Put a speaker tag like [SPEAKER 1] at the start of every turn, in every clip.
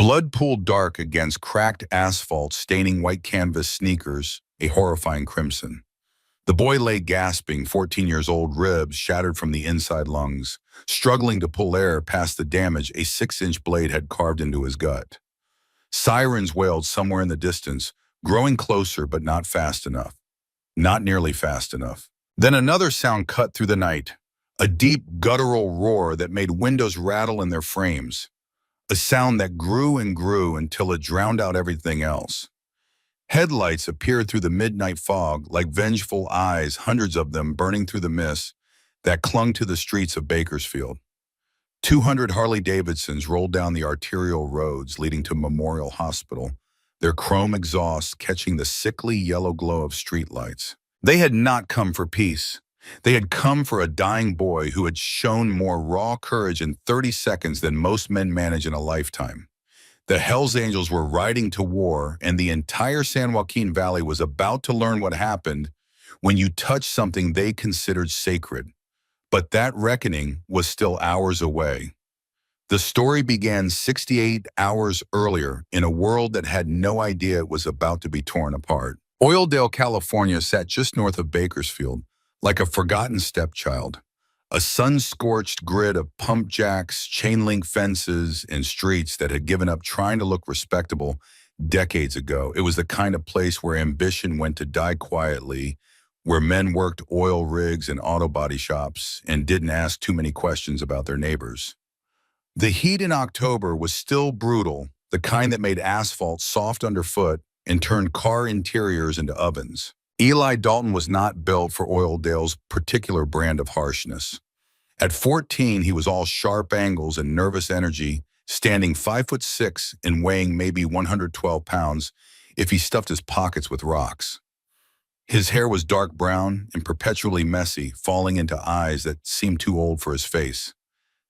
[SPEAKER 1] Blood pooled dark against cracked asphalt, staining white canvas sneakers a horrifying crimson. The boy lay gasping, 14 years old, ribs shattered from the inside lungs, struggling to pull air past the damage a 6-inch blade had carved into his gut. Sirens wailed somewhere in the distance, growing closer but not fast enough. Not nearly fast enough. Then another sound cut through the night, a deep guttural roar that made windows rattle in their frames, a sound that grew and grew until it drowned out everything else. Headlights appeared through the midnight fog like vengeful eyes, hundreds of them burning through the mist that clung to the streets of Bakersfield. 200 Harley-Davidsons rolled down the arterial roads leading to Memorial Hospital, their chrome exhausts catching the sickly yellow glow of streetlights. They had not come for peace. They had come for a dying boy who had shown more raw courage in 30 seconds than most men manage in a lifetime. The Hells Angels were riding to war, and the entire San Joaquin Valley was about to learn what happened when you touched something they considered sacred. But that reckoning was still hours away. The story began 68 hours earlier in a world that had no idea it was about to be torn apart. Oildale, California sat just north of Bakersfield, like a forgotten stepchild. A sun-scorched grid of pump jacks, chain-link fences, and streets that had given up trying to look respectable decades ago. It was the kind of place where ambition went to die quietly, where men worked oil rigs and auto body shops and didn't ask too many questions about their neighbors. The heat in October was still brutal, the kind that made asphalt soft underfoot and turned car interiors into ovens. Eli Dalton was not built for Oildale's particular brand of harshness. At 14, he was all sharp angles and nervous energy, standing 5'6" and weighing maybe 112 pounds if he stuffed his pockets with rocks. His hair was dark brown and perpetually messy, falling into eyes that seemed too old for his face.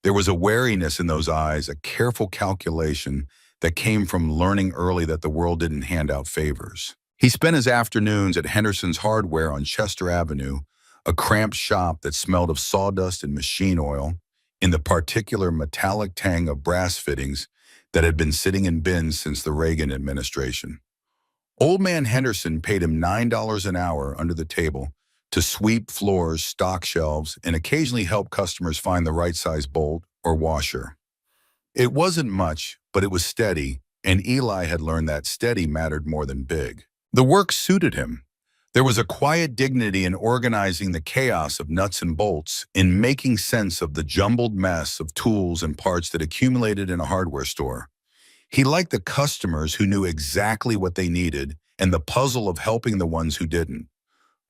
[SPEAKER 1] There was a wariness in those eyes, a careful calculation that came from learning early that the world didn't hand out favors. He spent his afternoons at Henderson's Hardware on Chester Avenue, a cramped shop that smelled of sawdust and machine oil, in the particular metallic tang of brass fittings that had been sitting in bins since the Reagan administration. Old man Henderson paid him $9 an hour under the table to sweep floors, stock shelves, and occasionally help customers find the right size bolt or washer. It wasn't much, but it was steady, and Eli had learned that steady mattered more than big. The work suited him. There was a quiet dignity in organizing the chaos of nuts and bolts, in making sense of the jumbled mess of tools and parts that accumulated in a hardware store. He liked the customers who knew exactly what they needed and the puzzle of helping the ones who didn't.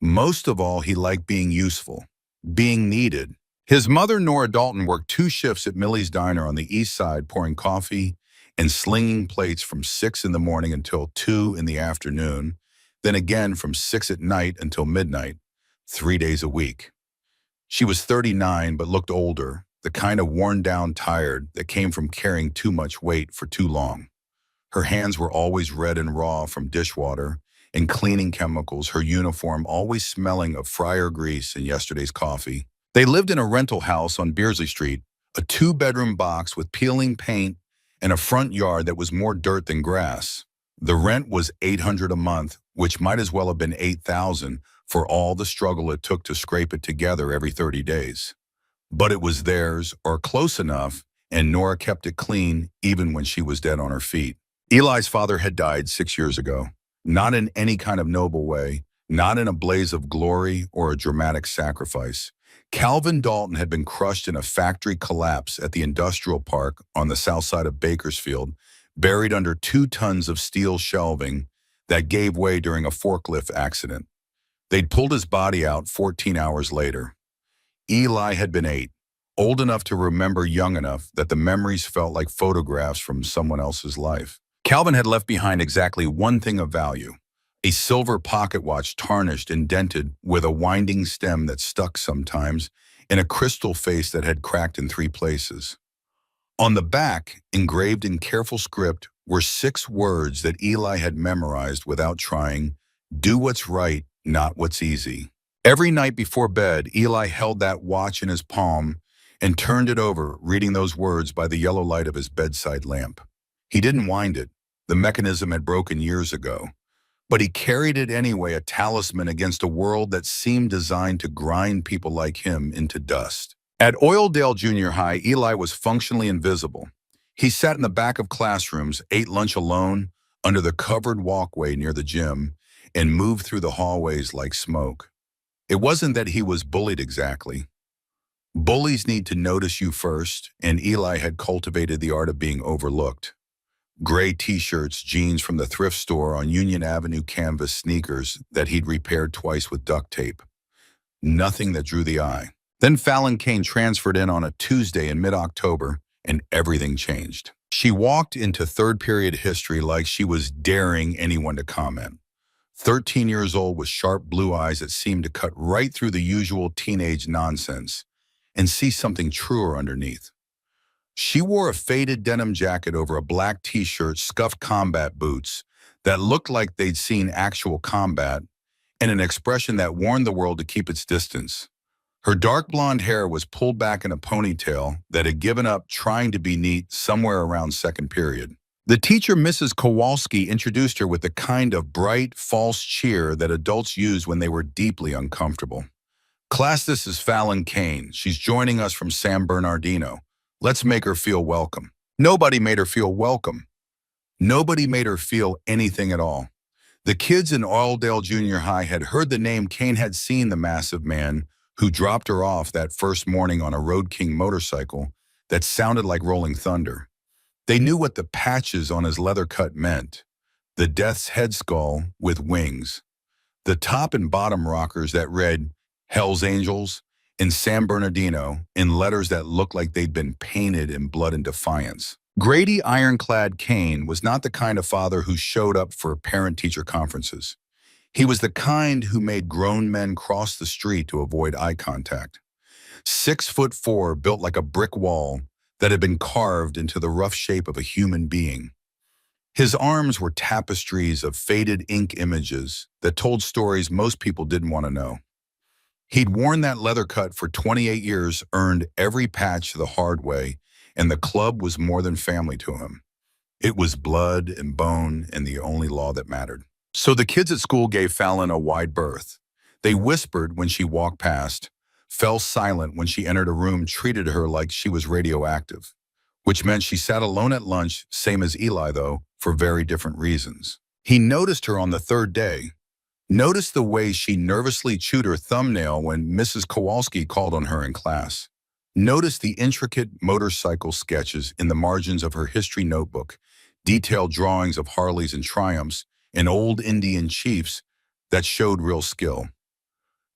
[SPEAKER 1] Most of all, he liked being useful, being needed. His mother, Nora Dalton, worked 2 shifts at Millie's Diner on the east side, pouring coffee and slinging plates from 6 in the morning until 2 in the afternoon, then again from 6 at night until midnight, 3 days a week. She was 39 but looked older, the kind of worn-down tired that came from carrying too much weight for too long. Her hands were always red and raw from dishwater and cleaning chemicals, her uniform always smelling of fryer grease and yesterday's coffee. They lived in a rental house on Beardsley Street, a 2-bedroom box with peeling paint and a front yard that was more dirt than grass. The rent was $800 a month, which might as well have been $8,000 for all the struggle it took to scrape it together every 30 days. But it was theirs, or close enough, and Nora kept it clean even when she was dead on her feet. Eli's father had died 6 years ago, not in any kind of noble way, not in a blaze of glory or a dramatic sacrifice. Calvin Dalton had been crushed in a factory collapse at the industrial park on the south side of Bakersfield, buried under 2 tons of steel shelving that gave way during a forklift accident. They'd pulled his body out 14 hours later. Eli had been 8, old enough to remember, young enough that the memories felt like photographs from someone else's life. Calvin had left behind exactly one thing of value: a silver pocket watch tarnished and dented with a winding stem that stuck sometimes, and a crystal face that had cracked in 3 places. On the back, engraved in careful script, were 6 words that Eli had memorized without trying: do what's right, not what's easy. Every night before bed, Eli held that watch in his palm and turned it over, reading those words by the yellow light of his bedside lamp. He didn't wind it. The mechanism had broken years ago. But he carried it anyway, a talisman against a world that seemed designed to grind people like him into dust. At Oildale Junior High, Eli was functionally invisible. He sat in the back of classrooms, ate lunch alone, under the covered walkway near the gym, and moved through the hallways like smoke. It wasn't that he was bullied exactly. Bullies need to notice you first, and Eli had cultivated the art of being overlooked. Gray t-shirts, jeans from the thrift store on Union Avenue, canvas sneakers that he'd repaired twice with duct tape. Nothing that drew the eye. Then Fallon Kane transferred in on a Tuesday in mid-October, and everything changed. She walked into third period history like she was daring anyone to comment. 13 years old with sharp blue eyes that seemed to cut right through the usual teenage nonsense and see something truer underneath. She wore a faded denim jacket over a black t-shirt, scuffed combat boots that looked like they'd seen actual combat, and an expression that warned the world to keep its distance. Her dark blonde hair was pulled back in a ponytail that had given up trying to be neat somewhere around second period. The teacher, Mrs. Kowalski, introduced her with the kind of bright, false cheer that adults use when they were deeply uncomfortable. "Class, this is Fallon Kane. She's joining us from San Bernardino. Let's make her feel welcome." Nobody made her feel welcome. Nobody made her feel anything at all. The kids in Oildale Junior High had heard the name. Kane had seen the massive man who dropped her off that first morning on a Road King motorcycle that sounded like rolling thunder. They knew what the patches on his leather cut meant. The Death's Head skull with wings. The top and bottom rockers that read "Hellsangels" in San Bernardino in letters that looked like they'd been painted in blood and defiance. Grady Ironclad Kane was not the kind of father who showed up for parent-teacher conferences. He was the kind who made grown men cross the street to avoid eye contact. 6'4", built like a brick wall that had been carved into the rough shape of a human being. His arms were tapestries of faded ink images that told stories most people didn't want to know. He'd worn that leather cut for 28 years, earned every patch the hard way, and the club was more than family to him. It was blood and bone and the only law that mattered. So the kids at school gave Fallon a wide berth. They whispered when she walked past, fell silent when she entered a room, treated her like she was radioactive, which meant she sat alone at lunch, same as Eli though, for very different reasons. He noticed her on the third day. Noticed the way she nervously chewed her thumbnail when Mrs. Kowalski called on her in class. Noticed the intricate motorcycle sketches in the margins of her history notebook, detailed drawings of Harleys and Triumphs and old Indian chiefs that showed real skill.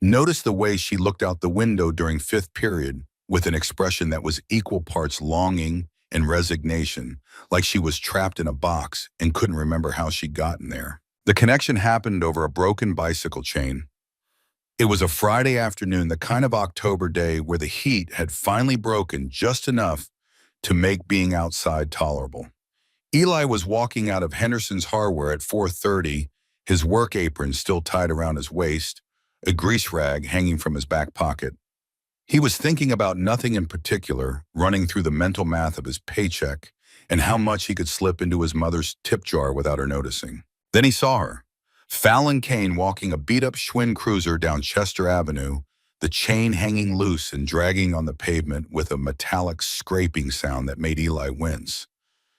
[SPEAKER 1] Noticed the way she looked out the window during fifth period with an expression that was equal parts longing and resignation, like she was trapped in a box and couldn't remember how she'd gotten there. The connection happened over a broken bicycle chain. It was a Friday afternoon, the kind of October day where the heat had finally broken just enough to make being outside tolerable. Eli was walking out of Henderson's Hardware at 4:30, his work apron still tied around his waist, a grease rag hanging from his back pocket. He was thinking about nothing in particular, running through the mental math of his paycheck and how much he could slip into his mother's tip jar without her noticing. Then he saw her, Fallon Kane, walking a beat-up Schwinn cruiser down Chester Avenue, the chain hanging loose and dragging on the pavement with a metallic scraping sound that made Eli wince.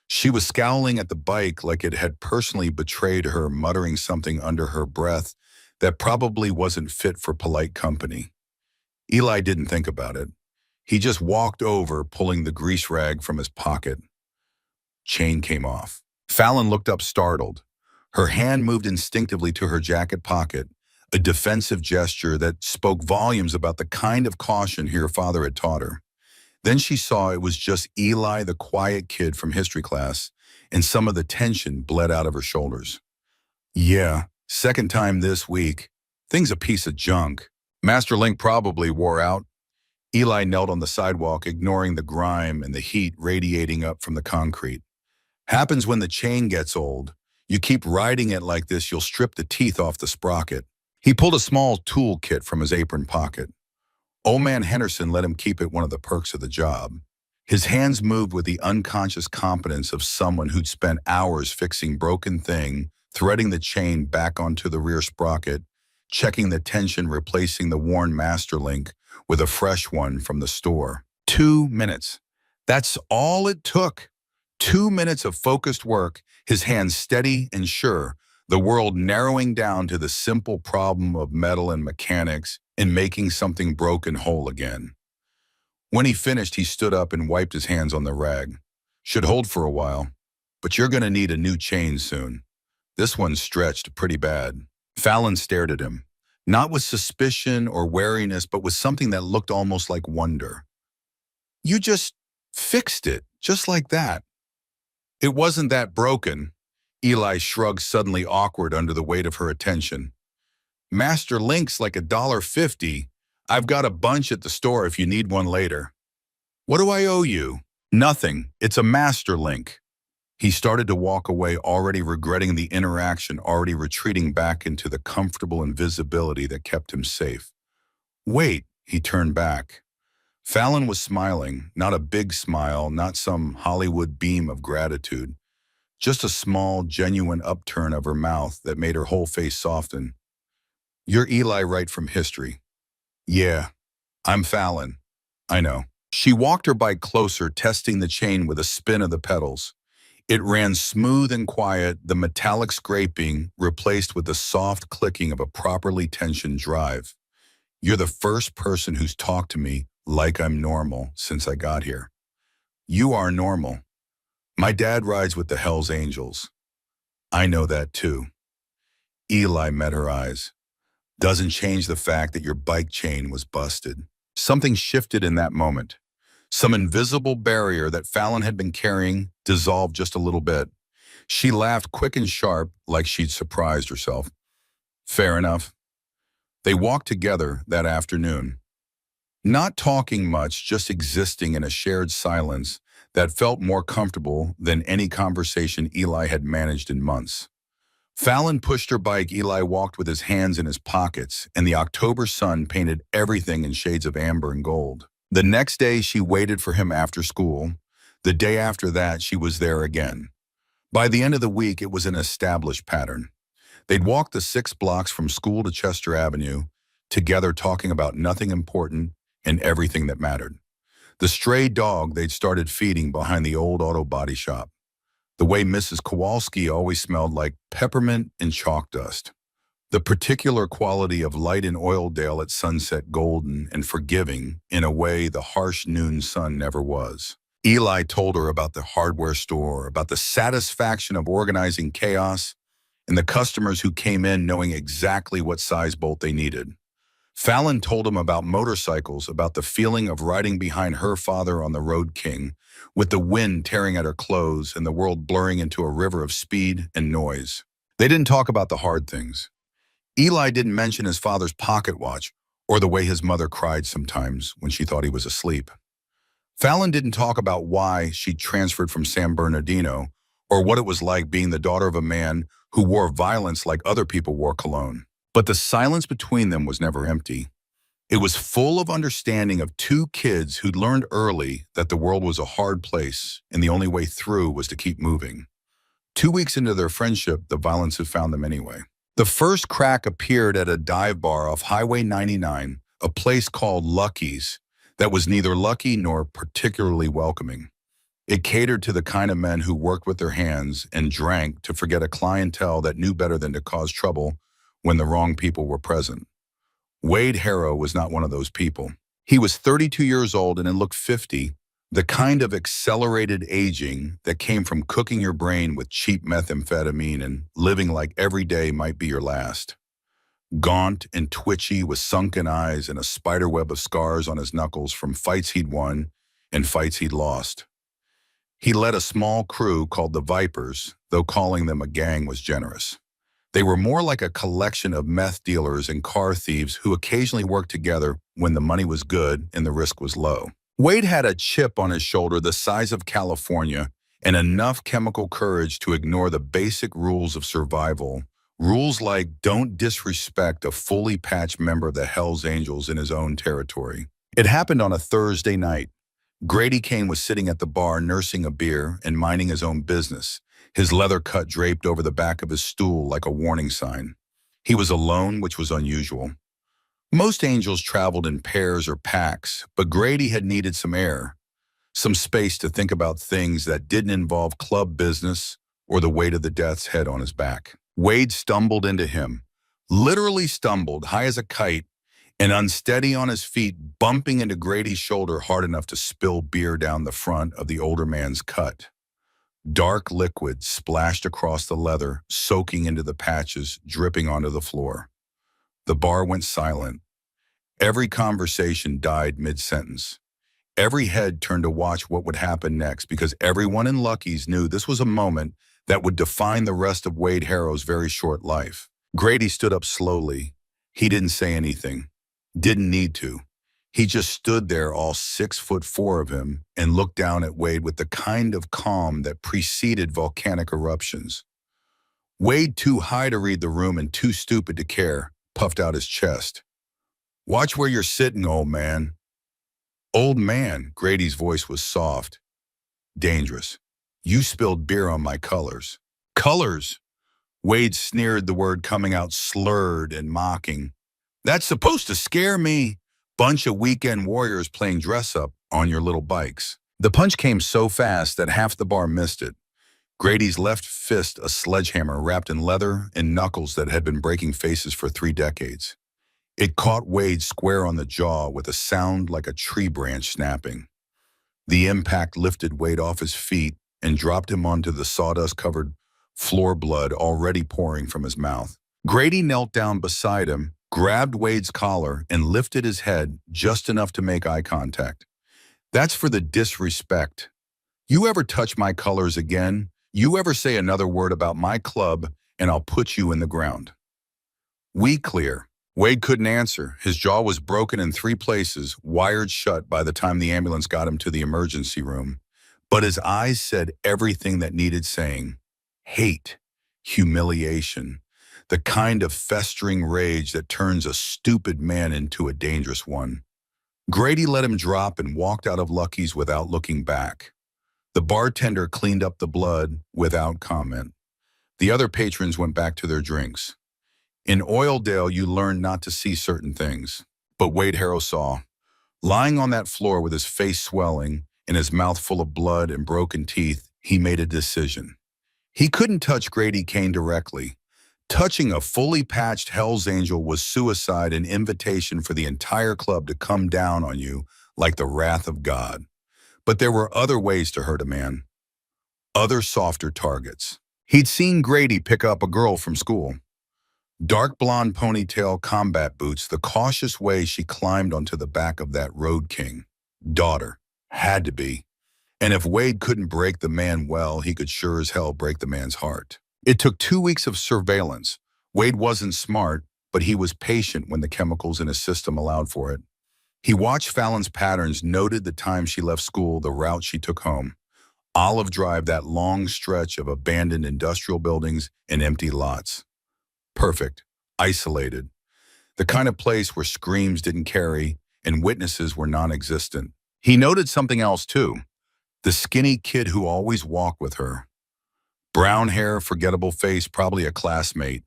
[SPEAKER 1] She was scowling at the bike like it had personally betrayed her, muttering something under her breath that probably wasn't fit for polite company. Eli didn't think about it. He just walked over, pulling the grease rag from his pocket. Chain came off. Fallon looked up, startled. Her hand moved instinctively to her jacket pocket, a defensive gesture that spoke volumes about the kind of caution her father had taught her. Then she saw it was just Eli, the quiet kid from history class, and some of the tension bled out of her shoulders. "Yeah, second time this week. Thing's a piece of junk. Master Link probably wore out." Eli knelt on the sidewalk, ignoring the grime and the heat radiating up from the concrete. "Happens when the chain gets old. You keep riding it like this, you'll strip the teeth off the sprocket." He pulled a small tool kit from his apron pocket. Old man Henderson let him keep it, one of the perks of the job. His hands moved with the unconscious competence of someone who'd spent hours fixing broken thing, threading the chain back onto the rear sprocket, checking the tension, replacing the worn master link with a fresh one from the store. 2 minutes. That's all it took. 2 minutes of focused work, his hands steady and sure, the world narrowing down to the simple problem of metal and mechanics and making something broken whole again. When he finished, he stood up and wiped his hands on the rag. Should hold for a while, but you're going to need a new chain soon. This one's stretched pretty bad. Fallon stared at him, not with suspicion or wariness, but with something that looked almost like wonder. You just fixed it, just like that. It wasn't that broken. Eli shrugged, suddenly awkward under the weight of her attention. Master Link's like $1.50. I've got a bunch at the store if you need one later. What do I owe you? Nothing. It's a master link. He started to walk away, already regretting the interaction, already retreating back into the comfortable invisibility that kept him safe. Wait, he turned back. Fallon was smiling, not a big smile, not some Hollywood beam of gratitude, just a small, genuine upturn of her mouth that made her whole face soften. You're Eli right from history. Yeah, I'm Fallon. I know. She walked her bike closer, testing the chain with a spin of the pedals. It ran smooth and quiet, the metallic scraping replaced with the soft clicking of a properly tensioned drive. You're the first person who's talked to me like I'm normal since I got here. You are normal. My dad rides with the Hells Angels. I know that too. Eli met her eyes. Doesn't change the fact that your bike chain was busted. Something shifted in that moment. Some invisible barrier that Fallon had been carrying dissolved just a little bit. She laughed quick and sharp, like she'd surprised herself. Fair enough. They walked together that afternoon. Not talking much, just existing in a shared silence that felt more comfortable than any conversation Eli had managed in months. Fallon pushed her bike. Eli walked with his hands in his pockets, and the October sun painted everything in shades of amber and gold. The next day, she waited for him after school. The day after that, she was there again. By the end of the week, it was an established pattern. They'd walk the 6 blocks from school to Chester Avenue, together talking about nothing important and everything that mattered. The stray dog they'd started feeding behind the old auto body shop. The way Mrs. Kowalski always smelled like peppermint and chalk dust. The particular quality of light in Oildale at sunset, golden and forgiving in a way the harsh noon sun never was. Eli told her about the hardware store, about the satisfaction of organizing chaos, and the customers who came in knowing exactly what size bolt they needed. Fallon told him about motorcycles, about the feeling of riding behind her father on the Road King, with the wind tearing at her clothes and the world blurring into a river of speed and noise. They didn't talk about the hard things. Eli didn't mention his father's pocket watch or the way his mother cried sometimes when she thought he was asleep. Fallon didn't talk about why she transferred from San Bernardino or what it was like being the daughter of a man who wore violence like other people wore cologne. But the silence between them was never empty. It was full of understanding of 2 kids who'd learned early that the world was a hard place and the only way through was to keep moving. 2 weeks into their friendship, the violence had found them anyway. The first crack appeared at a dive bar off Highway 99, a place called Lucky's that was neither lucky nor particularly welcoming. It catered to the kind of men who worked with their hands and drank to forget a clientele that knew better than to cause trouble when the wrong people were present. Wade Harrow was not one of those people. He was 32 years old and looked 50, the kind of accelerated aging that came from cooking your brain with cheap methamphetamine and living like every day might be your last. Gaunt and twitchy with sunken eyes and a spiderweb of scars on his knuckles from fights he'd won and fights he'd lost. He led a small crew called the Vipers, though calling them a gang was generous. They were more like a collection of meth dealers and car thieves who occasionally worked together when the money was good and the risk was low. Wade had a chip on his shoulder the size of California and enough chemical courage to ignore the basic rules of survival. Rules like don't disrespect a fully patched member of the Hells Angels in his own territory. It happened on a Thursday night. Grady Kane was sitting at the bar nursing a beer and minding his own business, his leather cut draped over the back of his stool like a warning sign. He was alone, which was unusual. Most angels traveled in pairs or packs, but Grady had needed some air, some space to think about things that didn't involve club business or the weight of the death's head on his back. Wade stumbled into him, literally stumbled, high as a kite, and unsteady on his feet, bumping into Grady's shoulder hard enough to spill beer down the front of the older man's cut. Dark liquid splashed across the leather, soaking into the patches, dripping onto the floor. The bar went silent. Every conversation died mid-sentence. Every head turned to watch what would happen next because everyone in Lucky's knew this was a moment that would define the rest of Wade Harrow's very short life. Grady stood up slowly. He didn't say anything. Didn't need to. He just stood there, all 6'4" of him, and looked down at Wade with the kind of calm that preceded volcanic eruptions. Wade, too high to read the room and too stupid to care, puffed out his chest. "Watch where you're sitting, old man." "Old man," Grady's voice was soft. "Dangerous. You spilled beer on my colors." "Colors?" Wade sneered, the word coming out slurred and mocking. "That's supposed to scare me. Bunch of weekend warriors playing dress-up on your little bikes." The punch came so fast that half the bar missed it. Grady's left fist a sledgehammer wrapped in leather and knuckles that had been breaking faces for 3 decades. It caught Wade square on the jaw with a sound like a tree branch snapping. The impact lifted Wade off his feet and dropped him onto the sawdust-covered floor, blood already pouring from his mouth. Grady knelt down beside him, grabbed Wade's collar, and lifted his head just enough to make eye contact. "That's for the disrespect. You ever touch my colors again, you ever say another word about my club, and I'll put you in the ground." "We clear." Wade couldn't answer. His jaw was broken in 3 places, wired shut by the time the ambulance got him to the emergency room. But his eyes said everything that needed saying. Hate, humiliation, the kind of festering rage that turns a stupid man into a dangerous one. Grady let him drop and walked out of Lucky's without looking back. The bartender cleaned up the blood without comment. The other patrons went back to their drinks. In Oildale, you learn not to see certain things. But Wade Harrow saw. Lying on that floor with his face swelling and his mouth full of blood and broken teeth, he made a decision. He couldn't touch Grady Kane directly. Touching a fully patched Hell's Angel was suicide, an invitation for the entire club to come down on you like the wrath of God. But there were other ways to hurt a man. Other softer targets. He'd seen Grady pick up a girl from school. Dark blonde ponytail, combat boots, the cautious way she climbed onto the back of that Road King. Daughter. Had to be. And if Wade couldn't break the man well, he could sure as hell break the man's heart. It took 2 weeks of surveillance. Wade wasn't smart, but he was patient when the chemicals in his system allowed for it. He watched Fallon's patterns, noted the time she left school, the route she took home. Olive Drive, that long stretch of abandoned industrial buildings and empty lots. Perfect. Isolated. The kind of place where screams didn't carry and witnesses were non-existent. He noted something else too. The skinny kid who always walked with her. Brown hair, forgettable face, probably a classmate.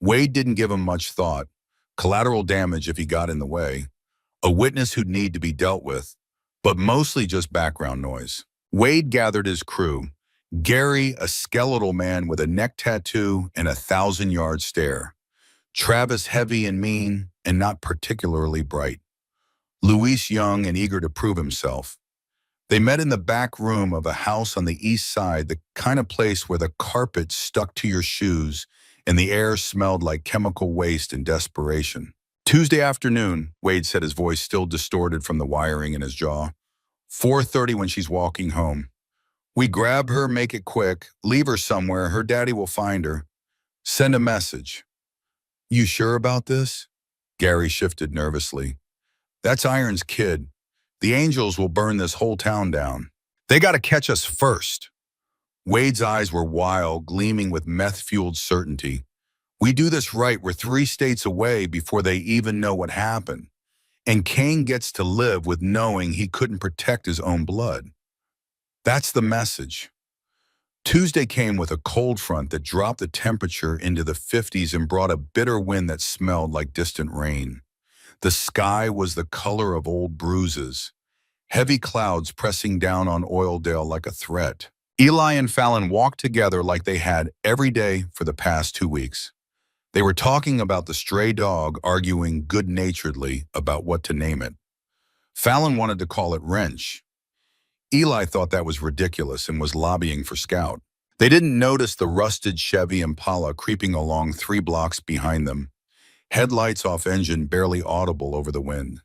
[SPEAKER 1] Wade didn't give him much thought. Collateral damage if he got in the way. A witness who'd need to be dealt with, but mostly just background noise. Wade gathered his crew. Gary, a skeletal man with a neck tattoo and a 1,000-yard stare. Travis, heavy and mean and not particularly bright. Luis, young and eager to prove himself. They met in the back room of a house on the east side, the kind of place where the carpet stuck to your shoes and the air smelled like chemical waste and desperation. Tuesday afternoon, Wade said, his voice still distorted from the wiring in his jaw. 4:30 when she's walking home. We grab her, make it quick, leave her somewhere, her daddy will find her. Send a message. You sure about this? Gary shifted nervously. That's Iron's kid. The Angels will burn this whole town down. They gotta catch us first. Wade's eyes were wild, gleaming with meth-fueled certainty. We do this right, we're 3 states away before they even know what happened. And Kane gets to live with knowing he couldn't protect his own blood. That's the message. Tuesday came with a cold front that dropped the temperature into the 50s and brought a bitter wind that smelled like distant rain. The sky was the color of old bruises, heavy clouds pressing down on Oildale like a threat. Eli and Fallon walked together like they had every day for the past 2 weeks. They were talking about the stray dog, arguing good-naturedly about what to name it. Fallon wanted to call it Wrench. Eli thought that was ridiculous and was lobbying for Scout. They didn't notice the rusted Chevy Impala creeping along 3 blocks behind them, headlights off engine barely audible over the wind.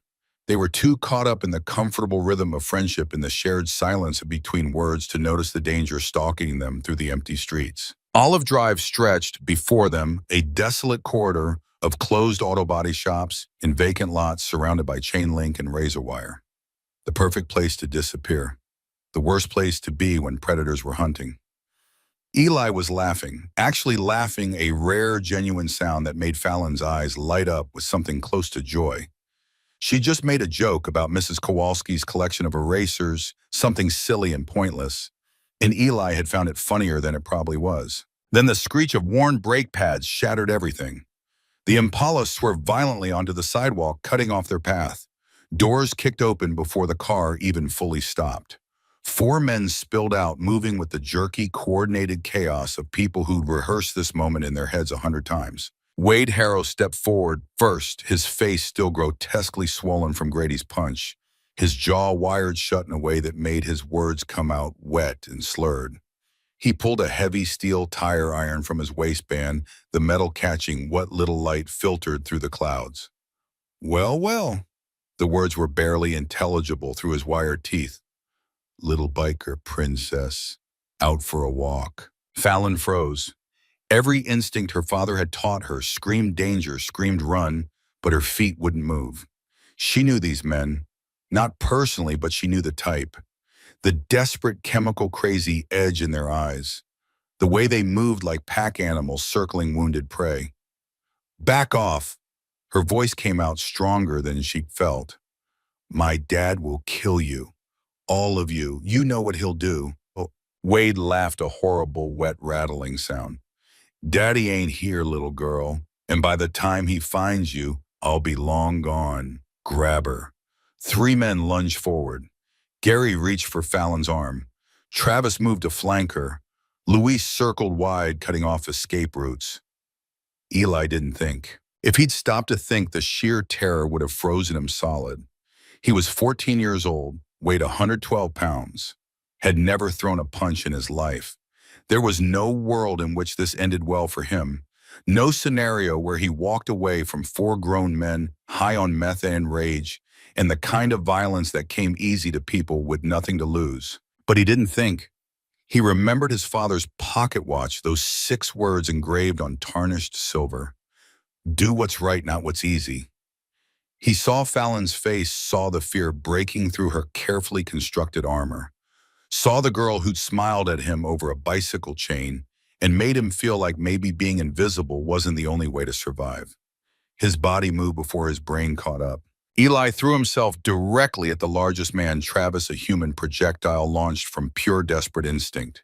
[SPEAKER 1] They were too caught up in the comfortable rhythm of friendship in the shared silence between words to notice the danger stalking them through the empty streets. Olive Drive stretched before them, a desolate corridor of closed auto body shops and vacant lots surrounded by chain link and razor wire. The perfect place to disappear. The worst place to be when predators were hunting. Eli was laughing, actually laughing, a rare, genuine sound that made Fallon's eyes light up with something close to joy. She just made a joke about Mrs. Kowalski's collection of erasers, something silly and pointless, and Eli had found it funnier than it probably was. Then the screech of worn brake pads shattered everything. The Impala swerved violently onto the sidewalk, cutting off their path. Doors kicked open before the car even fully stopped. 4 men spilled out, moving with the jerky, coordinated chaos of people who'd rehearsed this moment in their heads 100 times. Wade Harrow stepped forward first, his face still grotesquely swollen from Grady's punch, his jaw wired shut in a way that made his words come out wet and slurred. He pulled a heavy steel tire iron from his waistband, the metal catching what little light filtered through the clouds. Well, well, the words were barely intelligible through his wired teeth. Little biker princess, out for a walk. Fallon froze. Every instinct her father had taught her screamed danger, screamed run, but her feet wouldn't move. She knew these men, not personally, but she knew the type. The desperate, chemical-crazy edge in their eyes. The way they moved like pack animals circling wounded prey. Back off. Her voice came out stronger than she felt. My dad will kill you. All of you. You know what he'll do. Oh. Wade laughed, a horrible, wet, rattling sound. Daddy ain't here, little girl. And by the time he finds you, I'll be long gone. Grab her. 3 men lunged forward. Gary reached for Fallon's arm. Travis moved to flank her. Luis circled wide, cutting off escape routes. Eli didn't think. If he'd stopped to think, the sheer terror would have frozen him solid. He was 14 years old, weighed 112 pounds, had never thrown a punch in his life. There was no world in which this ended well for him. No scenario where he walked away from 4 grown men high on meth and rage, and the kind of violence that came easy to people with nothing to lose. But he didn't think. He remembered his father's pocket watch, those 6 words engraved on tarnished silver. Do what's right, not what's easy. He saw Fallon's face, saw the fear breaking through her carefully constructed armor, saw the girl who'd smiled at him over a bicycle chain and made him feel like maybe being invisible wasn't the only way to survive. His body moved before his brain caught up. Eli threw himself directly at the largest man, Travis, a human projectile launched from pure desperate instinct.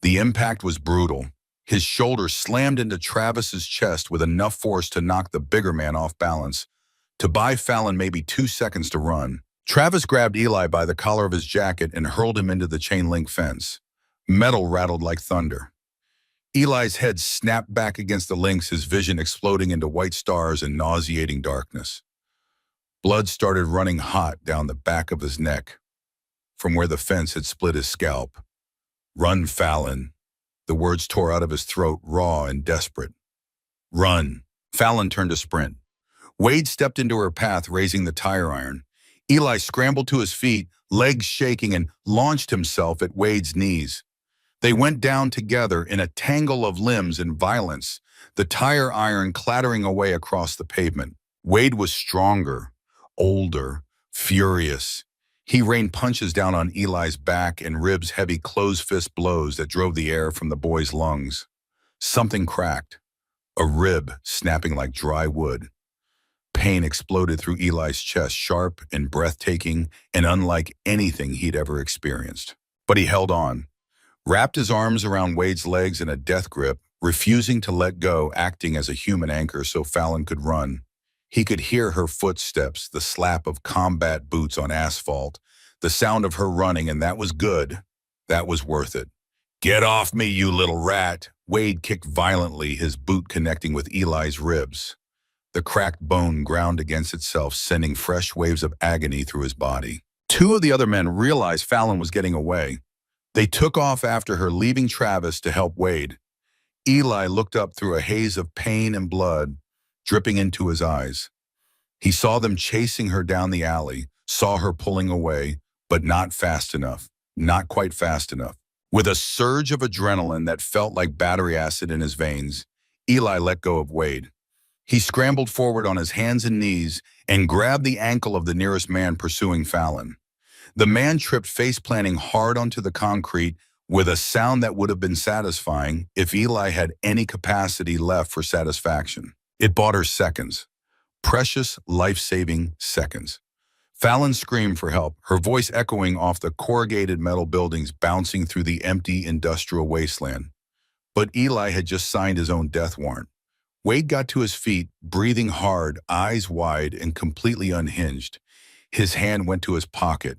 [SPEAKER 1] The impact was brutal. His shoulder slammed into Travis's chest with enough force to knock the bigger man off balance, to buy Fallon maybe 2 seconds to run. Travis grabbed Eli by the collar of his jacket and hurled him into the chain-link fence. Metal rattled like thunder. Eli's head snapped back against the links, his vision exploding into white stars and nauseating darkness. Blood started running hot down the back of his neck, from where the fence had split his scalp. Run, Fallon. The words tore out of his throat, raw and desperate. Run. Fallon turned to sprint. Wade stepped into her path, raising the tire iron. Eli scrambled to his feet, legs shaking, and launched himself at Wade's knees. They went down together in a tangle of limbs and violence, the tire iron clattering away across the pavement. Wade was stronger, older, furious. He rained punches down on Eli's back and ribs, heavy closed-fist blows that drove the air from the boy's lungs. Something cracked, a rib snapping like dry wood. Pain exploded through Eli's chest, sharp and breathtaking and unlike anything he'd ever experienced. But he held on, wrapped his arms around Wade's legs in a death grip, refusing to let go, acting as a human anchor so Fallon could run. He could hear her footsteps, the slap of combat boots on asphalt, the sound of her running, and that was good. That was worth it. Get off me, you little rat! Wade kicked violently, his boot connecting with Eli's ribs. The cracked bone ground against itself, sending fresh waves of agony through his body. Two of the other men realized Fallon was getting away. They took off after her, leaving Travis to help Wade. Eli looked up through a haze of pain and blood dripping into his eyes. He saw them chasing her down the alley, saw her pulling away, but not fast enough, not quite fast enough. With a surge of adrenaline that felt like battery acid in his veins, Eli let go of Wade. He scrambled forward on his hands and knees and grabbed the ankle of the nearest man pursuing Fallon. The man tripped, face-planting hard onto the concrete with a sound that would have been satisfying if Eli had any capacity left for satisfaction. It bought her seconds, precious, life-saving seconds. Fallon screamed for help, her voice echoing off the corrugated metal buildings bouncing through the empty industrial wasteland. But Eli had just signed his own death warrant. Wade got to his feet, breathing hard, eyes wide and completely unhinged. His hand went to his pocket.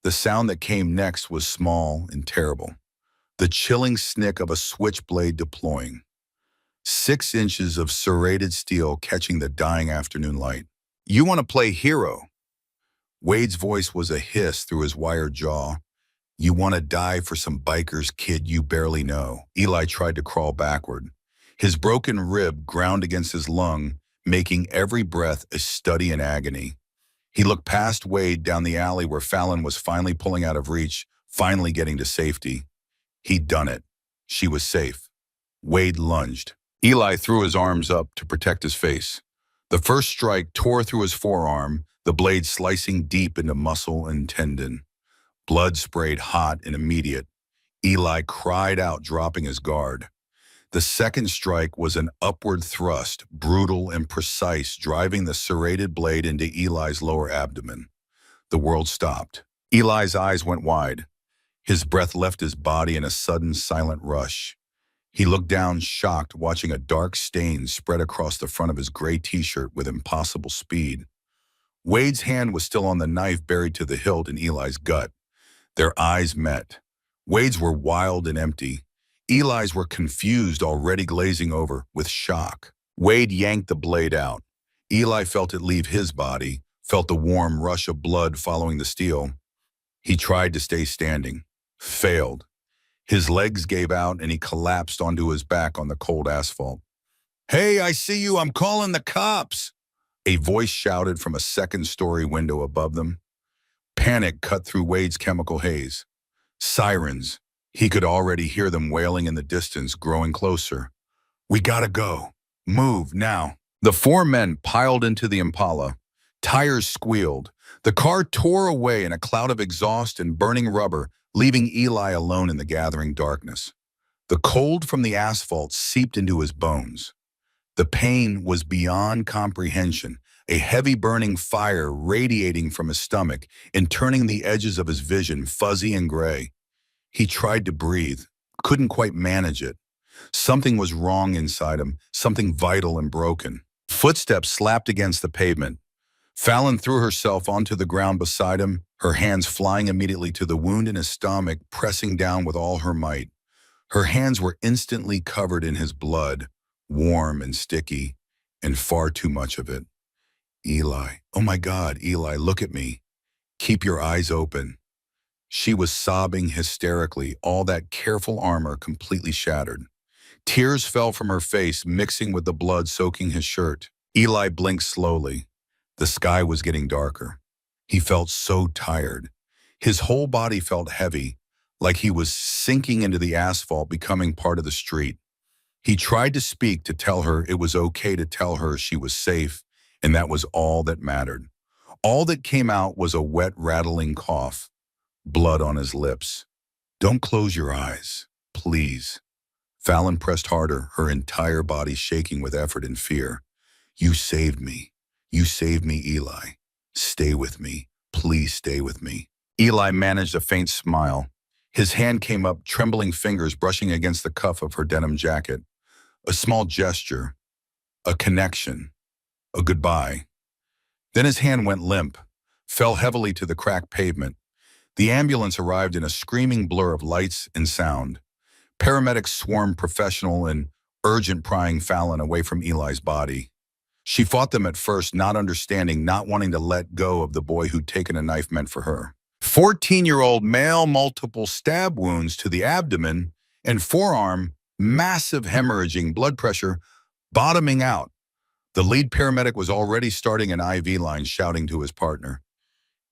[SPEAKER 1] The sound that came next was small and terrible. The chilling snick of a switchblade deploying. 6 inches of serrated steel catching the dying afternoon light. You want to play hero? Wade's voice was a hiss through his wired jaw. You want to die for some bikers, kid you barely know. Eli tried to crawl backward. His broken rib ground against his lung, making every breath a study in agony. He looked past Wade down the alley where Fallon was finally pulling out of reach, finally getting to safety. He'd done it. She was safe. Wade lunged. Eli threw his arms up to protect his face. The first strike tore through his forearm, the blade slicing deep into muscle and tendon. Blood sprayed hot and immediate. Eli cried out, dropping his guard. The second strike was an upward thrust, brutal and precise, driving the serrated blade into Eli's lower abdomen. The world stopped. Eli's eyes went wide. His breath left his body in a sudden, silent rush. He looked down, shocked, watching a dark stain spread across the front of his gray t-shirt with impossible speed. Wade's hand was still on the knife buried to the hilt in Eli's gut. Their eyes met. Wade's were wild and empty. Eli's were confused, already glazing over with shock. Wade yanked the blade out. Eli felt it leave his body, felt the warm rush of blood following the steel. He tried to stay standing. Failed. His legs gave out and he collapsed onto his back on the cold asphalt. Hey, I see you. I'm calling the cops. A voice shouted from a second-story window above them. Panic cut through Wade's chemical haze. Sirens. He could already hear them wailing in the distance, growing closer. We gotta go. Move, now. The 4 men piled into the Impala. Tires squealed. The car tore away in a cloud of exhaust and burning rubber, leaving Eli alone in the gathering darkness. The cold from the asphalt seeped into his bones. The pain was beyond comprehension, a heavy burning fire radiating from his stomach and turning the edges of his vision fuzzy and gray. He tried to breathe, couldn't quite manage it. Something was wrong inside him, something vital and broken. Footsteps slapped against the pavement. Fallon threw herself onto the ground beside him, her hands flying immediately to the wound in his stomach, pressing down with all her might. Her hands were instantly covered in his blood, warm and sticky, and far too much of it. Eli, oh my God, Eli, look at me. Keep your eyes open. She was sobbing hysterically, all that careful armor completely shattered. Tears fell from her face, mixing with the blood soaking his shirt. Eli blinked slowly. The sky was getting darker. He felt so tired. His whole body felt heavy, like he was sinking into the asphalt, becoming part of the street. He tried to speak, to tell her it was okay, to tell her she was safe, and that was all that mattered. All that came out was a wet, rattling cough. Blood on his lips. Don't close your eyes, please. Fallon pressed harder, her entire body shaking with effort and fear. You saved me. You saved me, Eli. Stay with me. Please stay with me. Eli managed a faint smile. His hand came up, trembling fingers brushing against the cuff of her denim jacket. A small gesture, a connection, a goodbye. Then his hand went limp, fell heavily to the cracked pavement. The ambulance arrived in a screaming blur of lights and sound. Paramedics swarmed professional and urgent, prying Fallon away from Eli's body. She fought them at first, not understanding, not wanting to let go of the boy who'd taken a knife meant for her. 14-year-old male, multiple stab wounds to the abdomen and forearm, massive hemorrhaging, blood pressure bottoming out. The lead paramedic was already starting an IV line, shouting to his partner,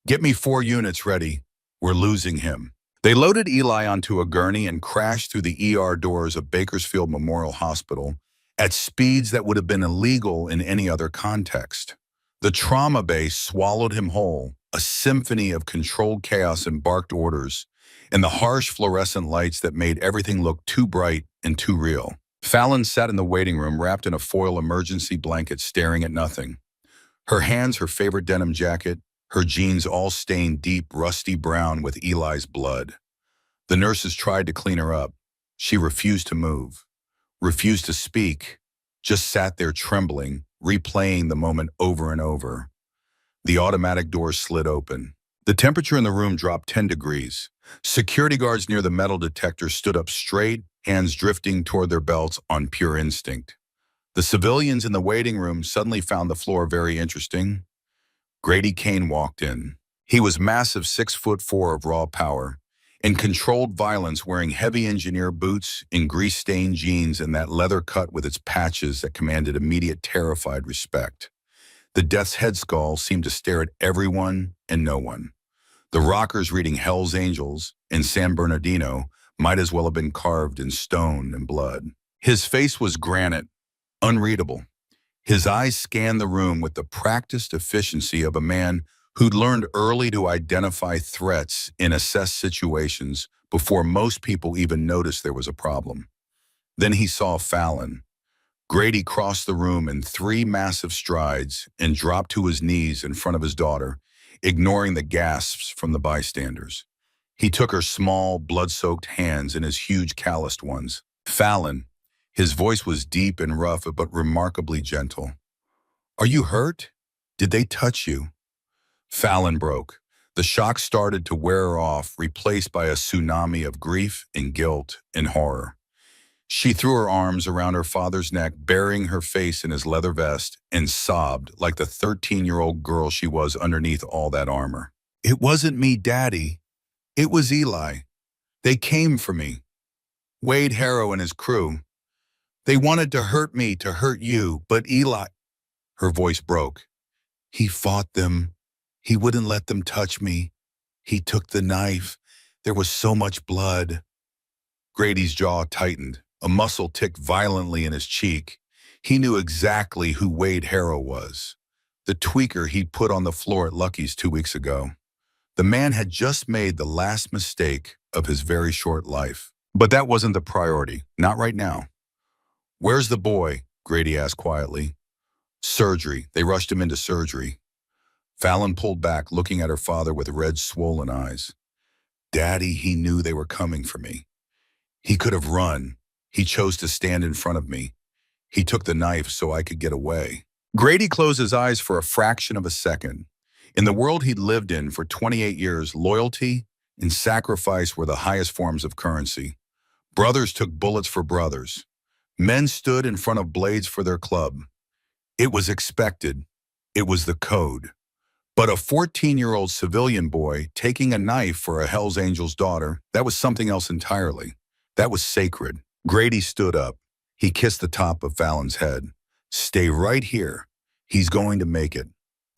[SPEAKER 1] "Get me 4 units ready. We're losing him." They loaded Eli onto a gurney and crashed through the ER doors of Bakersfield Memorial Hospital at speeds that would have been illegal in any other context. The trauma base swallowed him whole, a symphony of controlled chaos and barked orders, and the harsh fluorescent lights that made everything look too bright and too real. Fallon sat in the waiting room, wrapped in a foil emergency blanket, staring at nothing. Her hands, her favorite denim jacket, her jeans all stained deep, rusty brown with Eli's blood. The nurses tried to clean her up. She refused to move, refused to speak, just sat there trembling, replaying the moment over and over. The automatic doors slid open. The temperature in the room dropped 10 degrees. Security guards near the metal detector stood up straight, hands drifting toward their belts on pure instinct. The civilians in the waiting room suddenly found the floor very interesting. Grady Kane walked in. He was massive, 6'4" of raw power, in controlled violence, wearing heavy engineer boots, in grease-stained jeans, and that leather cut with its patches that commanded immediate terrified respect. The death's head skull seemed to stare at everyone and no one. The rockers reading Hell's Angels in San Bernardino might as well have been carved in stone and blood. His face was granite, unreadable. His eyes scanned the room with the practiced efficiency of a man who'd learned early to identify threats in assess situations before most people even noticed there was a problem. Then he saw Fallon. Grady crossed the room in 3 massive strides and dropped to his knees in front of his daughter, ignoring the gasps from the bystanders. He took her small, blood-soaked hands in his huge, calloused ones. "Fallon," his voice was deep and rough, but remarkably gentle. "Are you hurt? Did they touch you?" Fallon broke. The shock started to wear her off, replaced by a tsunami of grief and guilt and horror. She threw her arms around her father's neck, burying her face in his leather vest, and sobbed like the 13-year-old girl she was underneath all that armor. "It wasn't me, Daddy. It was Eli. They came for me. Wade Harrow and his crew. They wanted to hurt me, to hurt you, but Eli—" Her voice broke. "He fought them. He wouldn't let them touch me. He took the knife. There was so much blood." Grady's jaw tightened. A muscle ticked violently in his cheek. He knew exactly who Wade Harrow was. The tweaker he'd put on the floor at Lucky's 2 weeks ago. The man had just made the last mistake of his very short life. But that wasn't the priority. Not right now. "Where's the boy?" Grady asked quietly. "Surgery. They rushed him into surgery." Fallon pulled back, looking at her father with red, swollen eyes. "Daddy, he knew they were coming for me. He could have run. He chose to stand in front of me. He took the knife so I could get away." Grady closed his eyes for a fraction of a second. In the world he'd lived in for 28 years, loyalty and sacrifice were the highest forms of currency. Brothers took bullets for brothers. Men stood in front of blades for their club. It was expected. It was the code. But a 14-year-old civilian boy taking a knife for a Hell's Angels daughter, that was something else entirely. That was sacred. Grady stood up. He kissed the top of Fallon's head. "Stay right here. He's going to make it.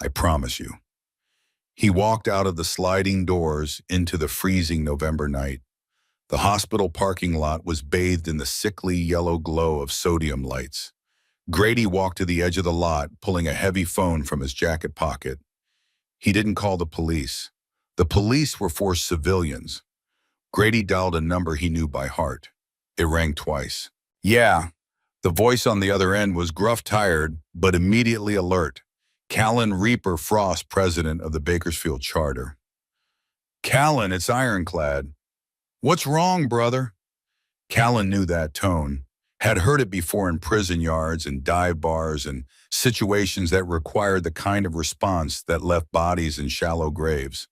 [SPEAKER 1] I promise you." He walked out of the sliding doors into the freezing November night. The hospital parking lot was bathed in the sickly yellow glow of sodium lights. Grady walked to the edge of the lot, pulling a heavy phone from his jacket pocket. He didn't call the police. The police were for civilians. Grady dialed a number he knew by heart. It rang twice. "Yeah." The voice on the other end was gruff, tired, but immediately alert. Callan Reaper Frost, president of the Bakersfield Charter. Callan, it's ironclad. What's wrong, brother? Callan knew that tone, had heard it before in prison yards and dive bars and situations that required the kind of response that left bodies in shallow graves.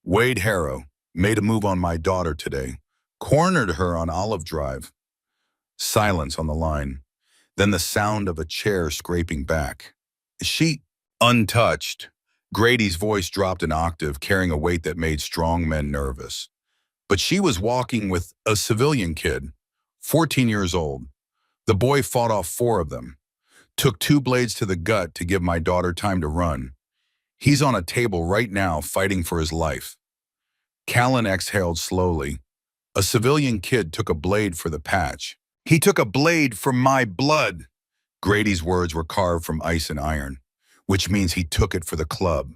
[SPEAKER 1] Wade Harrow made a move on my daughter today, cornered her on Olive Drive. Silence on the line, then the sound of a chair scraping back. Is she untouched? Grady's voice dropped an octave, carrying a weight that made strong men nervous. But she was walking with a civilian kid, 14 years old. The boy fought off 4 of them, took 2 blades to the gut to give my daughter time to run. He's on a table right now fighting for his life. Callan exhaled slowly. A civilian kid took a blade for the patch. He took a blade for my blood. Grady's words were carved from ice and iron, which means he took it for the club.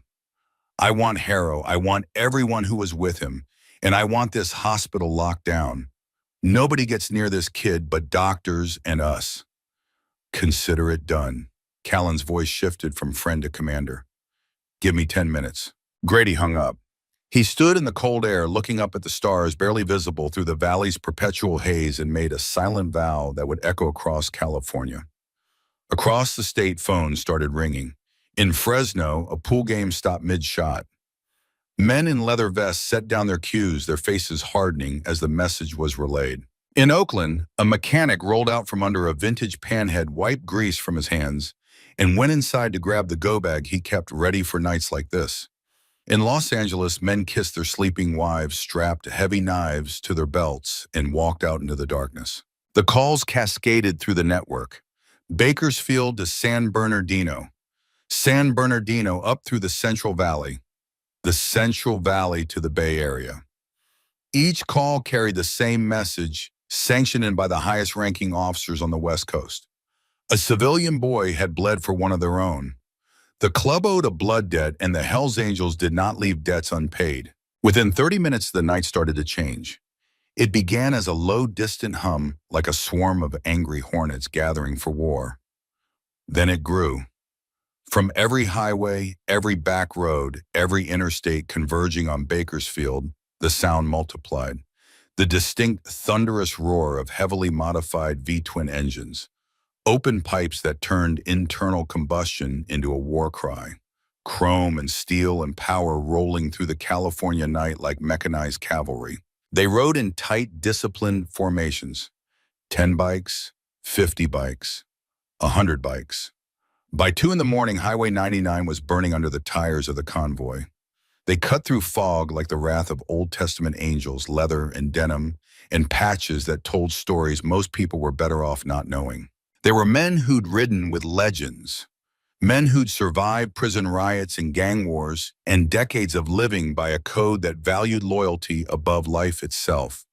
[SPEAKER 1] I want Harrow. I want everyone who was with him. And I want this hospital locked down. Nobody gets near this kid but doctors and us. Consider it done. Callan's voice shifted from friend to commander. Give me 10 minutes. Grady hung up. He stood in the cold air, looking up at the stars barely visible through the valley's perpetual haze, and made a silent vow that would echo across California. Across the state, phones started ringing. In Fresno, a pool game stopped mid-shot. Men in leather vests set down their cues, their faces hardening as the message was relayed. In Oakland, a mechanic rolled out from under a vintage panhead, wiped grease from his hands, and went inside to grab the go-bag he kept ready for nights like this. In Los Angeles, men kissed their sleeping wives, strapped heavy knives to their belts, and walked out into the darkness. The calls cascaded through the network. Bakersfield to San Bernardino up through the Central Valley to the Bay Area. Each call carried the same message, sanctioned by the highest-ranking officers on the West Coast. A civilian boy had bled for one of their own. The club owed a blood debt, and the Hells Angels did not leave debts unpaid. Within 30 minutes, the night started to change. It began as a low, distant hum, like a swarm of angry hornets gathering for war. Then it grew. From every highway, every back road, every interstate converging on Bakersfield, the sound multiplied. The distinct, thunderous roar of heavily modified V-twin engines. Open pipes that turned internal combustion into a war cry. Chrome and steel and power rolling through the California night like mechanized cavalry. They rode in tight, disciplined formations. 10 bikes, 50 bikes, 100 bikes. By 2 in the morning, Highway 99 was burning under the tires of the convoy. They cut through fog like the wrath of Old Testament angels, leather and denim, and patches that told stories most people were better off not knowing. There were men who'd ridden with legends, men who'd survived prison riots and gang wars, and decades of living by a code that valued loyalty above life itself.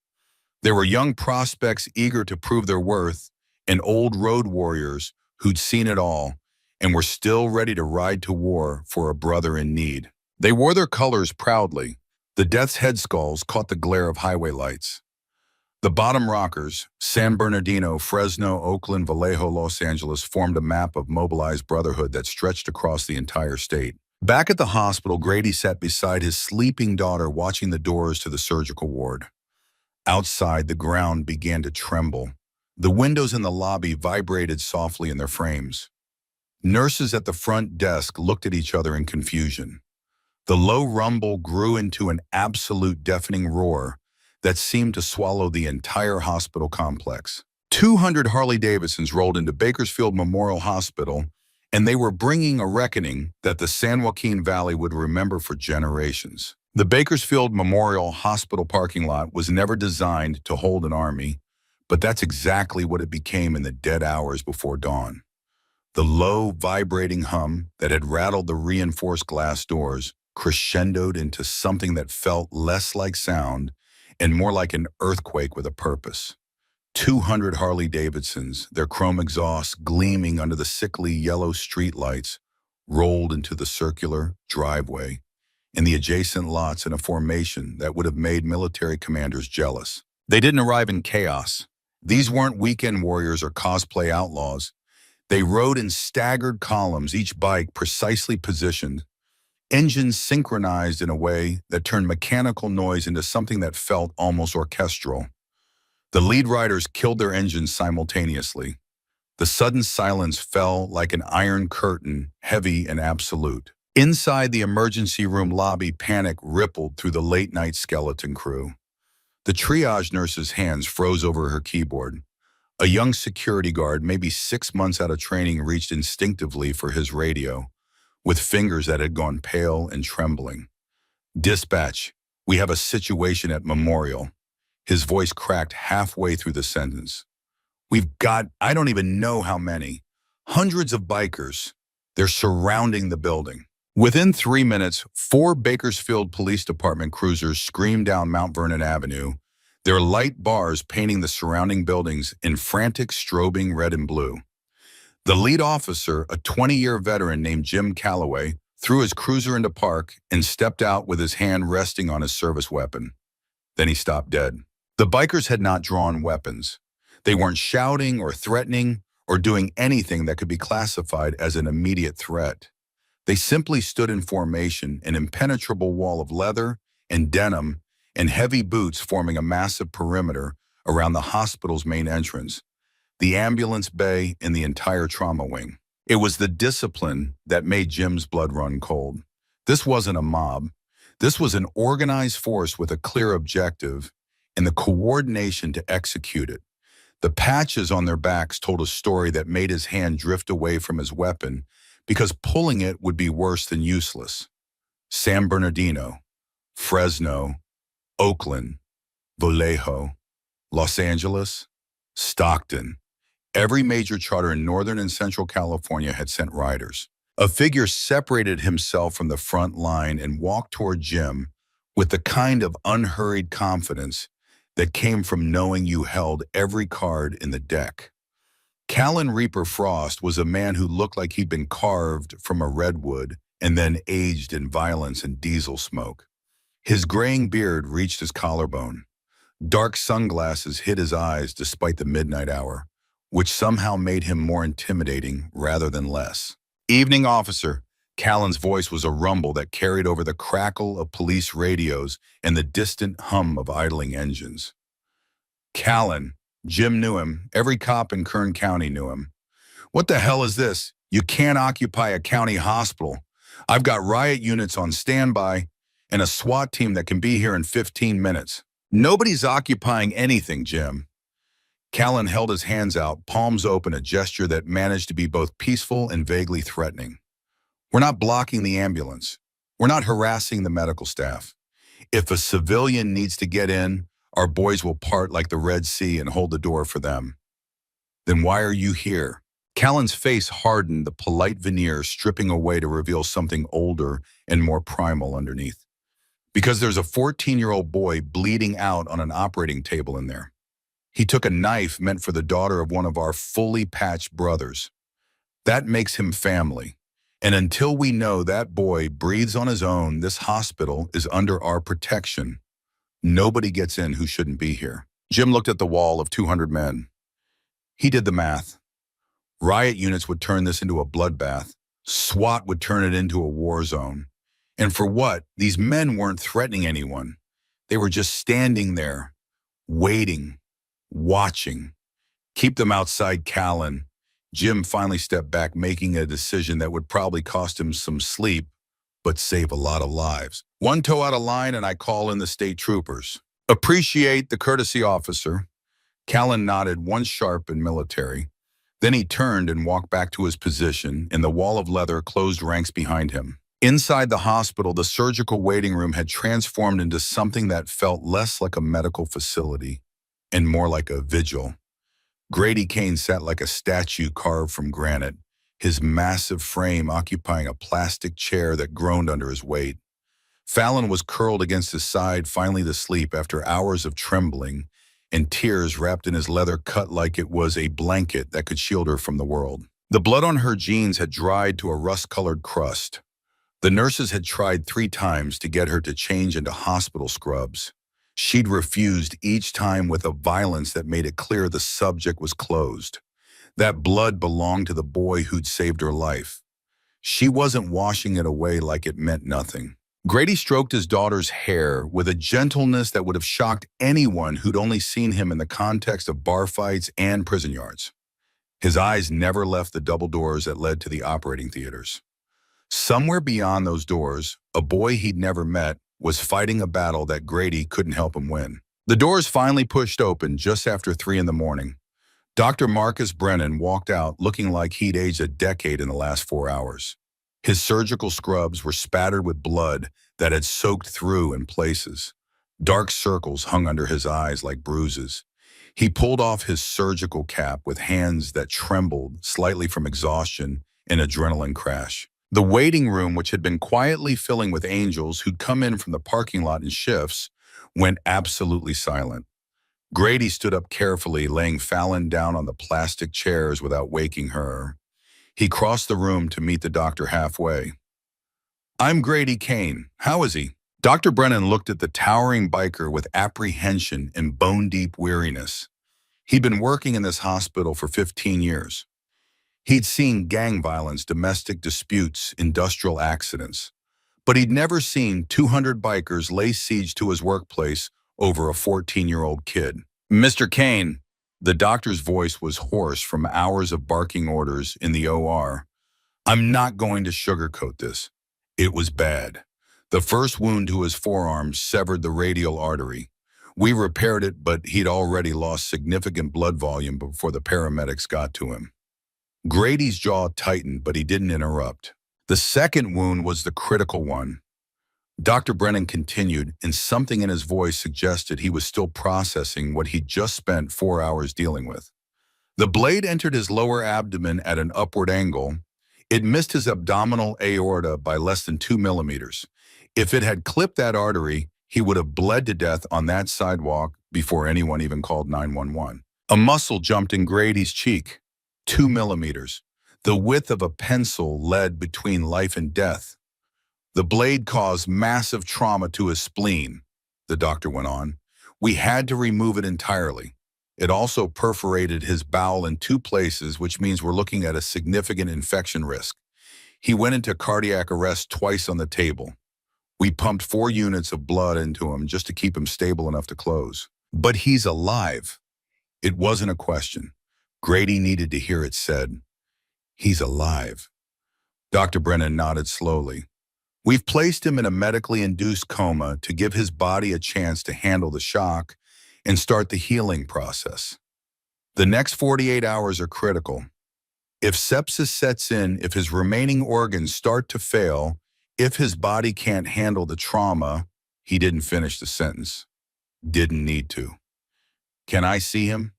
[SPEAKER 1] There were young prospects eager to prove their worth, and old road warriors who'd seen it all and were still ready to ride to war for a brother in need. They wore their colors proudly. The Death's Head skulls caught the glare of highway lights. The bottom rockers, San Bernardino, Fresno, Oakland, Vallejo, Los Angeles, formed a map of mobilized brotherhood that stretched across the entire state. Back at the hospital, Grady sat beside his sleeping daughter, watching the doors to the surgical ward. Outside, the ground began to tremble. The windows in the lobby vibrated softly in their frames. Nurses at the front desk looked at each other in confusion. The low rumble grew into an absolute deafening roar that seemed to swallow the entire hospital complex. 200 Harley-Davidsons rolled into Bakersfield Memorial Hospital, and they were bringing a reckoning that the San Joaquin Valley would remember for generations. The Bakersfield Memorial Hospital parking lot was never designed to hold an army, but that's exactly what it became in the dead hours before dawn. The low, vibrating hum that had rattled the reinforced glass doors crescendoed into something that felt less like sound and more like an earthquake with a purpose. 200 Harley-Davidsons, their chrome exhausts gleaming under the sickly yellow streetlights, rolled into the circular driveway and the adjacent lots in a formation that would have made military commanders jealous. They didn't arrive in chaos. These weren't weekend warriors or cosplay outlaws. They rode in staggered columns, each bike precisely positioned, engines synchronized in a way that turned mechanical noise into something that felt almost orchestral. The lead riders killed their engines simultaneously. The sudden silence fell like an iron curtain, heavy and absolute. Inside the emergency room lobby, panic rippled through the late-night skeleton crew. The triage nurse's hands froze over her keyboard. A young security guard, maybe 6 months out of training, reached instinctively for his radio, with fingers that had gone pale and trembling. "Dispatch, we have a situation at Memorial." His voice cracked halfway through the sentence. "We've got, I don't even know how many. Hundreds of bikers. They're surrounding the building." Within 3 minutes, 4 Bakersfield Police Department cruisers screamed down Mount Vernon Avenue, their light bars painting the surrounding buildings in frantic strobing red and blue. The lead officer, a 20-year veteran named Jim Calloway, threw his cruiser into park and stepped out with his hand resting on his service weapon. Then he stopped dead. The bikers had not drawn weapons. They weren't shouting or threatening or doing anything that could be classified as an immediate threat. They simply stood in formation, an impenetrable wall of leather and denim and heavy boots forming a massive perimeter around the hospital's main entrance, the ambulance bay, and the entire trauma wing. It was the discipline that made Jim's blood run cold. This wasn't a mob. This was an organized force with a clear objective and the coordination to execute it. The patches on their backs told a story that made his hand drift away from his weapon because pulling it would be worse than useless. San Bernardino, Fresno, Oakland, Vallejo, Los Angeles, Stockton. Every major charter in Northern and Central California had sent riders. A figure separated himself from the front line and walked toward Jim with the kind of unhurried confidence that came from knowing you held every card in the deck. Callan Reaper Frost was a man who looked like he'd been carved from a redwood and then aged in violence and diesel smoke. His graying beard reached his collarbone. Dark sunglasses hid his eyes despite the midnight hour, which somehow made him more intimidating rather than less. "Evening, officer." Callan's voice was a rumble that carried over the crackle of police radios and the distant hum of idling engines. Callan. Jim knew him. Every cop in Kern County knew him. "What the hell is this? You can't occupy a county hospital. I've got riot units on standby and a SWAT team that can be here in 15 minutes. "Nobody's occupying anything, Jim." Callan held his hands out, palms open, a gesture that managed to be both peaceful and vaguely threatening. "We're not blocking the ambulance. We're not harassing the medical staff. If a civilian needs to get in, our boys will part like the Red Sea and hold the door for them." "Then why are you here?" Callan's face hardened, the polite veneer stripping away to reveal something older and more primal underneath. "Because there's a 14-year-old boy bleeding out on an operating table in there. He took a knife meant for the daughter of one of our fully patched brothers. That makes him family. And until we know that boy breathes on his own, this hospital is under our protection. Nobody gets in who shouldn't be here." Jim looked at the wall of 200 men. He did the math. Riot units would turn this into a bloodbath. SWAT would turn it into a war zone. And for what? These men weren't threatening anyone. They were just standing there, waiting, watching. "Keep them outside, Callan." Jim finally stepped back, making a decision that would probably cost him some sleep, but save a lot of lives. "One toe out of line and I call in the state troopers." "Appreciate the courtesy, officer." Callan nodded, once sharp and military. Then he turned and walked back to his position, and the wall of leather closed ranks behind him. Inside the hospital, the surgical waiting room had transformed into something that felt less like a medical facility and more like a vigil. Grady Kane sat like a statue carved from granite, his massive frame occupying a plastic chair that groaned under his weight. Fallon was curled against his side, finally to sleep after hours of trembling and tears wrapped in his leather cut like it was a blanket that could shield her from the world. The blood on her jeans had dried to a rust-colored crust. The nurses had tried 3 times to get her to change into hospital scrubs. She'd refused each time with a violence that made it clear the subject was closed. That blood belonged to the boy who'd saved her life. She wasn't washing it away like it meant nothing. Grady stroked his daughter's hair with a gentleness that would have shocked anyone who'd only seen him in the context of bar fights and prison yards. His eyes never left the double doors that led to the operating theaters. Somewhere beyond those doors, a boy he'd never met was fighting a battle that Grady couldn't help him win. The doors finally pushed open just after 3 in the morning. Dr. Marcus Brennan walked out looking like he'd aged a decade in the last 4 hours. His surgical scrubs were spattered with blood that had soaked through in places. Dark circles hung under his eyes like bruises. He pulled off his surgical cap with hands that trembled slightly from exhaustion and adrenaline crash. The waiting room, which had been quietly filling with angels who'd come in from the parking lot in shifts, went absolutely silent. Grady stood up carefully, laying Fallon down on the plastic chairs without waking her. He crossed the room to meet the doctor halfway. "I'm Grady Kane. How is he?" Dr. Brennan looked at the towering biker with apprehension and bone-deep weariness. He'd been working in this hospital for 15 years. He'd seen gang violence, domestic disputes, industrial accidents. But he'd never seen 200 bikers lay siege to his workplace over a 14-year-old kid. "Mr. Kane," the doctor's voice was hoarse from hours of barking orders in the OR. "I'm not going to sugarcoat this. It was bad. The first wound to his forearm severed the radial artery. We repaired it, but he'd already lost significant blood volume before the paramedics got to him." Grady's jaw tightened, but he didn't interrupt. "The second wound was the critical one." Dr. Brennan continued, and something in his voice suggested he was still processing what he'd just spent 4 hours dealing with. The blade entered his lower abdomen at an upward angle. It missed his abdominal aorta by less than 2 millimeters. If it had clipped that artery, he would have bled to death on that sidewalk before anyone even called 911. A muscle jumped in Grady's cheek. 2 millimeters. The width of a pencil led between life and death. "The blade caused massive trauma to his spleen," the doctor went on. "We had to remove it entirely. It also perforated his bowel in 2 places, which means we're looking at a significant infection risk. He went into cardiac arrest twice on the table. We pumped 4 units of blood into him just to keep him stable enough to close. But he's alive." It wasn't a question. Grady needed to hear it said. "He's alive." Dr. Brennan nodded slowly. "We've placed him in a medically induced coma to give his body a chance to handle the shock and start the healing process. The next 48 hours are critical. If sepsis sets in, if his remaining organs start to fail, if his body can't handle the trauma," he didn't finish the sentence. "Didn't need to." "Can I see him?"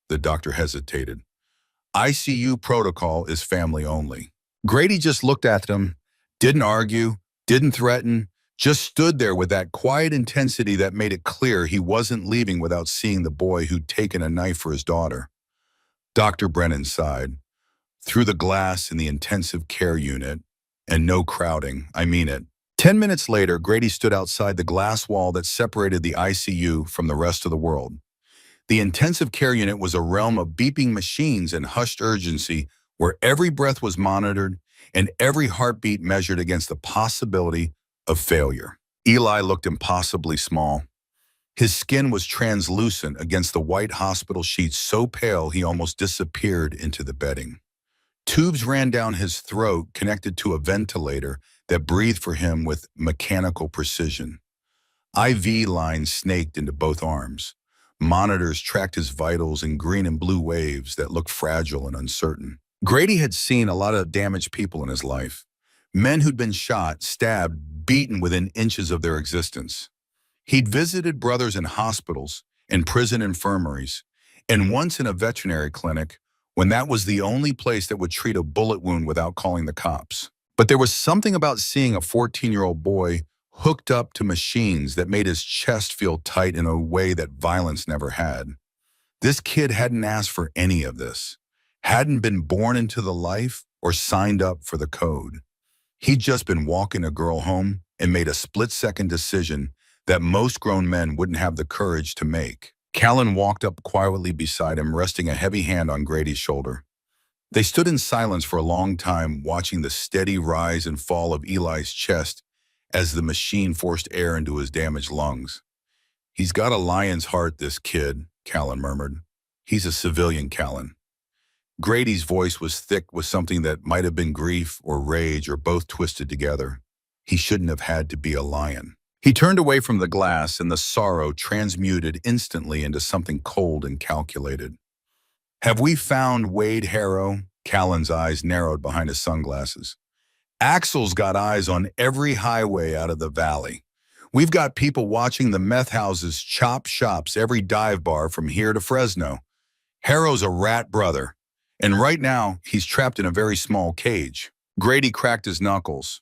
[SPEAKER 1] The doctor hesitated. "ICU protocol is family only." Grady just looked at him, didn't argue, didn't threaten, just stood there with that quiet intensity that made it clear he wasn't leaving without seeing the boy who'd taken a knife for his daughter. Dr. Brennan sighed. "Through the glass in the intensive care unit, and no crowding, I mean it." 10 minutes later, Grady stood outside the glass wall that separated the ICU from the rest of the world. The intensive care unit was a realm of beeping machines and hushed urgency where every breath was monitored and every heartbeat measured against the possibility of failure. Eli looked impossibly small. His skin was translucent against the white hospital sheets, so pale he almost disappeared into the bedding. Tubes ran down his throat connected to a ventilator that breathed for him with mechanical precision. IV lines snaked into both arms. Monitors tracked his vitals in green and blue waves that looked fragile and uncertain. Grady had seen a lot of damaged people in his life. Men who'd been shot, stabbed, beaten within inches of their existence. He'd visited brothers in hospitals, in prison infirmaries, and once in a veterinary clinic when that was the only place that would treat a bullet wound without calling the cops. But there was something about seeing a 14-year-old boy hooked up to machines that made his chest feel tight in a way that violence never had. This kid hadn't asked for any of this, hadn't been born into the life or signed up for the code. He'd just been walking a girl home and made a split-second decision that most grown men wouldn't have the courage to make. Callan walked up quietly beside him, resting a heavy hand on Grady's shoulder. They stood in silence for a long time, watching the steady rise and fall of Eli's chest as the machine forced air into his damaged lungs. "He's got a lion's heart, this kid," Callan murmured. "He's a civilian, Callan." Grady's voice was thick with something that might have been grief or rage or both twisted together. "He shouldn't have had to be a lion." He turned away from the glass, and the sorrow transmuted instantly into something cold and calculated. "Have we found Wade Harrow?" Callan's eyes narrowed behind his sunglasses. "Axel's got eyes on every highway out of the valley. We've got people watching the meth houses, chop shops, every dive bar from here to Fresno. Harrow's a rat brother, and right now he's trapped in a very small cage." Grady cracked his knuckles.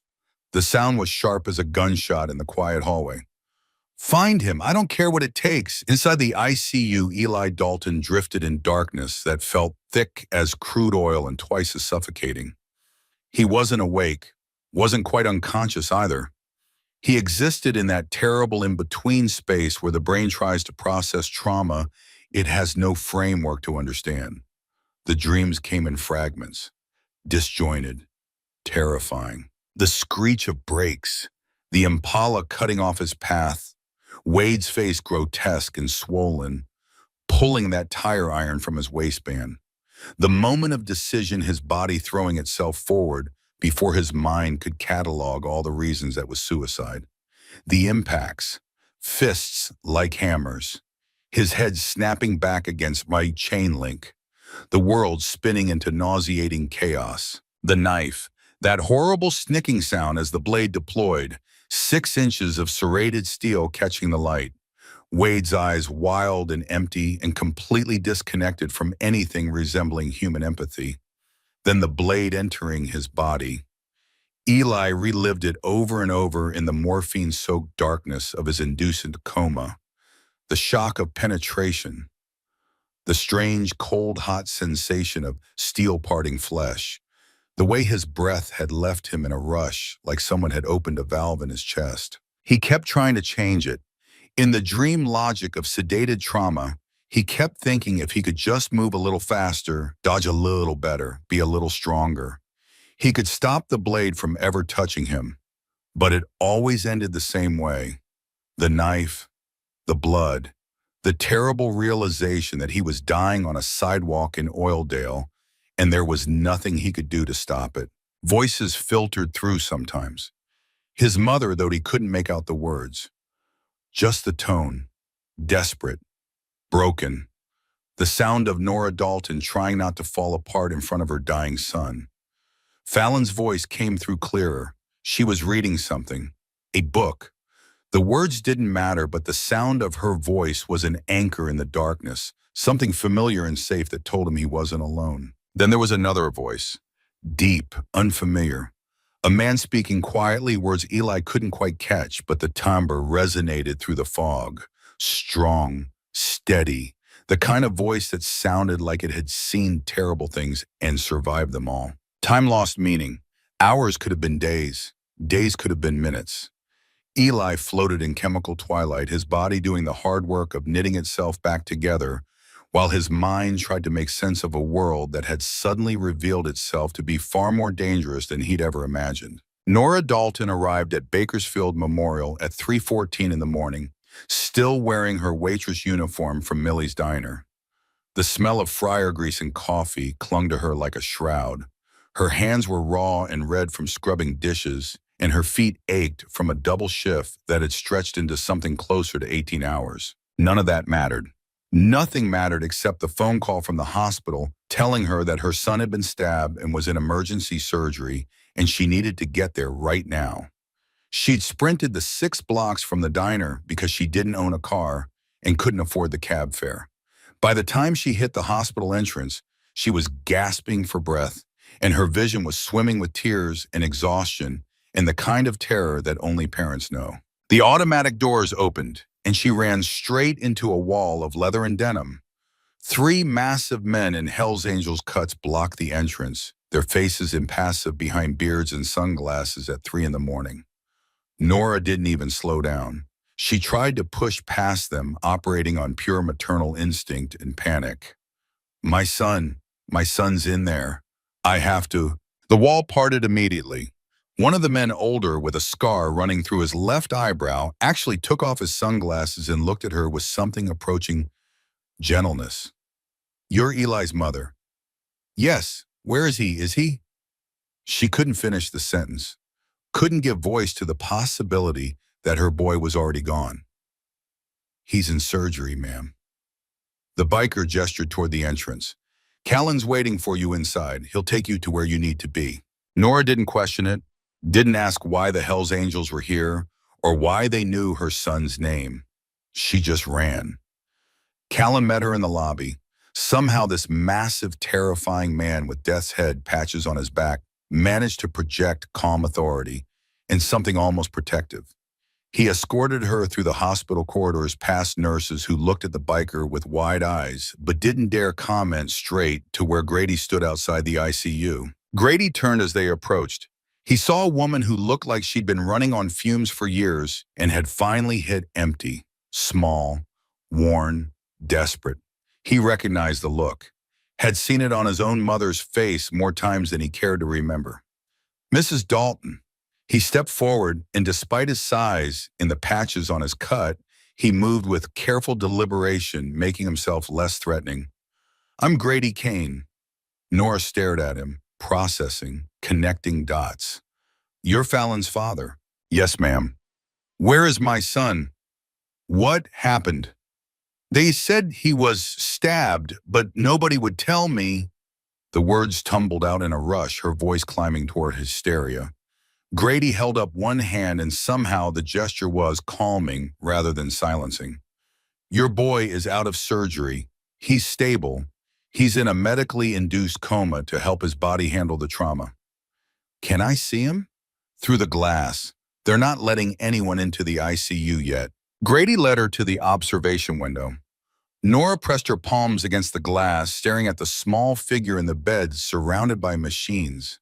[SPEAKER 1] The sound was sharp as a gunshot in the quiet hallway. "Find him. I don't care what it takes." Inside the ICU, Eli Dalton drifted in darkness that felt thick as crude oil and twice as suffocating. He wasn't awake, wasn't quite unconscious either. He existed in that terrible in-between space where the brain tries to process trauma it has no framework to understand. The dreams came in fragments, disjointed, terrifying. The screech of brakes, the Impala cutting off his path, Wade's face grotesque and swollen, pulling that tire iron from his waistband. The moment of decision, his body throwing itself forward before his mind could catalog all the reasons that was suicide. The impacts, fists like hammers, his head snapping back against my chain link, the world spinning into nauseating chaos. The knife, that horrible snicking sound as the blade deployed, 6 inches of serrated steel catching the light. Wade's eyes wild and empty and completely disconnected from anything resembling human empathy. Then the blade entering his body. Eli relived it over and over in the morphine-soaked darkness of his induced coma. The shock of penetration, the strange cold hot sensation of steel parting flesh, the way his breath had left him in a rush like someone had opened a valve in his chest. He kept trying to change it. In the dream logic of sedated trauma, he kept thinking if he could just move a little faster, dodge a little better, be a little stronger, he could stop the blade from ever touching him. But it always ended the same way. The knife, the blood, the terrible realization that he was dying on a sidewalk in Oildale, and there was nothing he could do to stop it. Voices filtered through sometimes. His mother, though he couldn't make out the words. Just the tone, desperate, broken. The sound of Nora Dalton trying not to fall apart in front of her dying son. Fallon's voice came through clearer. She was reading something, a book. The words didn't matter, but the sound of her voice was an anchor in the darkness, something familiar and safe that told him he wasn't alone. Then there was another voice, deep, unfamiliar. A man speaking quietly, words Eli couldn't quite catch, but the timbre resonated through the fog. Strong, steady, the kind of voice that sounded like it had seen terrible things and survived them all. Time lost meaning. Hours could have been days. Days could have been minutes. Eli floated in chemical twilight, his body doing the hard work of knitting itself back together, while his mind tried to make sense of a world that had suddenly revealed itself to be far more dangerous than he'd ever imagined. Nora Dalton arrived at Bakersfield Memorial at 3:14 in the morning, still wearing her waitress uniform from Millie's Diner. The smell of fryer grease and coffee clung to her like a shroud. Her hands were raw and red from scrubbing dishes, and her feet ached from a double shift that had stretched into something closer to 18 hours. None of that mattered. Nothing mattered except the phone call from the hospital telling her that her son had been stabbed and was in emergency surgery, and she needed to get there right now. She'd sprinted the 6 blocks from the diner because she didn't own a car and couldn't afford the cab fare. By the time she hit the hospital entrance, she was gasping for breath, and her vision was swimming with tears and exhaustion and the kind of terror that only parents know. The automatic doors opened, and she ran straight into a wall of leather and denim. 3 massive men in hellsangels cuts blocked the entrance, their faces impassive behind beards and sunglasses at 3 in the morning. Nora didn't even slow down. She tried to push past them, operating on pure maternal instinct and panic. My son's in there." I have to. The wall parted immediately. One of the men, older with a scar running through his left eyebrow, actually took off his sunglasses and looked at her with something approaching gentleness. You're Eli's mother. Yes. Where is he? Is he? She couldn't finish the sentence, couldn't give voice to the possibility that her boy was already gone. He's in surgery, ma'am. The biker gestured toward the entrance. Callan's waiting for you inside. He'll take you to where you need to be. Nora didn't question it, didn't ask why the Hells Angels were here or why they knew her son's name. She just ran. Callan met her in the lobby. Somehow this massive, terrifying man with death's head patches on his back managed to project calm authority and something almost protective. He escorted her through the hospital corridors past nurses who looked at the biker with wide eyes but didn't dare comment straight to where Grady stood outside the ICU. Grady turned as they approached. He saw a woman who looked like she'd been running on fumes for years and had finally hit empty, small, worn, desperate. He recognized the look, had seen it on his own mother's face more times than he cared to remember. Mrs. Dalton. He stepped forward, and despite his size and the patches on his cut, he moved with careful deliberation, making himself less threatening. I'm Grady Kane. Nora stared at him, processing, connecting dots. You're Fallon's father. Yes, ma'am. Where is my son? What happened? They said he was stabbed, but nobody would tell me. The words tumbled out in a rush, her voice climbing toward hysteria. Grady held up one hand and somehow the gesture was calming rather than silencing. Your boy is out of surgery. He's stable. He's in a medically induced coma to help his body handle the trauma. Can I see him? Through the glass. They're not letting anyone into the ICU yet. Grady led her to the observation window. Nora pressed her palms against the glass, staring at the small figure in the bed surrounded by machines.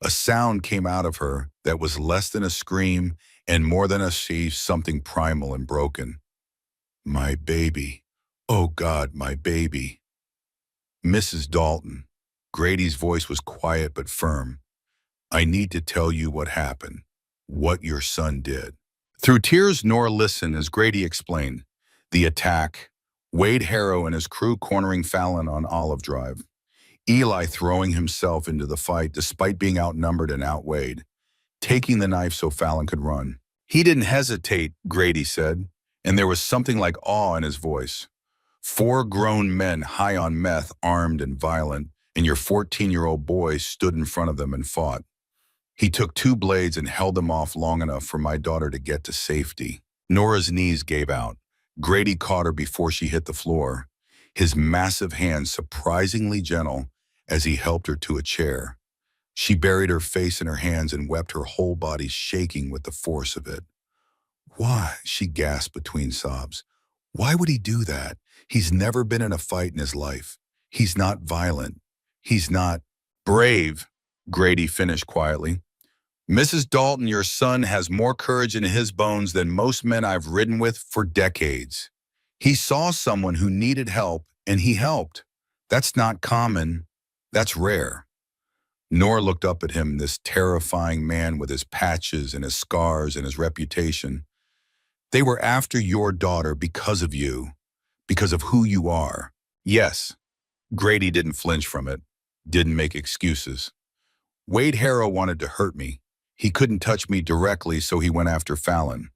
[SPEAKER 1] A sound came out of her that was less than a scream and more than a see, something primal and broken. My baby. Oh God, my baby. Mrs. Dalton. Grady's voice was quiet but firm. I need to tell you what happened, what your son did. Through tears, Nora listened as Grady explained. The attack, Wade Harrow and his crew cornering Fallon on Olive Drive. Eli throwing himself into the fight despite being outnumbered and outweighed, taking the knife so Fallon could run. He didn't hesitate, Grady said, and there was something like awe in his voice. 4 grown men high on meth, armed and violent, and your 14-year-old boy stood in front of them and fought. He took 2 blades and held them off long enough for my daughter to get to safety. Nora's knees gave out. Grady caught her before she hit the floor, his massive hands surprisingly gentle as he helped her to a chair. She buried her face in her hands and wept, her whole body shaking with the force of it. Why? She gasped between sobs. Why would he do that? He's never been in a fight in his life. He's not violent. He's not brave, Grady finished quietly. Mrs. Dalton, your son has more courage in his bones than most men I've ridden with for decades. He saw someone who needed help, and he helped. That's not common. That's rare. Nora looked up at him, this terrifying man with his patches and his scars and his reputation. They were after your daughter because of you, because of who you are. Yes, Grady didn't flinch from it, didn't make excuses. Wade Harrow wanted to hurt me. He couldn't touch me directly, so he went after Fallon.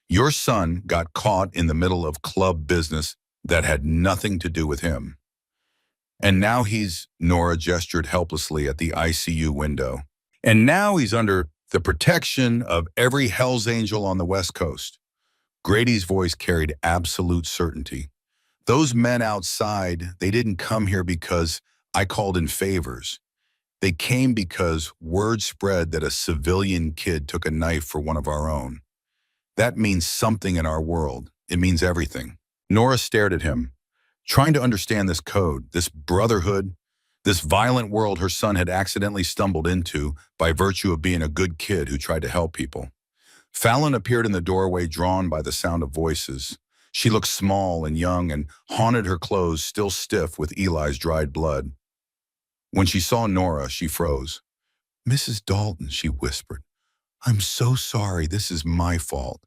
[SPEAKER 1] Your son got caught in the middle of club business that had nothing to do with him. And now Nora gestured helplessly at the ICU window. And now he's under the protection of every Hell's Angel on the West Coast. Grady's voice carried absolute certainty. Those men outside, they didn't come here because I called in favors. They came because word spread that a civilian kid took a knife for one of our own. That means something in our world. It means everything. Nora stared at him, trying to understand this code, this brotherhood, this violent world her son had accidentally stumbled into by virtue of being a good kid who tried to help people. Fallon appeared in the doorway, drawn by the sound of voices. She looked small and young and haunted, her clothes still stiff with Eli's dried blood. When she saw Nora, she froze. "Mrs. Dalton," she whispered, "I'm so sorry. This is my fault.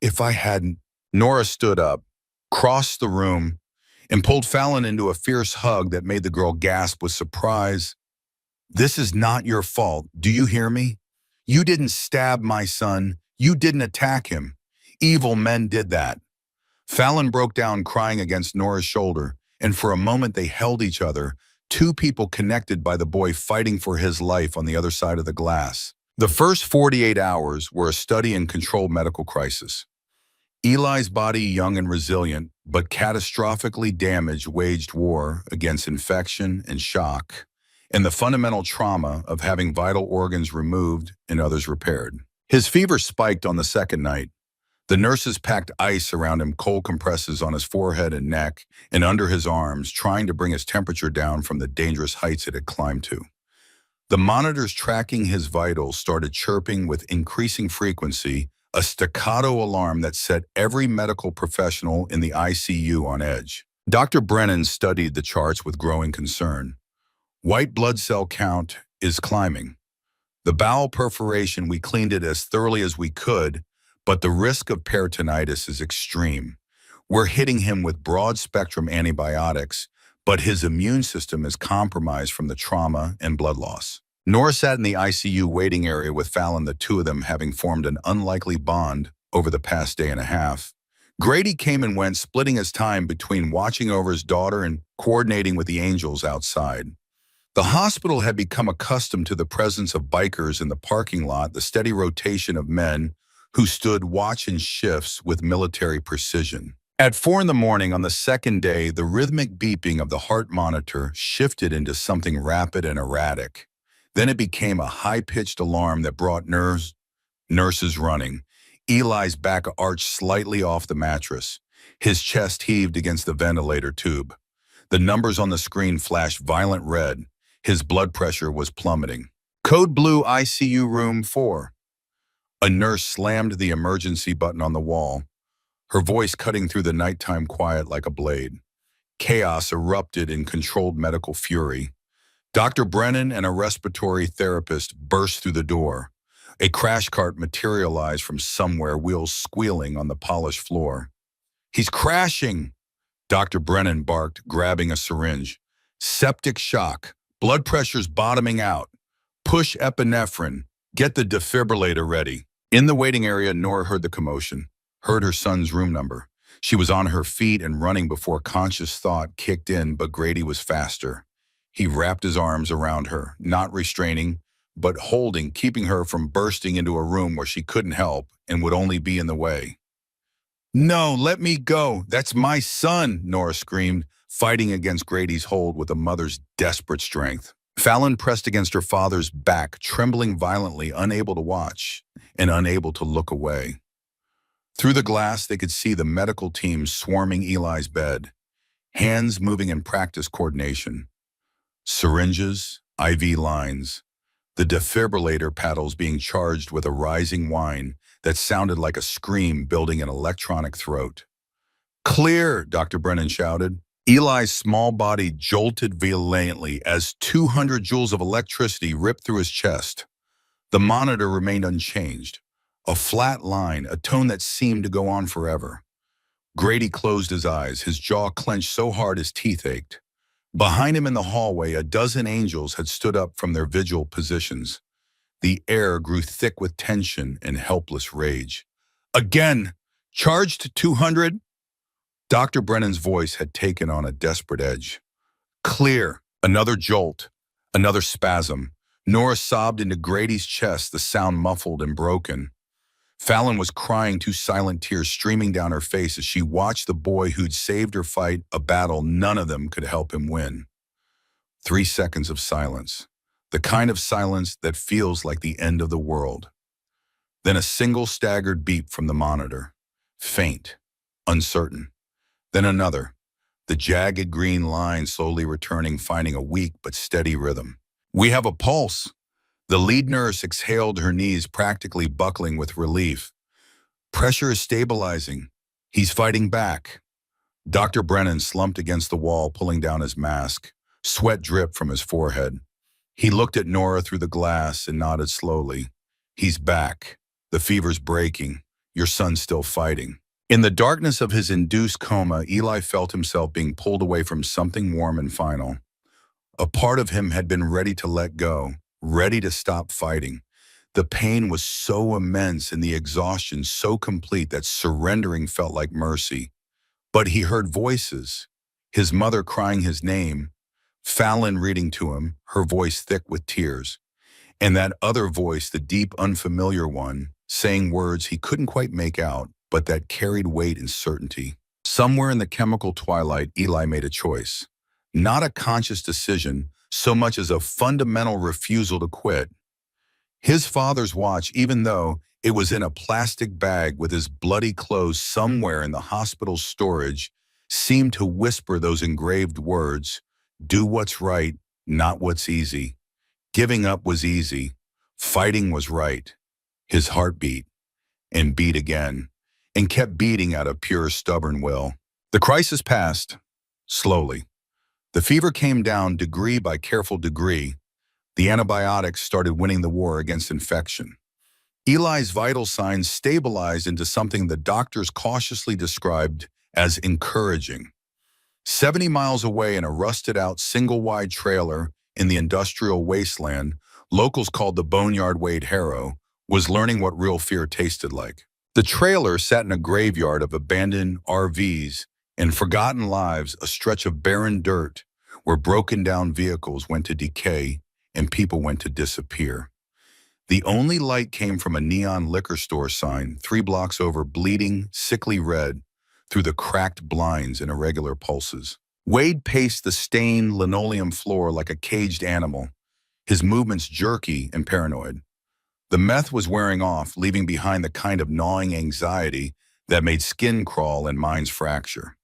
[SPEAKER 1] If I hadn't—" Nora stood up, crossed the room, and pulled Fallon into a fierce hug that made the girl gasp with surprise. "This is not your fault. Do you hear me? You didn't stab my son. You didn't attack him. Evil men did that." Fallon broke down crying against Nora's shoulder, and for a moment they held each other, two people connected by the boy fighting for his life on the other side of the glass. The first 48 hours were a study in controlled medical crisis. Eli's body, young and resilient, but catastrophically damaged, waged war against infection and shock, and the fundamental trauma of having vital organs removed and others repaired. His fever spiked on the second night. The nurses packed ice around him, cold compresses on his forehead and neck and under his arms, trying to bring his temperature down from the dangerous heights it had climbed to. The monitors tracking his vitals started chirping with increasing frequency, a staccato alarm that set every medical professional in the ICU on edge. Dr. Brennan studied the charts with growing concern. White blood cell count is climbing. The bowel perforation, we cleaned it as thoroughly as we could, but the risk of peritonitis is extreme. We're hitting him with broad-spectrum antibiotics, but his immune system is compromised from the trauma and blood loss. Nora sat in the ICU waiting area with Fallon, the two of them having formed an unlikely bond over the past day and a half. Grady came and went, splitting his time between watching over his daughter and coordinating with the angels outside. The hospital had become accustomed to the presence of bikers in the parking lot, the steady rotation of men who stood watch in shifts with military precision. At 4 in the morning on the second day, the rhythmic beeping of the heart monitor shifted into something rapid and erratic. Then it became a high-pitched alarm that brought nurses running. Eli's back arched slightly off the mattress. His chest heaved against the ventilator tube. The numbers on the screen flashed violent red. His blood pressure was plummeting. "Code blue, ICU room 4. A nurse slammed the emergency button on the wall, her voice cutting through the nighttime quiet like a blade. Chaos erupted in controlled medical fury. Dr. Brennan and a respiratory therapist burst through the door. A crash cart materialized from somewhere, wheels squealing on the polished floor. "He's crashing!" Dr. Brennan barked, grabbing a syringe. "Septic shock. Blood pressure's bottoming out. Push epinephrine. Get the defibrillator ready." In the waiting area, Nora heard the commotion, heard her son's room number. She was on her feet and running before conscious thought kicked in, but Grady was faster. He wrapped his arms around her, not restraining, but holding, keeping her from bursting into a room where she couldn't help and would only be in the way. "No, let me go. That's my son," Nora screamed, fighting against Grady's hold with a mother's desperate strength. Fallon pressed against her father's back, trembling violently, unable to watch and unable to look away. Through the glass, they could see the medical team swarming Eli's bed, hands moving in practice coordination. Syringes, IV lines, the defibrillator paddles being charged with a rising whine that sounded like a scream building an electronic throat. "Clear," Dr. Brennan shouted. Eli's small body jolted violently as 200 joules of electricity ripped through his chest. The monitor remained unchanged, a flat line, a tone that seemed to go on forever. Grady closed his eyes, his jaw clenched so hard his teeth ached. Behind him in the hallway, a dozen angels had stood up from their vigil positions. The air grew thick with tension and helpless rage. "Again! Charged to 200? Dr. Brennan's voice had taken on a desperate edge. "Clear." Another jolt, another spasm. Nora sobbed into Grady's chest, the sound muffled and broken. Fallon was crying, two silent tears streaming down her face as she watched the boy who'd saved her fight a battle none of them could help him win. 3 seconds of silence, the kind of silence that feels like the end of the world. Then a single staggered beep from the monitor, faint, uncertain. Then another, the jagged green line slowly returning, finding a weak but steady rhythm. "We have a pulse." The lead nurse exhaled, her knees practically buckling with relief. "Pressure is stabilizing. He's fighting back." Dr. Brennan slumped against the wall, pulling down his mask. Sweat dripped from his forehead. He looked at Nora through the glass and nodded slowly. He's back. The fever's breaking. Your son's still fighting. In the darkness of his induced coma, Eli felt himself being pulled away from something warm and final. A part of him had been ready to let go, ready to stop fighting. The pain was so immense and the exhaustion so complete that surrendering felt like mercy. But he heard voices, his mother crying his name, Fallon reading to him, her voice thick with tears, and that other voice, the deep, unfamiliar one, saying words he couldn't quite make out, but that carried weight and certainty. Somewhere in the chemical twilight, Eli made a choice. Not a conscious decision, so much as a fundamental refusal to quit. His father's watch, even though it was in a plastic bag with his bloody clothes somewhere in the hospital's storage, seemed to whisper those engraved words, "Do what's right, not what's easy." Giving up was easy. Fighting was right. His heart beat, and beat again, and kept beating out of pure stubborn will. The crisis passed, slowly. The fever came down degree by careful degree. The antibiotics started winning the war against infection. Eli's vital signs stabilized into something the doctors cautiously described as encouraging. 70 miles away in a rusted-out single-wide trailer in the industrial wasteland, locals called the Boneyard Wade Harrow, was learning what real fear tasted like. The trailer sat in a graveyard of abandoned RVs and forgotten lives, a stretch of barren dirt where broken-down vehicles went to decay and people went to disappear. The only light came from a neon liquor store sign 3 blocks over, bleeding, sickly red through the cracked blinds and irregular pulses. Wade paced the stained linoleum floor like a caged animal, his movements jerky and paranoid. The meth was wearing off, leaving behind the kind of gnawing anxiety that made skin crawl and minds fracture.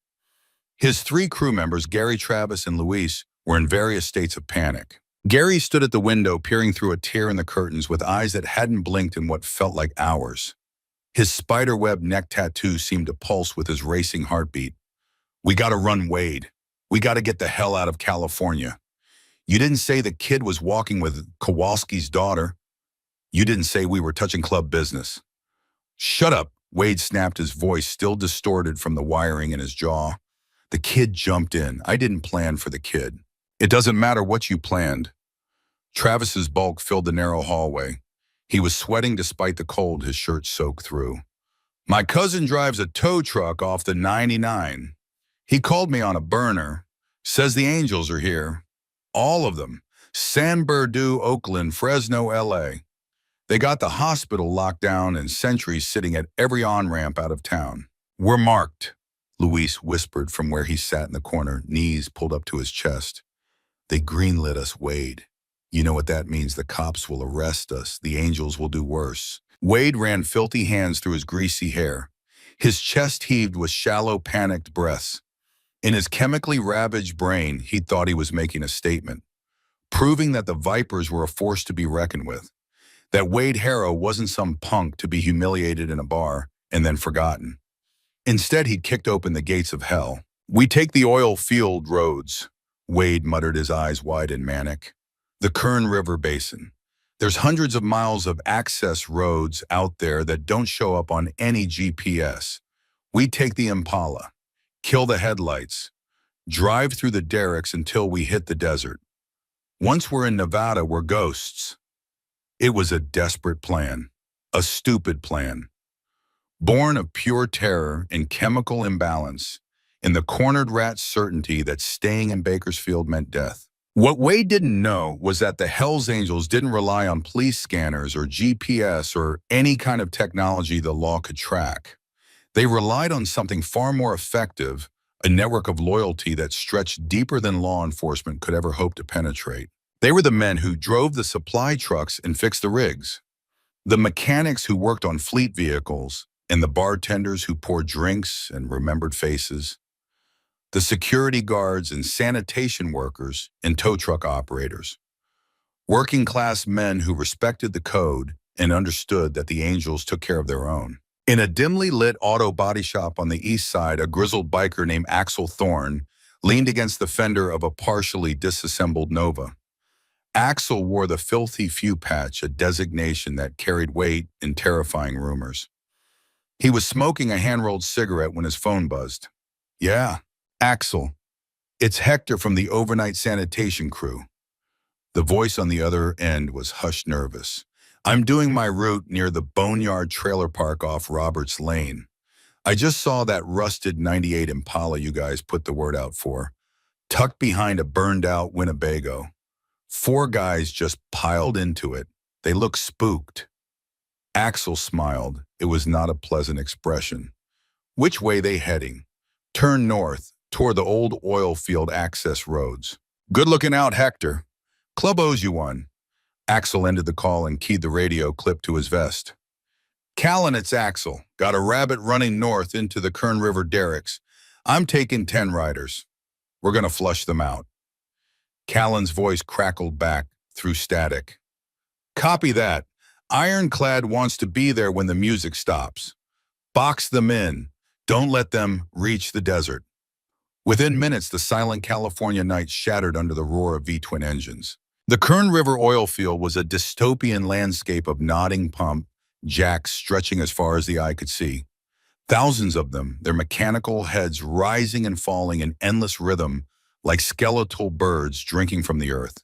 [SPEAKER 1] His 3 crew members, Gary, Travis, and Luis, were in various states of panic. Gary stood at the window, peering through a tear in the curtains with eyes that hadn't blinked in what felt like hours. His spiderweb neck tattoo seemed to pulse with his racing heartbeat. "We gotta run, Wade. We gotta get the hell out of California. You didn't say the kid was walking with Kowalski's daughter. You didn't say we were touching club business." "Shut up," Wade snapped, his voice still distorted from the wiring in his jaw. "The kid jumped in. I didn't plan for the kid." "It doesn't matter what you planned." Travis's bulk filled the narrow hallway. He was sweating despite the cold his shirt soaked through. "My cousin drives a tow truck off the 99. He called me on a burner. Says the angels are here. All of them. San Bernardino, Oakland, Fresno, LA. They got the hospital locked down and sentries sitting at every on-ramp out of town. We're marked," Luis whispered from where he sat in the corner, knees pulled up to his chest. "They greenlit us, Wade. You know what that means. The cops will arrest us. The angels will do worse." Wade ran filthy hands through his greasy hair. His chest heaved with shallow, panicked breaths. In his chemically ravaged brain, he thought he was making a statement, proving that the Vipers were a force to be reckoned with, that Wade Harrow wasn't some punk to be humiliated in a bar and then forgotten. Instead, he'd kicked open the gates of hell. "We take the oil field roads," Wade muttered, his eyes wide and manic. "The Kern River Basin. There's hundreds of miles of access roads out there that don't show up on any GPS. We take the Impala, kill the headlights, drive through the derricks until we hit the desert. Once we're in Nevada, we're ghosts." It was a desperate plan, a stupid plan, born of pure terror and chemical imbalance, in the cornered rat's certainty that staying in Bakersfield meant death. What Wade didn't know was that the Hells Angels didn't rely on police scanners or GPS or any kind of technology the law could track. They relied on something far more effective, a network of loyalty that stretched deeper than law enforcement could ever hope to penetrate. They were the men who drove the supply trucks and fixed the rigs, the mechanics who worked on fleet vehicles, and the bartenders who poured drinks and remembered faces, the security guards and sanitation workers and tow truck operators, working-class men who respected the code and understood that the angels took care of their own. In a dimly lit auto body shop on the east side, a grizzled biker named Axel Thorne leaned against the fender of a partially disassembled Nova. Axel wore the filthy few patch, a designation that carried weight in terrifying rumors. He was smoking a hand-rolled cigarette when his phone buzzed. Yeah, Axel. It's Hector from the overnight sanitation crew. The voice on the other end was hushed nervous. I'm doing my route near the Boneyard Trailer Park off Roberts Lane. I just saw that rusted '98 Impala you guys put the word out for, tucked behind a burned-out Winnebago. 4 guys just piled into it. They look spooked. Axel smiled. It was not a pleasant expression. Which way they heading? Turn north, toward the old oil field access roads. Good looking out, Hector. Club owes you one. Axel ended the call and keyed the radio clip to his vest. Callan, it's Axel. Got a rabbit running north into the Kern River derricks. I'm taking 10 riders. We're going to flush them out. Callan's voice crackled back through static. Copy that. Ironclad wants to be there when the music stops. Box them in. Don't let them reach the desert. Within minutes, the silent California night shattered under the roar of V-twin engines. The Kern River oil field was a dystopian landscape of nodding pump jacks stretching as far as the eye could see. Thousands of them, their mechanical heads rising and falling in endless rhythm like skeletal birds drinking from the earth.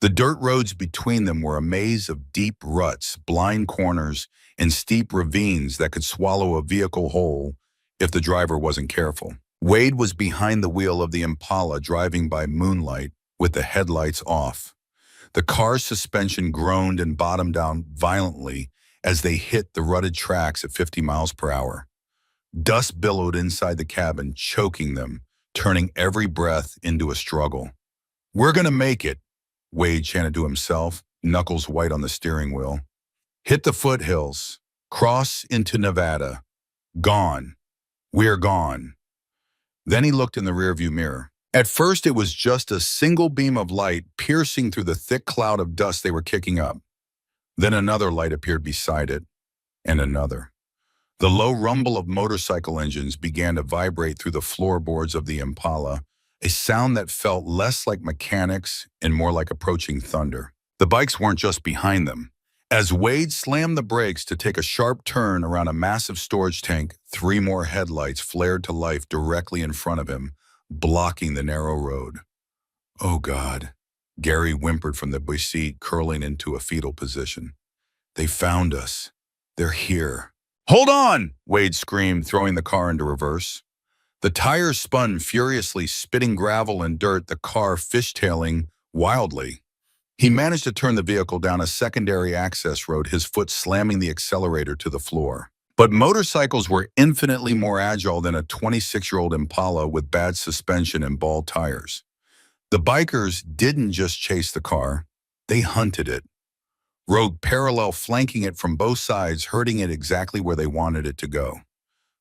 [SPEAKER 1] The dirt roads between them were a maze of deep ruts, blind corners, and steep ravines that could swallow a vehicle whole if the driver wasn't careful. Wade was behind the wheel of the Impala, driving by moonlight with the headlights off. The car's suspension groaned and bottomed out violently as they hit the rutted tracks at 50 miles per hour. Dust billowed inside the cabin, choking them, turning every breath into a struggle. We're gonna make it, Wade chanted to himself, knuckles white on the steering wheel. Hit the foothills. Cross into Nevada. Gone. We're gone. Then he looked in the rearview mirror. At first, it was just a single beam of light piercing through the thick cloud of dust they were kicking up. Then another light appeared beside it, and another. The low rumble of motorcycle engines began to vibrate through the floorboards of the Impala, a sound that felt less like mechanics and more like approaching thunder. The bikes weren't just behind them. As Wade slammed the brakes to take a sharp turn around a massive storage tank, 3 more headlights flared to life directly in front of him, blocking the narrow road. Oh, God. Gary whimpered from the bush seat, curling into a fetal position. They found us. They're here. Hold on, Wade screamed, throwing the car into reverse. The tires spun furiously, spitting gravel and dirt, the car fishtailing wildly. He managed to turn the vehicle down a secondary access road, his foot slamming the accelerator to the floor. But motorcycles were infinitely more agile than a 26-year-old Impala with bad suspension and bald tires. The bikers didn't just chase the car, they hunted it. Rode parallel, flanking it from both sides, hurting it exactly where they wanted it to go.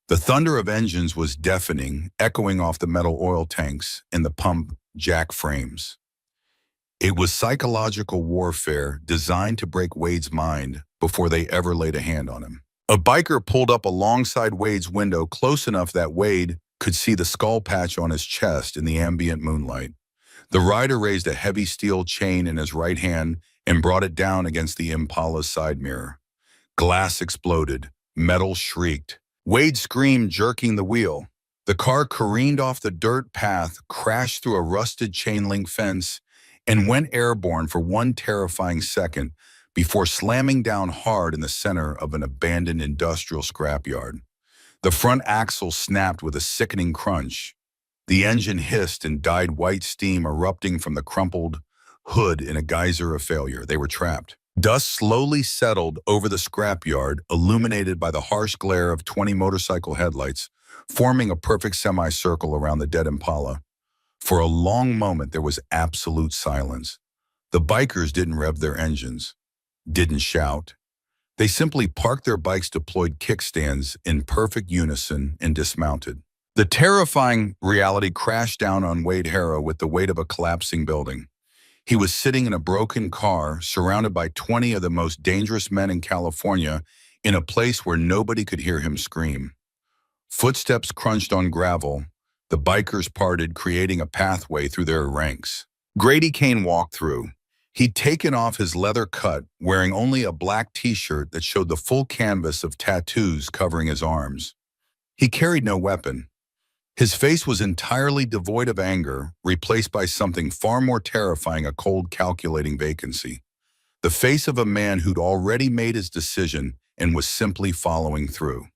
[SPEAKER 1] The thunder of engines was deafening, echoing off the metal oil tanks and the pump jack frames. It was psychological warfare designed to break Wade's mind before they ever laid a hand on him. A biker pulled up alongside Wade's window, close enough that Wade could see the skull patch on his chest in the ambient moonlight. The rider raised a heavy steel chain in his right hand and brought it down against the Impala's side mirror. Glass exploded. Metal shrieked. Wade screamed, jerking the wheel. The car careened off the dirt path, crashed through a rusted chain-link fence, and went airborne for one terrifying second before slamming down hard in the center of an abandoned industrial scrapyard. The front axle snapped with a sickening crunch. The engine hissed and died, white steam erupting from the crumpled hood in a geyser of failure. They were trapped. Dust slowly settled over the scrapyard, illuminated by the harsh glare of 20 motorcycle headlights, forming a perfect semicircle around the dead Impala. For a long moment, there was absolute silence. The bikers didn't rev their engines, didn't shout. They simply parked their bikes, deployed kickstands in perfect unison, and dismounted. The terrifying reality crashed down on Wade Harrow with the weight of a collapsing building. He was sitting in a broken car, surrounded by 20 of the most dangerous men in California, in a place where nobody could hear him scream. Footsteps crunched on gravel, The bikers parted, creating a pathway through their ranks. Grady Kane walked through. He'd taken off his leather cut, wearing only a black t-shirt that showed the full canvas of tattoos covering his arms. He carried no weapon. His face was entirely devoid of anger, replaced by something far more terrifying, a cold, calculating vacancy. The face of a man who'd already made his decision and was simply following through.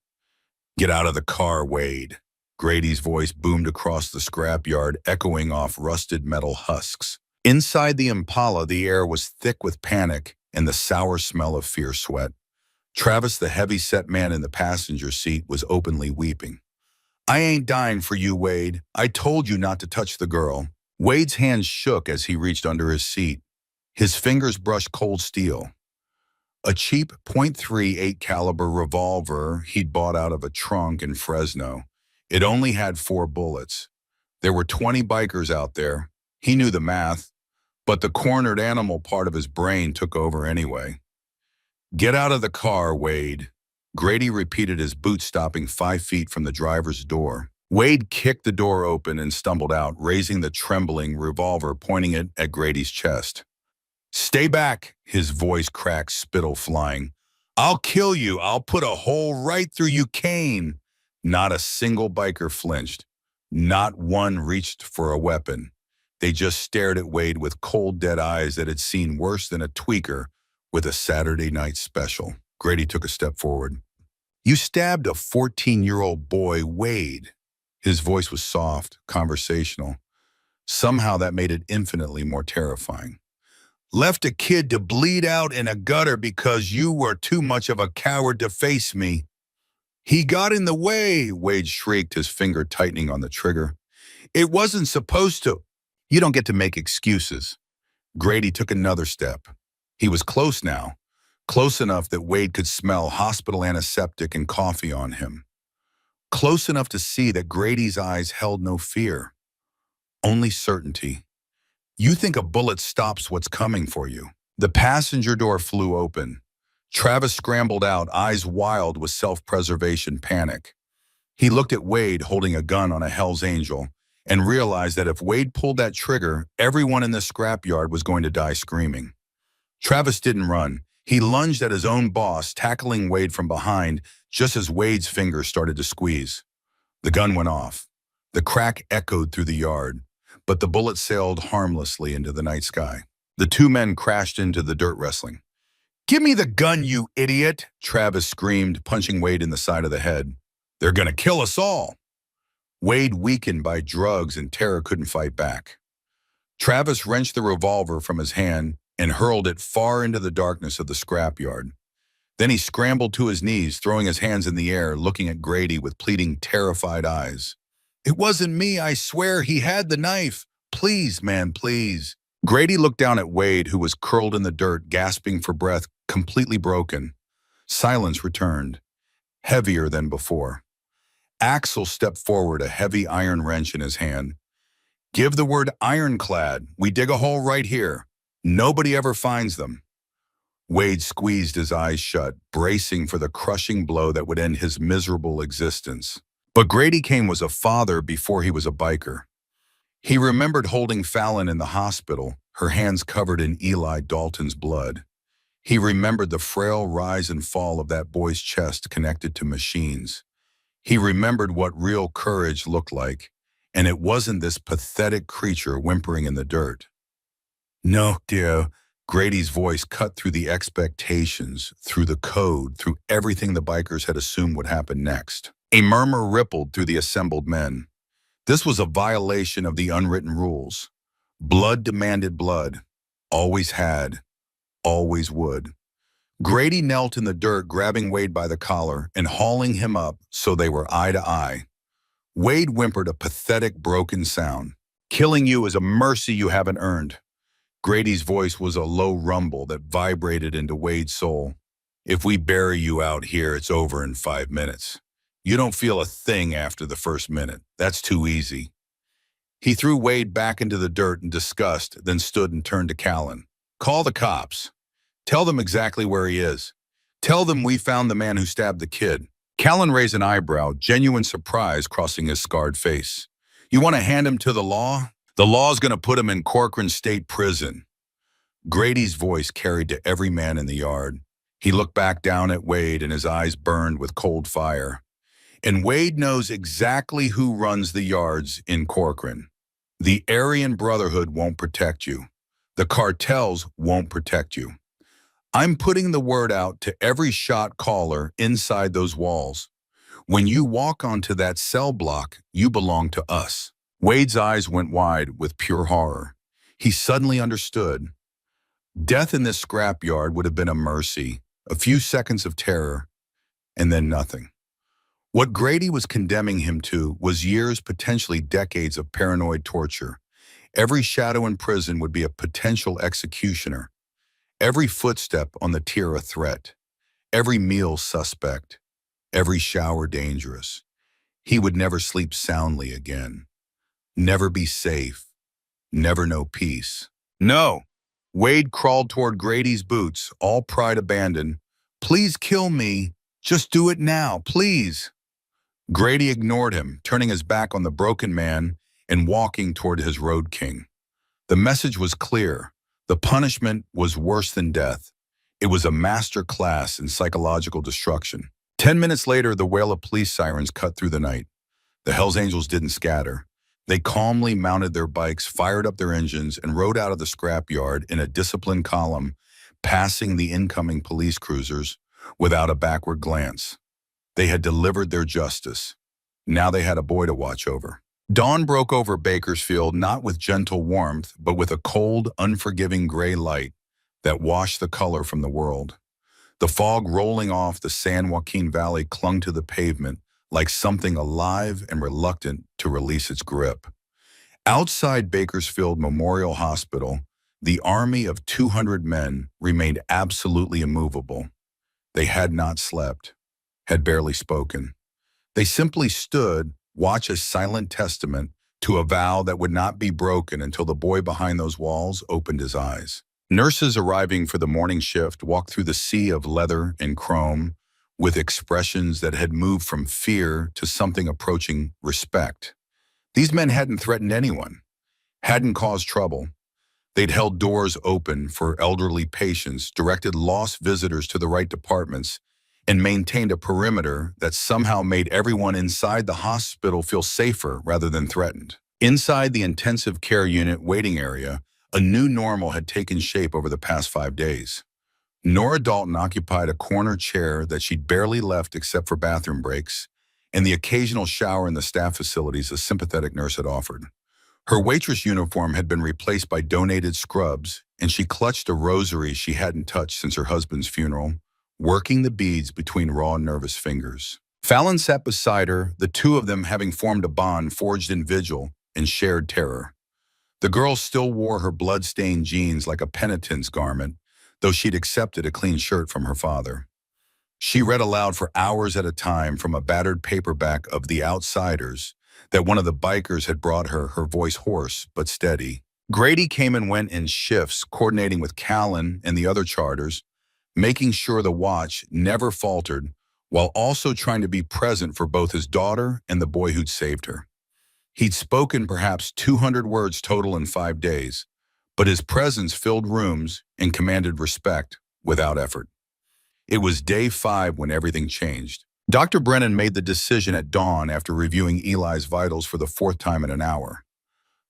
[SPEAKER 1] "Get out of the car, Wade." Grady's voice boomed across the scrapyard, echoing off rusted metal husks. Inside the Impala, the air was thick with panic and the sour smell of fierce sweat. Travis, the heavy-set man in the passenger seat, was openly weeping. "I ain't dying for you, Wade. I told you not to touch the girl." Wade's hands shook as he reached under his seat. His fingers brushed cold steel. A cheap .38 caliber revolver he'd bought out of a trunk in Fresno. It only had 4 bullets. There were 20 bikers out there. He knew the math, but the cornered animal part of his brain took over anyway. "Get out of the car, Wade." Grady repeated, his boots stopping 5 feet from the driver's door. Wade kicked the door open and stumbled out, raising the trembling revolver, pointing it at Grady's chest. "Stay back," his voice cracked, spittle flying. "I'll kill you. I'll put a hole right through you, Kane." Not a single biker flinched. Not one reached for a weapon. They just stared at Wade with cold, dead eyes that had seen worse than a tweaker with a Saturday night special. Grady took a step forward. "You stabbed a 14-year-old boy, Wade." His voice was soft, conversational. Somehow that made it infinitely more terrifying. "Left a kid to bleed out in a gutter because you were too much of a coward to face me." "He got in the way," Wade shrieked, his finger tightening on the trigger. "It wasn't supposed to." "You don't get to make excuses." Grady took another step. He was close now, close enough that Wade could smell hospital antiseptic and coffee on him. Close enough to see that Grady's eyes held no fear, only certainty. "You think a bullet stops what's coming for you." The passenger door flew open. Travis scrambled out, eyes wild with self-preservation panic. He looked at Wade holding a gun on a Hell's Angel and realized that if Wade pulled that trigger, everyone in the scrapyard was going to die screaming. Travis didn't run. He lunged at his own boss, tackling Wade from behind just as Wade's fingers started to squeeze. The gun went off. The crack echoed through the yard, but the bullet sailed harmlessly into the night sky. The 2 men crashed into the dirt wrestling. "Give me the gun, you idiot!" Travis screamed, punching Wade in the side of the head. "They're gonna kill us all." Wade, weakened by drugs and terror, couldn't fight back. Travis wrenched the revolver from his hand and hurled it far into the darkness of the scrapyard. Then he scrambled to his knees, throwing his hands in the air, looking at Grady with pleading, terrified eyes. "It wasn't me, I swear. He had the knife. Please, man, please." Grady looked down at Wade, who was curled in the dirt, gasping for breath, completely broken. Silence returned, heavier than before. Axel stepped forward, a heavy iron wrench in his hand. "Give the word ironclad. We dig a hole right here. Nobody ever finds them." Wade squeezed his eyes shut, bracing for the crushing blow that would end his miserable existence. But Grady Kane was a father before he was a biker. He remembered holding Fallon in the hospital, her hands covered in Eli Dalton's blood. He remembered the frail rise and fall of that boy's chest connected to machines. He remembered what real courage looked like, and it wasn't this pathetic creature whimpering in the dirt. "No, dear." Grady's voice cut through the expectations, through the code, through everything the bikers had assumed would happen next. A murmur rippled through the assembled men. This was a violation of the unwritten rules. Blood demanded blood. Always had. Always would. Grady knelt in the dirt, grabbing Wade by the collar and hauling him up so they were eye to eye. Wade whimpered a pathetic, broken sound. "Killing you is a mercy you haven't earned." Grady's voice was a low rumble that vibrated into Wade's soul. "If we bury you out here, it's over in 5 minutes. You don't feel a thing after the first minute. That's too easy." He threw Wade back into the dirt in disgust, then stood and turned to Callan. "Call the cops. Tell them exactly where he is. Tell them we found the man who stabbed the kid." Callan raised an eyebrow, genuine surprise crossing his scarred face. You want to hand him to the law? The law's going to put him in Corcoran State Prison. Grady's voice carried to every man in the yard. He looked back down at Wade and his eyes burned with cold fire. And Wade knows exactly who runs the yards in Corcoran. The Aryan Brotherhood won't protect you. The cartels won't protect you. I'm putting the word out to every shot caller inside those walls. When you walk onto that cell block, you belong to us. Wade's eyes went wide with pure horror. He suddenly understood. Death in this scrapyard would have been a mercy, a few seconds of terror, and then nothing. What Grady was condemning him to was years, potentially decades of paranoid torture. Every shadow in prison would be a potential executioner. Every footstep on the tier a threat. Every meal suspect. Every shower dangerous. He would never sleep soundly again. Never be safe. Never know peace. No! Wade crawled toward Grady's boots, all pride abandoned. Please kill me. Just do it now, please. Grady ignored him, turning his back on the broken man and walking toward his road king. The message was clear. The punishment was worse than death. It was a master class in psychological destruction. 10 minutes later, the wail of police sirens cut through the night. The Hells Angels didn't scatter. They calmly mounted their bikes, fired up their engines, and rode out of the scrapyard in a disciplined column, passing the incoming police cruisers without a backward glance. They had delivered their justice. Now they had a boy to watch over. Dawn broke over Bakersfield not with gentle warmth, but with a cold, unforgiving gray light that washed the color from the world. The fog rolling off the San Joaquin Valley clung to the pavement like something alive and reluctant to release its grip. Outside Bakersfield Memorial Hospital, the army of 200 men remained absolutely immovable. They had not slept, had barely spoken. They simply stood, watch a silent testament to a vow that would not be broken until the boy behind those walls opened his eyes. Nurses arriving for the morning shift walked through the sea of leather and chrome with expressions that had moved from fear to something approaching respect. These men hadn't threatened anyone, hadn't caused trouble. They'd held doors open for elderly patients, directed lost visitors to the right departments, and maintained a perimeter that somehow made everyone inside the hospital feel safer rather than threatened. Inside the intensive care unit waiting area, a new normal had taken shape over the past 5 days. Nora Dalton occupied a corner chair that she'd barely left except for bathroom breaks, and the occasional shower in the staff facilities a sympathetic nurse had offered. Her waitress uniform had been replaced by donated scrubs, and she clutched a rosary she hadn't touched since her husband's funeral, working the beads between raw, nervous fingers. Fallon sat beside her, the two of them having formed a bond forged in vigil and shared terror. The girl still wore her blood-stained jeans like a penitent's garment, though she'd accepted a clean shirt from her father. She read aloud for hours at a time from a battered paperback of The Outsiders that one of the bikers had brought her, her voice hoarse but steady. Grady came and went in shifts, coordinating with Callan and the other charters, making sure the watch never faltered, while also trying to be present for both his daughter and the boy who'd saved her. He'd spoken perhaps 200 words total in 5 days, but his presence filled rooms and commanded respect without effort. It was day 5 when everything changed. Dr. Brennan made the decision at dawn after reviewing Eli's vitals for the 4th time in an hour.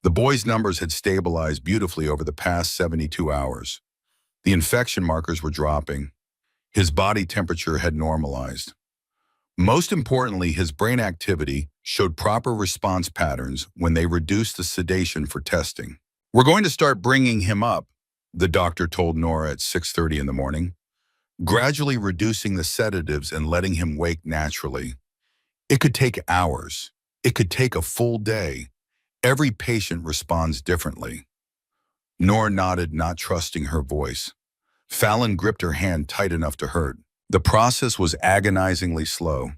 [SPEAKER 1] The boy's numbers had stabilized beautifully over the past 72 hours. The infection markers were dropping. His body temperature had normalized. Most importantly, his brain activity showed proper response patterns when they reduced the sedation for testing. "We're going to start bringing him up," the doctor told Nora at 6:30 in the morning, gradually reducing the sedatives and letting him wake naturally. It could take hours. It could take a full day. Every patient responds differently. Nora nodded, not trusting her voice. Fallon gripped her hand tight enough to hurt. The process was agonizingly slow.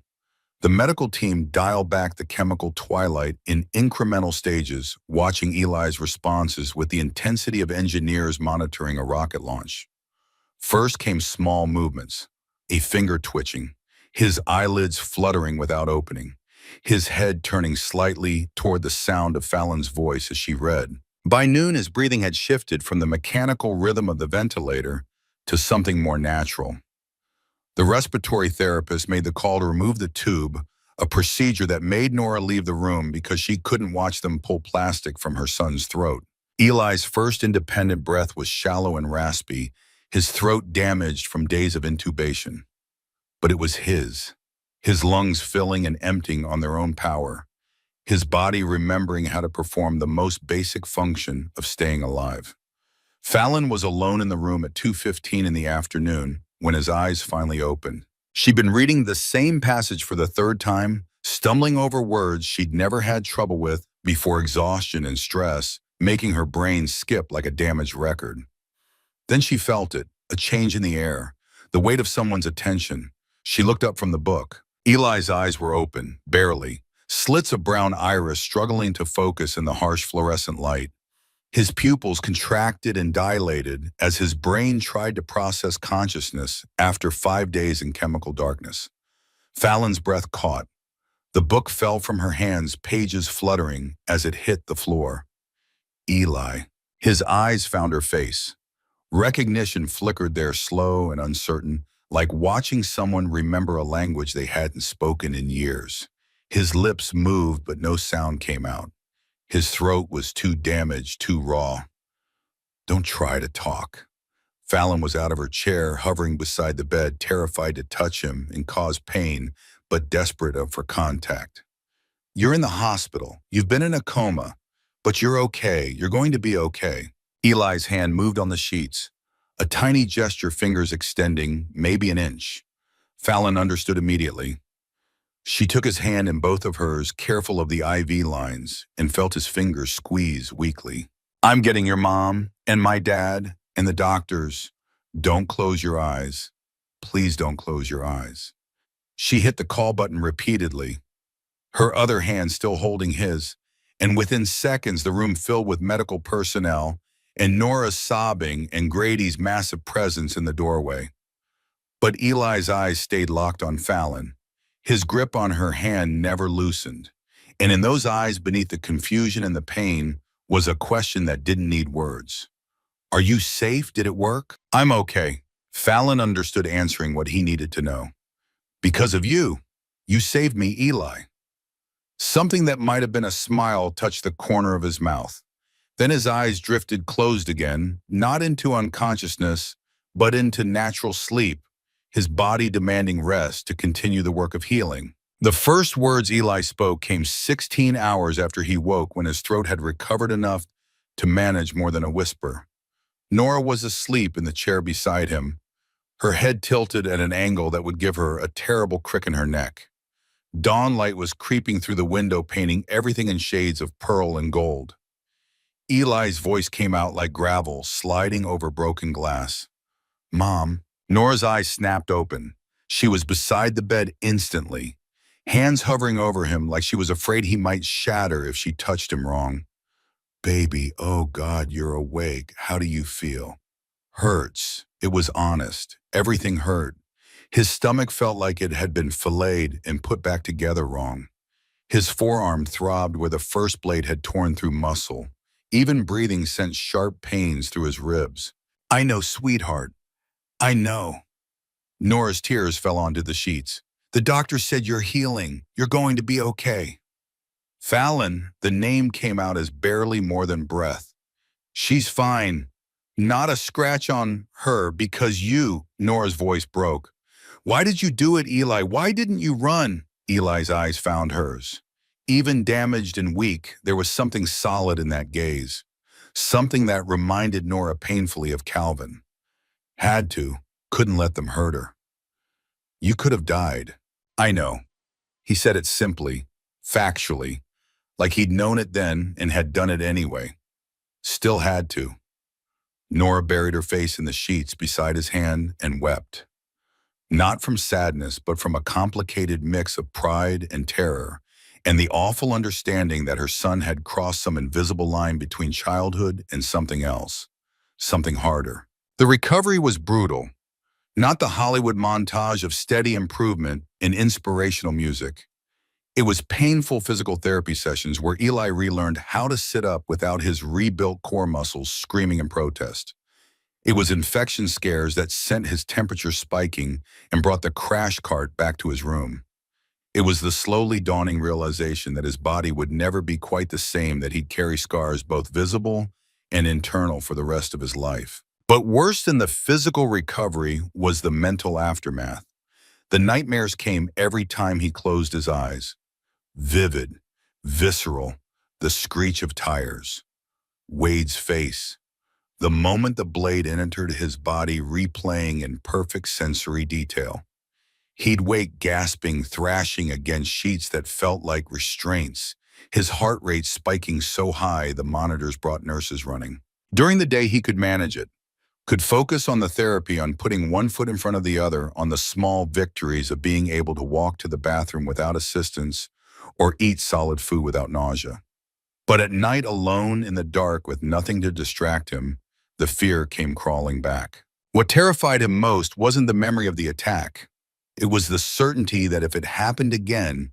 [SPEAKER 1] The medical team dialed back the chemical twilight in incremental stages, watching Eli's responses with the intensity of engineers monitoring a rocket launch. First came small movements, a finger twitching, his eyelids fluttering without opening. his head turning slightly toward the sound of Fallon's voice as she read. By noon, his breathing had shifted from the mechanical rhythm of the ventilator to something more natural. The respiratory therapist made the call to remove the tube, a procedure that made Nora leave the room because she couldn't watch them pull plastic from her son's throat. Eli's first independent breath was shallow and raspy, his throat damaged from days of intubation. But it was his lungs filling and emptying on their own power, his body remembering how to perform the most basic function of staying alive. Fallon was alone in the room at 2:15 in the afternoon when his eyes finally opened. She'd been reading the same passage for the third time, stumbling over words she'd never had trouble with before exhaustion and stress, making her brain skip like a damaged record. Then she felt it, a change in the air, the weight of someone's attention. She looked up from the book. Eli's eyes were open, barely, slits of brown iris struggling to focus in the harsh fluorescent light. His pupils contracted and dilated as his brain tried to process consciousness after 5 days in chemical darkness. Fallon's breath caught. The book fell from her hands, pages fluttering as it hit the floor. Eli. His eyes found her face. Recognition flickered there, slow and uncertain, like watching someone remember a language they hadn't spoken in years. His lips moved, but no sound came out. His throat was too damaged, too raw. Don't try to talk. Fallon was out of her chair, hovering beside the bed, terrified to touch him and cause pain, but desperate for contact. You're in the hospital. You've been in a coma, but you're okay. You're going to be okay. Eli's hand moved on the sheets, a tiny gesture, fingers extending, maybe an inch. Fallon understood immediately. She took his hand in both of hers, careful of the IV lines, and felt his fingers squeeze weakly. I'm getting your mom and my dad and the doctors. Don't close your eyes. Please don't close your eyes. She hit the call button repeatedly, her other hand still holding his, and within seconds the room filled with medical personnel and Nora's sobbing and Grady's massive presence in the doorway. But Eli's eyes stayed locked on Fallon. His grip on her hand never loosened, and in those eyes beneath the confusion and the pain was a question that didn't need words. Are you safe? Did it work? I'm okay. Fallon understood, answering what he needed to know. Because of you. You saved me, Eli. Something that might have been a smile touched the corner of his mouth. Then his eyes drifted closed again, not into unconsciousness, but into natural sleep, his body demanding rest to continue the work of healing. The first words Eli spoke came 16 hours after he woke, when his throat had recovered enough to manage more than a whisper. Nora was asleep in the chair beside him, her head tilted at an angle that would give her a terrible crick in her neck. Dawn light was creeping through the window, painting everything in shades of pearl and gold. Eli's voice came out like gravel sliding over broken glass. Mom. Nora's eyes snapped open. She was beside the bed instantly, hands hovering over him like she was afraid he might shatter if she touched him wrong. Baby, oh God, you're awake. How do you feel? Hurts. It was honest. Everything hurt. His stomach felt like it had been filleted and put back together wrong. His forearm throbbed where the first blade had torn through muscle. Even breathing sent sharp pains through his ribs. I know, sweetheart. I know. Nora's tears fell onto the sheets. The doctor said you're healing. You're going to be okay. Fallon, the name came out as barely more than breath. She's fine. Not a scratch on her because you, Nora's voice broke. Why did you do it, Eli? Why didn't you run? Eli's eyes found hers. Even damaged and weak, there was something solid in that gaze. Something that reminded Nora painfully of Calvin. Had to, couldn't let them hurt her. You could have died. I know. He said it simply, factually, like he'd known it then and had done it anyway. Still had to. Nora buried her face in the sheets beside his hand and wept. Not from sadness, but from a complicated mix of pride and terror, and the awful understanding that her son had crossed some invisible line between childhood and something else, something harder. The recovery was brutal, not the Hollywood montage of steady improvement and inspirational music. It was painful physical therapy sessions where Eli relearned how to sit up without his rebuilt core muscles screaming in protest. It was infection scares that sent his temperature spiking and brought the crash cart back to his room. It was the slowly dawning realization that his body would never be quite the same, that he'd carry scars both visible and internal for the rest of his life. But worse than the physical recovery was the mental aftermath. The nightmares came every time he closed his eyes. Vivid, visceral, the screech of tires, Wade's face, the moment the blade entered his body, replaying in perfect sensory detail. He'd wake gasping, thrashing against sheets that felt like restraints, his heart rate spiking so high the monitors brought nurses running. During the day, he could manage it, could focus on the therapy, on putting one foot in front of the other, on the small victories of being able to walk to the bathroom without assistance or eat solid food without nausea. But at night, alone in the dark with nothing to distract him, the fear came crawling back. What terrified him most wasn't the memory of the attack. It was the certainty that if it happened again,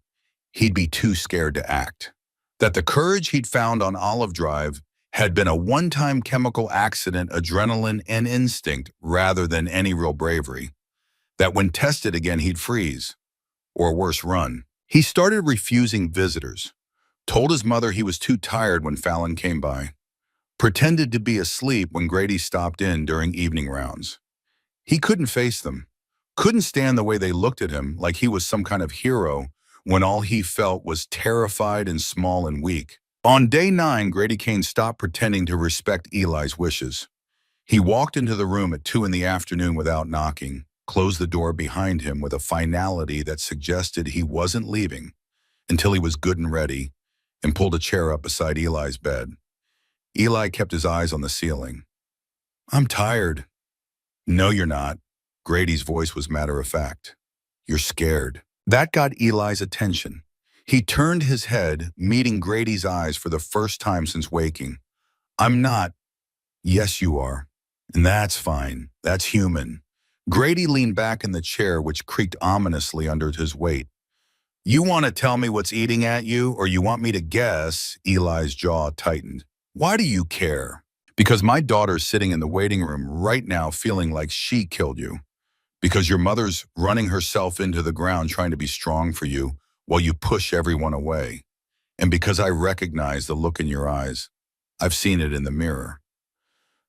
[SPEAKER 1] he'd be too scared to act. That the courage he'd found on Olive Drive had been a one-time chemical accident, adrenaline, and instinct rather than any real bravery. That when tested again, he'd freeze, or worse, run. He started refusing visitors, told his mother he was too tired when Fallon came by, pretended to be asleep when Grady stopped in during evening rounds. He couldn't face them, couldn't stand the way they looked at him like he was some kind of hero when all he felt was terrified and small and weak. On day 9, Grady Kane stopped pretending to respect Eli's wishes. He walked into the room at 2 in the afternoon without knocking, closed the door behind him with a finality that suggested he wasn't leaving until he was good and ready, and pulled a chair up beside Eli's bed. Eli kept his eyes on the ceiling. "I'm tired." "No, you're not." Grady's voice was matter-of-fact. "You're scared." That got Eli's attention. He turned his head, meeting Grady's eyes for the first time since waking. "I'm not." "Yes, you are. And that's fine. That's human." Grady leaned back in the chair, which creaked ominously under his weight. "You want to tell me what's eating at you, or you want me to guess?" Eli's jaw tightened. "Why do you care?" "Because my daughter's sitting in the waiting room right now feeling like she killed you. Because your mother's running herself into the ground trying to be strong for you while you push everyone away. And because I recognize the look in your eyes. I've seen it in the mirror."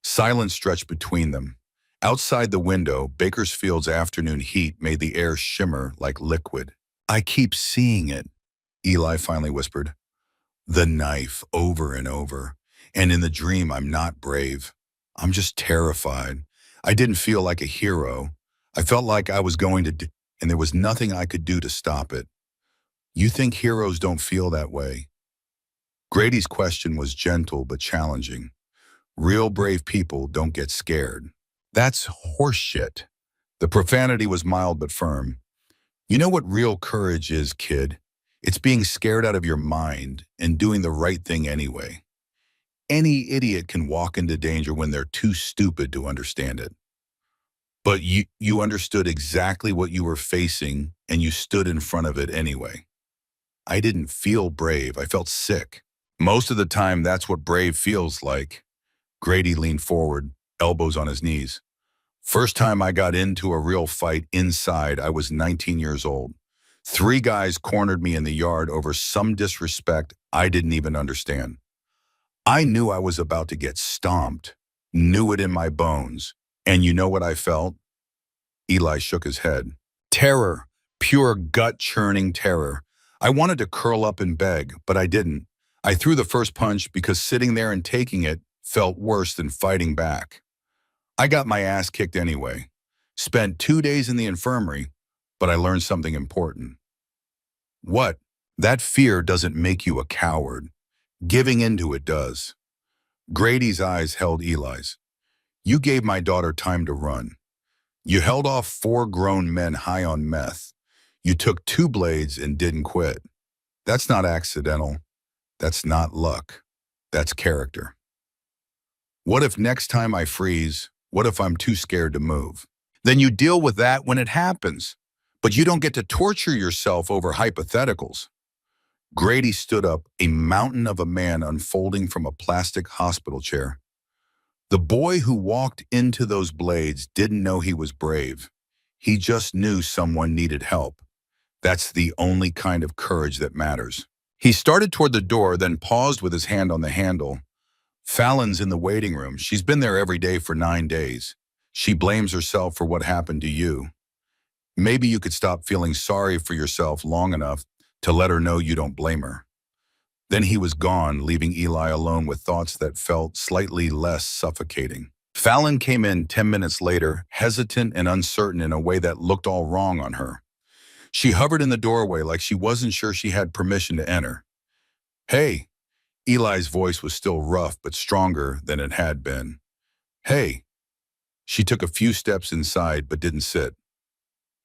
[SPEAKER 1] Silence stretched between them. Outside the window, Bakersfield's afternoon heat made the air shimmer like liquid. "I keep seeing it," Eli finally whispered. "The knife, over and over. And in the dream, I'm not brave. I'm just terrified. I didn't feel like a hero. I felt like I was going to and there was nothing I could do to stop it." "You think heroes don't feel that way?" Grady's question was gentle but challenging. "Real brave people don't get scared." "That's horseshit." The profanity was mild but firm. "You know what real courage is, kid? It's being scared out of your mind and doing the right thing anyway. Any idiot can walk into danger when they're too stupid to understand it. But you understood exactly what you were facing, and you stood in front of it anyway." "I didn't feel brave. I felt sick." "Most of the time, that's what brave feels like." Grady leaned forward, elbows on his knees. "First time I got into a real fight inside, I was 19 years old. 3 guys cornered me in the yard over some disrespect I didn't even understand. I knew I was about to get stomped, knew it in my bones. And you know what I felt?" Eli shook his head. "Terror, pure gut-churning terror. I wanted to curl up and beg, but I didn't. I threw the first punch because sitting there and taking it felt worse than fighting back. I got my ass kicked anyway. Spent 2 days in the infirmary, but I learned something important." "What?" "That fear doesn't make you a coward. Giving into it does." Grady's eyes held Eli's. "You gave my daughter time to run. You held off 4 grown men high on meth. You took 2 blades and didn't quit. That's not accidental. That's not luck. That's character. What if next time I freeze, what if I'm too scared to move? Then you deal with that when it happens. But you don't get to torture yourself over hypotheticals." Grady stood up, a mountain of a man unfolding from a plastic hospital chair. The boy who walked into those blades didn't know he was brave. He just knew someone needed help. That's the only kind of courage that matters. He started toward the door, then paused with his hand on the handle. Fallon's in the waiting room. She's been there every day for 9 days. She blames herself for what happened to you. Maybe you could stop feeling sorry for yourself long enough to let her know you don't blame her. Then he was gone, leaving Eli alone with thoughts that felt slightly less suffocating. Fallon came in 10 minutes later, hesitant and uncertain in a way that looked all wrong on her. She hovered in the doorway like she wasn't sure she had permission to enter. "Hey." Eli's voice was still rough but stronger than it had been. "Hey." She took a few steps inside but didn't sit.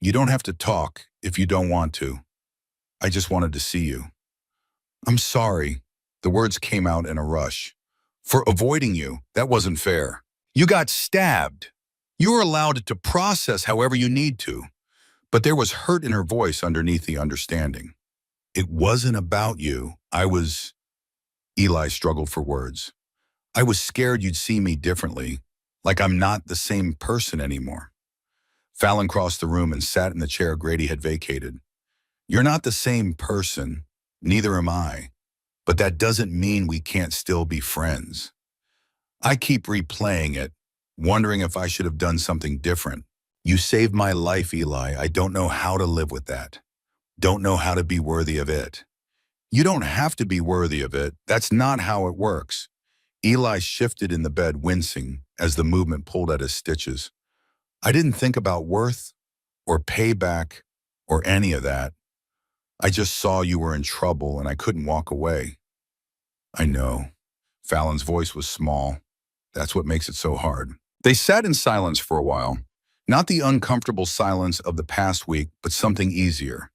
[SPEAKER 1] "You don't have to talk if you don't want to. I just wanted to see you." "I'm sorry." The words came out in a rush. "For avoiding you. That wasn't fair. You got stabbed. You were allowed to process however you need to." But there was hurt in her voice underneath the understanding. "It wasn't about you. Eli struggled for words. "I was scared you'd see me differently, like I'm not the same person anymore." Fallon crossed the room and sat in the chair Grady had vacated. "You're not the same person. Neither am I. But that doesn't mean we can't still be friends." I keep replaying it, wondering if I should have done something different. "You saved my life, Eli. I don't know how to live with that. Don't know how to be worthy of it." "You don't have to be worthy of it. That's not how it works." Eli shifted in the bed, wincing as the movement pulled at his stitches. "I didn't think about worth or payback or any of that. I just saw you were in trouble and I couldn't walk away." "I know." Fallon's voice was small. "That's what makes it so hard." They sat in silence for a while. Not the uncomfortable silence of the past week, but something easier.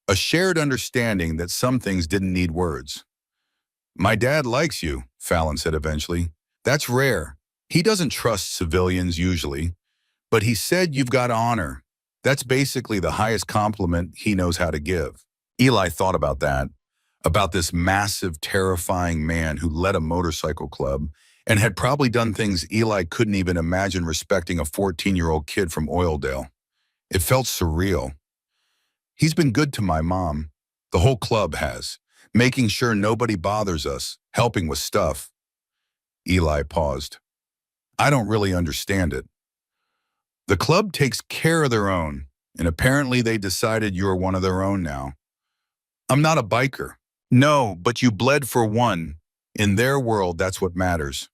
[SPEAKER 1] A shared understanding that some things didn't need words. "My dad likes you," Fallon said eventually. "That's rare. He doesn't trust civilians usually, but he said you've got honor. That's basically the highest compliment he knows how to give." Eli thought about that, about this massive, terrifying man who led a motorcycle club and had probably done things Eli couldn't even imagine respecting a 14-year-old kid from Oildale. It felt surreal. "He's been good to my mom. The whole club has, making sure nobody bothers us, helping with stuff." Eli paused. "I don't really understand it." "The club takes care of their own, and apparently they decided you're one of their own now." "I'm not a biker." "No, but you bled for one. In their world, that's what matters."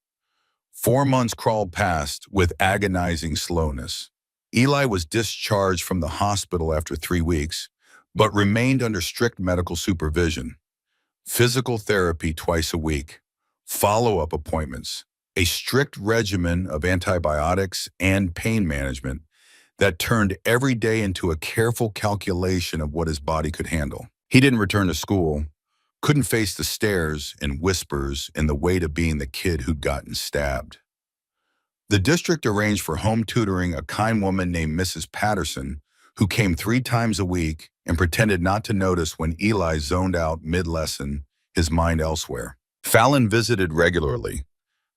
[SPEAKER 1] 4 months crawled past with agonizing slowness. Eli was discharged from the hospital after 3 weeks, but remained under strict medical supervision. Physical therapy twice a week, follow-up appointments, a strict regimen of antibiotics and pain management that turned every day into a careful calculation of what his body could handle. He didn't return to school, couldn't face the stares and whispers and the weight of being the kid who'd gotten stabbed. The district arranged for home tutoring a kind woman named Mrs. Patterson, who came 3 times a week and pretended not to notice when Eli zoned out mid-lesson, his mind elsewhere. Fallon visited regularly.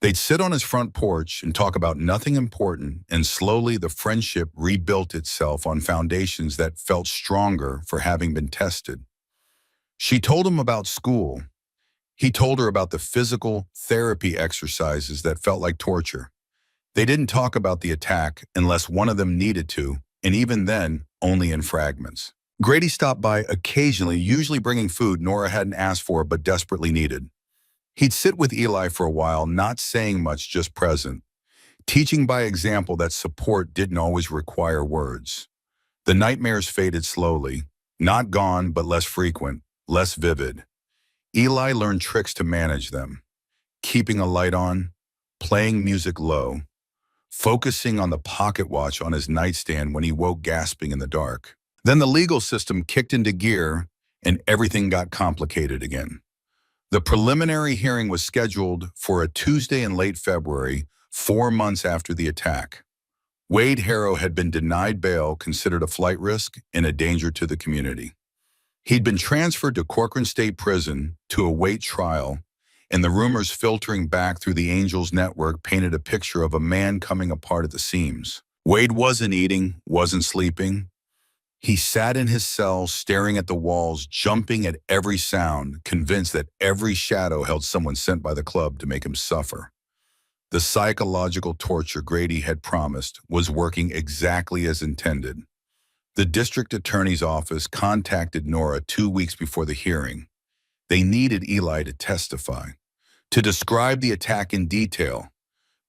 [SPEAKER 1] They'd sit on his front porch and talk about nothing important, and slowly the friendship rebuilt itself on foundations that felt stronger for having been tested. She told him about school. He told her about the physical therapy exercises that felt like torture. They didn't talk about the attack unless one of them needed to, and even then, only in fragments. Grady stopped by occasionally, usually bringing food Nora hadn't asked for but desperately needed. He'd sit with Eli for a while, not saying much, just present, teaching by example that support didn't always require words. The nightmares faded slowly, not gone but less frequent, less vivid. Eli learned tricks to manage them, keeping a light on, playing music low, focusing on the pocket watch on his nightstand when he woke gasping in the dark. Then the legal system kicked into gear and everything got complicated again. The preliminary hearing was scheduled for a Tuesday in late February, 4 months after the attack. Wade Harrow had been denied bail, considered a flight risk and a danger to the community. He'd been transferred to Corcoran State Prison to await trial, and the rumors filtering back through the Angels network painted a picture of a man coming apart at the seams. Wade wasn't eating, wasn't sleeping. He sat in his cell, staring at the walls, jumping at every sound, convinced that every shadow held someone sent by the club to make him suffer. The psychological torture Grady had promised was working exactly as intended. The district attorney's office contacted Nora 2 weeks before the hearing. They needed Eli to testify, to describe the attack in detail,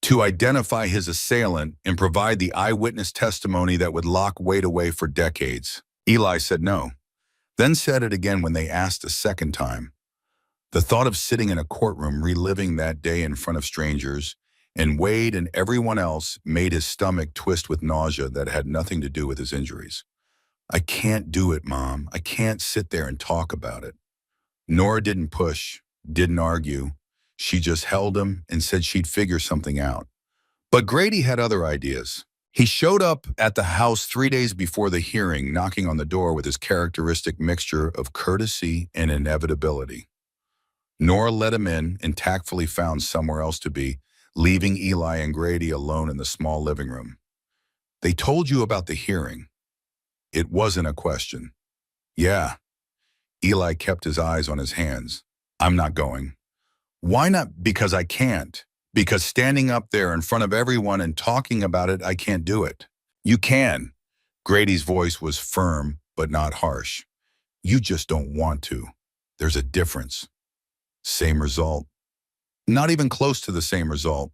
[SPEAKER 1] to identify his assailant and provide the eyewitness testimony that would lock Wade away for decades. Eli said no, then said it again when they asked a second time. The thought of sitting in a courtroom reliving that day in front of strangers, and Wade and everyone else, made his stomach twist with nausea that had nothing to do with his injuries. I can't do it, Mom. I can't sit there and talk about it. Nora didn't push, didn't argue. She just held him and said she'd figure something out. But Grady had other ideas. He showed up at the house 3 days before the hearing, knocking on the door with his characteristic mixture of courtesy and inevitability. Nora let him in and tactfully found somewhere else to be, leaving Eli and Grady alone in the small living room. They told you about the hearing. It wasn't a question. Yeah. Eli kept his eyes on his hands. I'm not going. Why not? Because I can't. Because standing up there in front of everyone and talking about it, I can't do it. You can. Grady's voice was firm, but not harsh. You just don't want to. There's a difference. Same result. Not even close to the same result.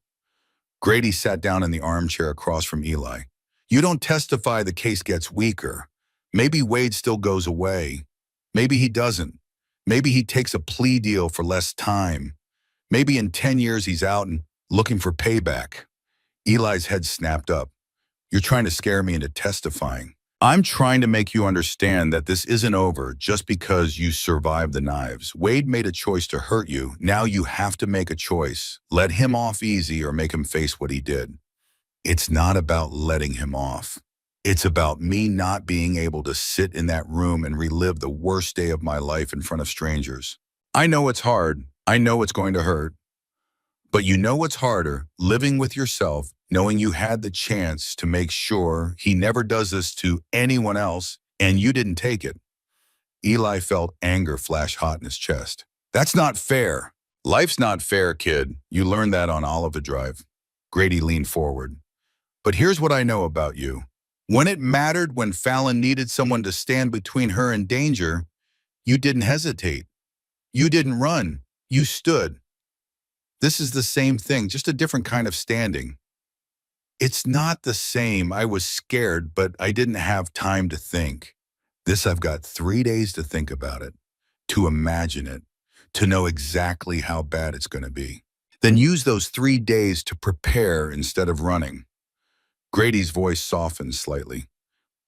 [SPEAKER 1] Grady sat down in the armchair across from Eli. You don't testify, the case gets weaker. Maybe Wade still goes away. Maybe he doesn't. Maybe he takes a plea deal for less time. Maybe in 10 years he's out and looking for payback. Eli's head snapped up. You're trying to scare me into testifying. I'm trying to make you understand that this isn't over just because you survived the knives. Wade made a choice to hurt you. Now you have to make a choice. Let him off easy or make him face what he did. It's not about letting him off. It's about me not being able to sit in that room and relive the worst day of my life in front of strangers. I know it's hard. I know it's going to hurt. But you know what's harder? Living with yourself, knowing you had the chance to make sure he never does this to anyone else, and you didn't take it. Eli felt anger flash hot in his chest. That's not fair. Life's not fair, kid. You learned that on Olive Drive. Grady leaned forward. But here's what I know about you. When it mattered, when Fallon needed someone to stand between her and danger, you didn't hesitate. You didn't run. You stood. This is the same thing, just a different kind of standing. It's not the same. I was scared, but I didn't have time to think. This, I've got 3 days to think about it, to imagine it, to know exactly how bad it's going to be. Then use those 3 days to prepare instead of running. Grady's voice softened slightly.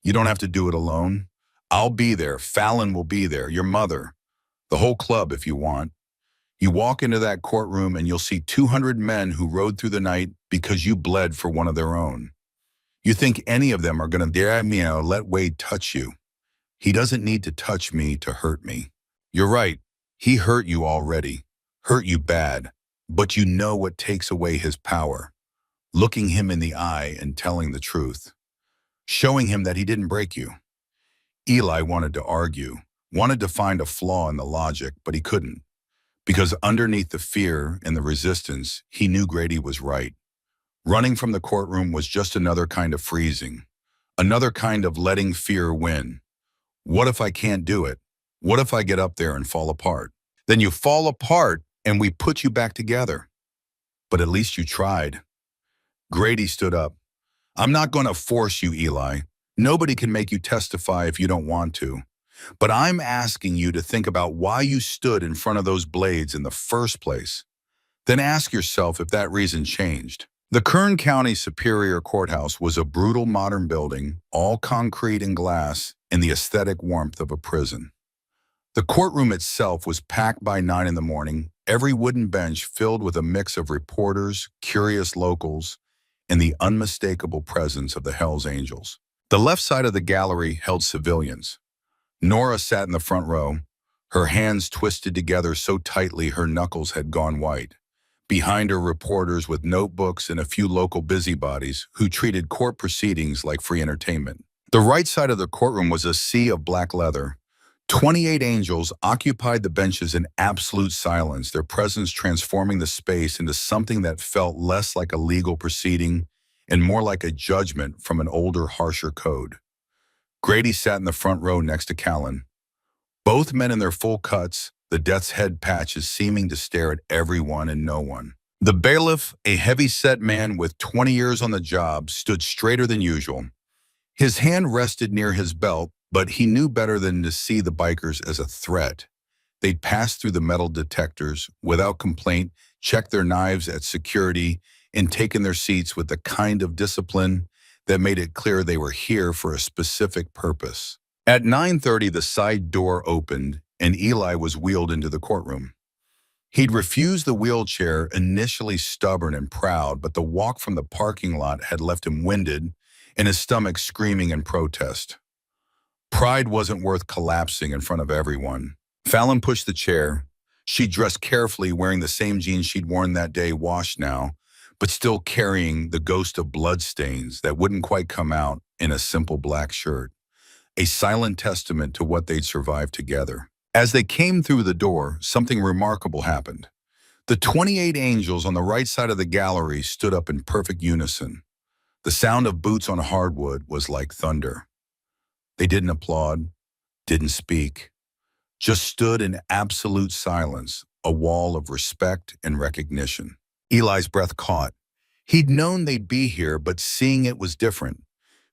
[SPEAKER 1] You don't have to do it alone. I'll be there. Fallon will be there. Your mother. The whole club if you want. You walk into that courtroom and you'll see 200 men who rode through the night because you bled for one of their own. You think any of them are going to dare me, let Wade touch you. He doesn't need to touch me to hurt me. You're right. He hurt you already. Hurt you bad. But you know what takes away his power. Looking him in the eye and telling the truth. Showing him that he didn't break you. Eli wanted to argue, wanted to find a flaw in the logic, but he couldn't. Because underneath the fear and the resistance, he knew Grady was right. Running from the courtroom was just another kind of freezing. Another kind of letting fear win. What if I can't do it? What if I get up there and fall apart? Then you fall apart and we put you back together. But at least you tried. Grady stood up. I'm not going to force you, Eli. Nobody can make you testify if you don't want to. But I'm asking you to think about why you stood in front of those blades in the first place. Then ask yourself if that reason changed. The Kern County Superior Courthouse was a brutal modern building, all concrete and glass, in the aesthetic warmth of a prison. The courtroom itself was packed by 9 in the morning, every wooden bench filled with a mix of reporters, curious locals, and the unmistakable presence of the Hell's Angels. The left side of the gallery held civilians. Nora sat in the front row, her hands twisted together so tightly her knuckles had gone white. Behind her, reporters with notebooks and a few local busybodies who treated court proceedings like free entertainment. The right side of the courtroom was a sea of black leather. 28 angels occupied the benches in absolute silence, their presence transforming the space into something that felt less like a legal proceeding and more like a judgment from an older, harsher code. Grady sat in the front row next to Callan. Both men in their full cuts, the death's head patches seeming to stare at everyone and no one. The bailiff, a heavy-set man with 20 years on the job, stood straighter than usual. His hand rested near his belt, but he knew better than to see the bikers as a threat. They'd passed through the metal detectors without complaint, checked their knives at security, and taken their seats with the kind of discipline that made it clear they were here for a specific purpose. At 9:30, the side door opened, and Eli was wheeled into the courtroom. He'd refused the wheelchair, initially stubborn and proud, but the walk from the parking lot had left him winded and his stomach screaming in protest. Pride wasn't worth collapsing in front of everyone. Fallon pushed the chair. She dressed carefully, wearing the same jeans she'd worn that day, washed now, but still carrying the ghost of bloodstains that wouldn't quite come out in a simple black shirt. A silent testament to what they'd survived together. As they came through the door, something remarkable happened. The 28 angels on the right side of the gallery stood up in perfect unison. The sound of boots on hardwood was like thunder. They didn't applaud, didn't speak, just stood in absolute silence, a wall of respect and recognition. Eli's breath caught. He'd known they'd be here, but seeing it was different.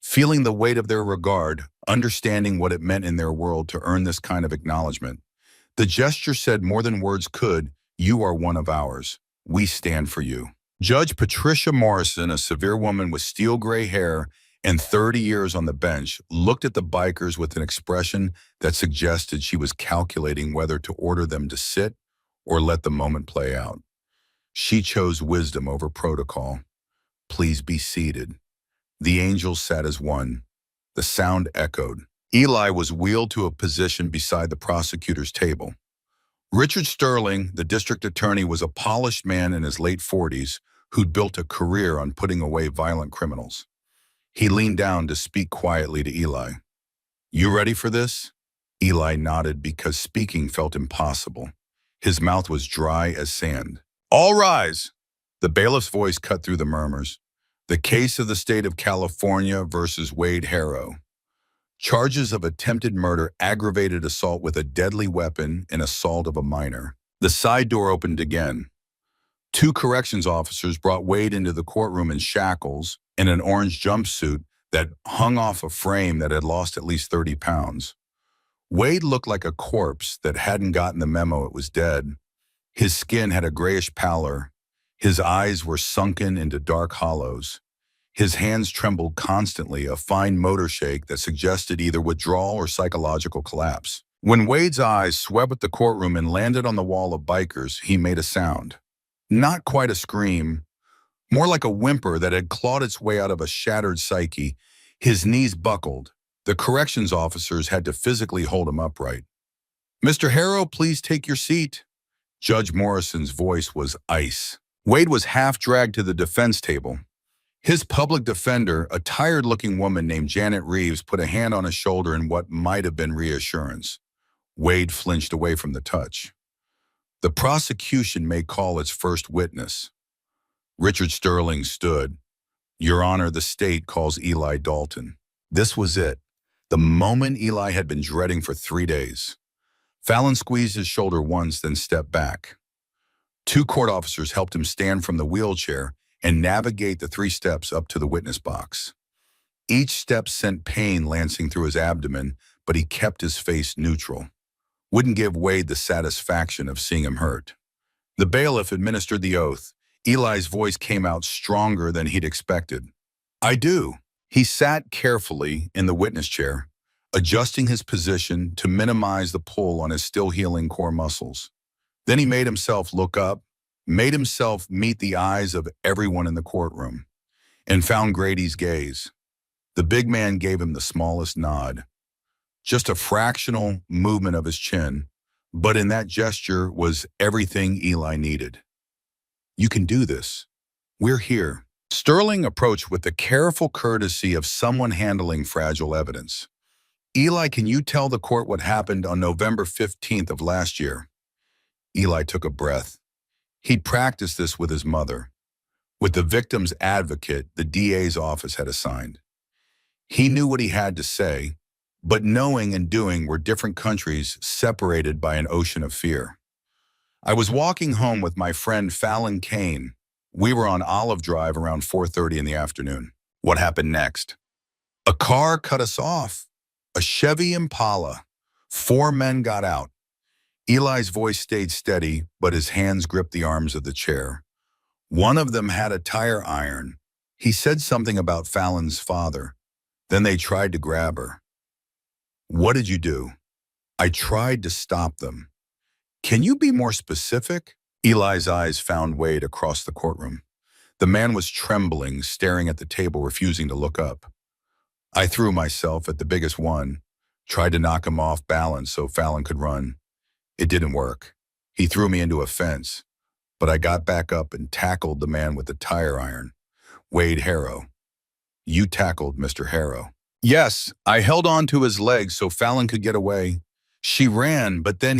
[SPEAKER 1] Feeling the weight of their regard, understanding what it meant in their world to earn this kind of acknowledgement. The gesture said more than words could, "You are one of ours. We stand for you." Judge Patricia Morrison, a severe woman with steel gray hair and 30 years on the bench, looked at the bikers with an expression that suggested she was calculating whether to order them to sit or let the moment play out. She chose wisdom over protocol. "Please be seated." The angels sat as one. The sound echoed. Eli was wheeled to a position beside the prosecutor's table. Richard Sterling, the district attorney, was a polished man in his late 40s who'd built a career on putting away violent criminals. He leaned down to speak quietly to Eli. "You ready for this?" Eli nodded because speaking felt impossible. His mouth was dry as sand. "All rise!" The bailiff's voice cut through the murmurs. "The case of the state of California versus Wade Harrow. Charges of attempted murder, aggravated assault with a deadly weapon, and assault of a minor." The side door opened again. Two corrections officers brought Wade into the courtroom in shackles and an orange jumpsuit that hung off a frame that had lost at least 30 pounds. Wade looked like a corpse that hadn't gotten the memo it was dead. His skin had a grayish pallor. His eyes were sunken into dark hollows. His hands trembled constantly, a fine motor shake that suggested either withdrawal or psychological collapse. When Wade's eyes swept the courtroom and landed on the wall of bikers, he made a sound. Not quite a scream, more like a whimper that had clawed its way out of a shattered psyche. His knees buckled. The corrections officers had to physically hold him upright. "Mr. Harrow, please take your seat." Judge Morrison's voice was ice. Wade was half dragged to the defense table. His public defender, a tired-looking woman named Janet Reeves, put a hand on his shoulder in what might have been reassurance. Wade flinched away from the touch. "The prosecution may call its first witness." Richard Sterling stood. "Your Honor, the state calls Eli Dalton." This was it. The moment Eli had been dreading for 3 days. Fallon squeezed his shoulder once, then stepped back. Two court officers helped him stand from the wheelchair and navigate the 3 steps up to the witness box. Each step sent pain lancing through his abdomen, but he kept his face neutral. Wouldn't give Wade the satisfaction of seeing him hurt. The bailiff administered the oath. Eli's voice came out stronger than he'd expected. "I do." He sat carefully in the witness chair, adjusting his position to minimize the pull on his still healing core muscles. Then he made himself look up, made himself meet the eyes of everyone in the courtroom, and found Grady's gaze. The big man gave him the smallest nod. just a fractional movement of his chin, but in that gesture was everything Eli needed. You can do this. We're here. Sterling approached with the careful courtesy of someone handling fragile evidence. Eli, can you tell the court what happened on November 15th of last year? Eli took a breath. He'd practiced this with his mother, with the victim's advocate the DA's office had assigned. He knew what he had to say, but knowing and doing were different countries separated by an ocean of fear. I was walking home with my friend Fallon Kane. We were on Olive Drive around 4:30 in the afternoon. What happened next? A car cut us off. A Chevy Impala. 4 men got out. Eli's voice stayed steady, but his hands gripped the arms of the chair. One of them had a tire iron. He said something about Fallon's father. Then they tried to grab her. What did you do? I tried to stop them. Can you be more specific? Eli's eyes found Wade across the courtroom. The man was trembling, staring at the table, refusing to look up. I threw myself at the biggest one, tried to knock him off balance so Fallon could run. It didn't work. He threw me into a fence, but I got back up and tackled the man with the tire iron. Wade Harrow. You tackled Mr. Harrow. Yes, I held on to his legs so Fallon could get away. She ran, but then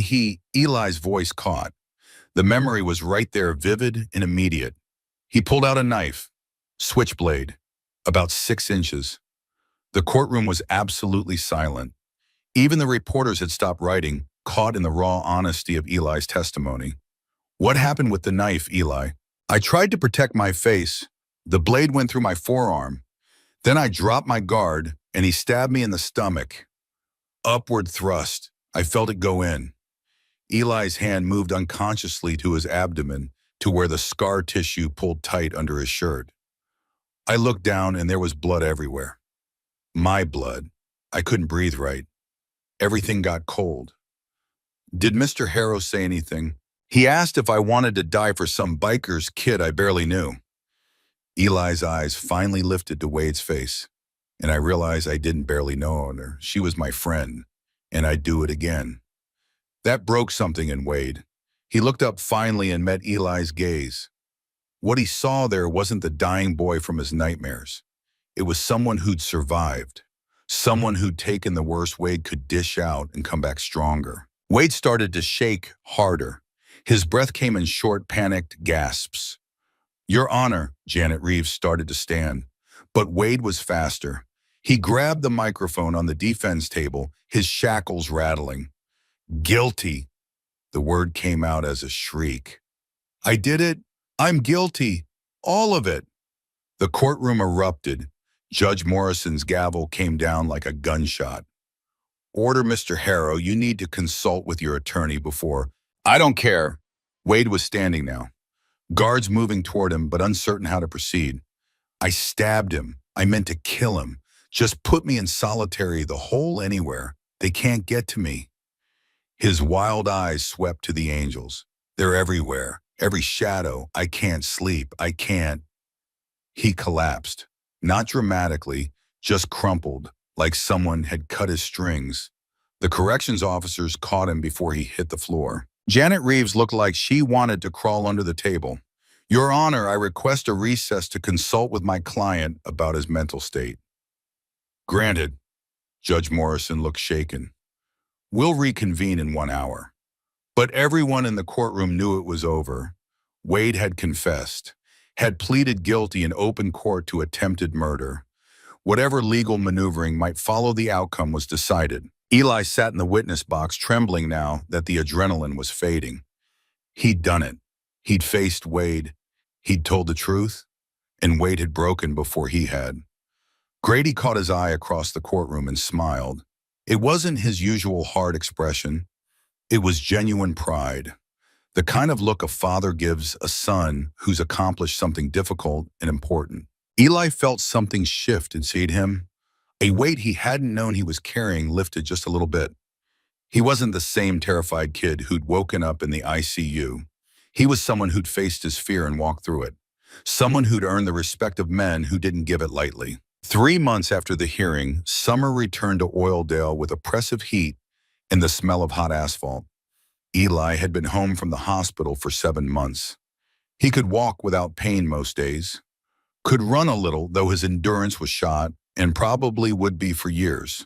[SPEAKER 1] Eli's voice caught. The memory was right there, vivid and immediate. He pulled out a knife, switchblade, about 6 inches. The courtroom was absolutely silent. Even the reporters had stopped writing, caught in the raw honesty of Eli's testimony. What happened with the knife, Eli? I tried to protect my face. The blade went through my forearm. Then I dropped my guard, and he stabbed me in the stomach. Upward thrust. I felt it go in. Eli's hand moved unconsciously to his abdomen, to where the scar tissue pulled tight under his shirt. I looked down, and there was blood everywhere. My blood. I couldn't breathe right. Everything got cold. Did Mr. Harrow say anything? He asked if I wanted to die for some biker's kid I barely knew. Eli's eyes finally lifted to Wade's face, and I realized I didn't barely know her. She was my friend, and I'd do it again. That broke something in Wade. He looked up finally and met Eli's gaze. What he saw there wasn't the dying boy from his nightmares. It was someone who'd survived, someone who'd taken the worst Wade could dish out and come back stronger. Wade started to shake harder. His breath came in short, panicked gasps. Your Honor, Janet Reeves started to stand, but Wade was faster. He grabbed the microphone on the defense table, his shackles rattling. Guilty. The word came out as a shriek. I did it. I'm guilty. All of it. The courtroom erupted. Judge Morrison's gavel came down like a gunshot. Order, Mr. Harrow, you need to consult with your attorney before. I don't care. Wade was standing now. Guards moving toward him, but uncertain how to proceed. I stabbed him. I meant to kill him. Just put me in solitary, the hole anywhere. They can't get to me. His wild eyes swept to the angels. They're everywhere. Every shadow. I can't sleep. I can't. He collapsed. Not dramatically, just crumpled, like someone had cut his strings. The corrections officers caught him before he hit the floor. Janet Reeves looked like she wanted to crawl under the table. Your Honor, I request a recess to consult with my client about his mental state. Granted. Judge Morrison looked shaken. We'll reconvene in 1 hour. But everyone in the courtroom knew it was over. Wade had confessed, had pleaded guilty in open court to attempted murder. Whatever legal maneuvering might follow the outcome was decided. Eli sat in the witness box, trembling now that the adrenaline was fading. He'd done it. He'd faced Wade. He'd told the truth, and Wade had broken before he had. Grady caught his eye across the courtroom and smiled. It wasn't his usual hard expression. It was genuine pride, the kind of look a father gives a son who's accomplished something difficult and important. Eli felt something shift inside him. A weight he hadn't known he was carrying lifted just a little bit. He wasn't the same terrified kid who'd woken up in the ICU. He was someone who'd faced his fear and walked through it. Someone who'd earned the respect of men who didn't give it lightly. 3 months after the hearing, Summer returned to Oildale with oppressive heat and the smell of hot asphalt. Eli had been home from the hospital for 7 months. He could walk without pain most days, could run a little, though his endurance was shot, and probably would be for years.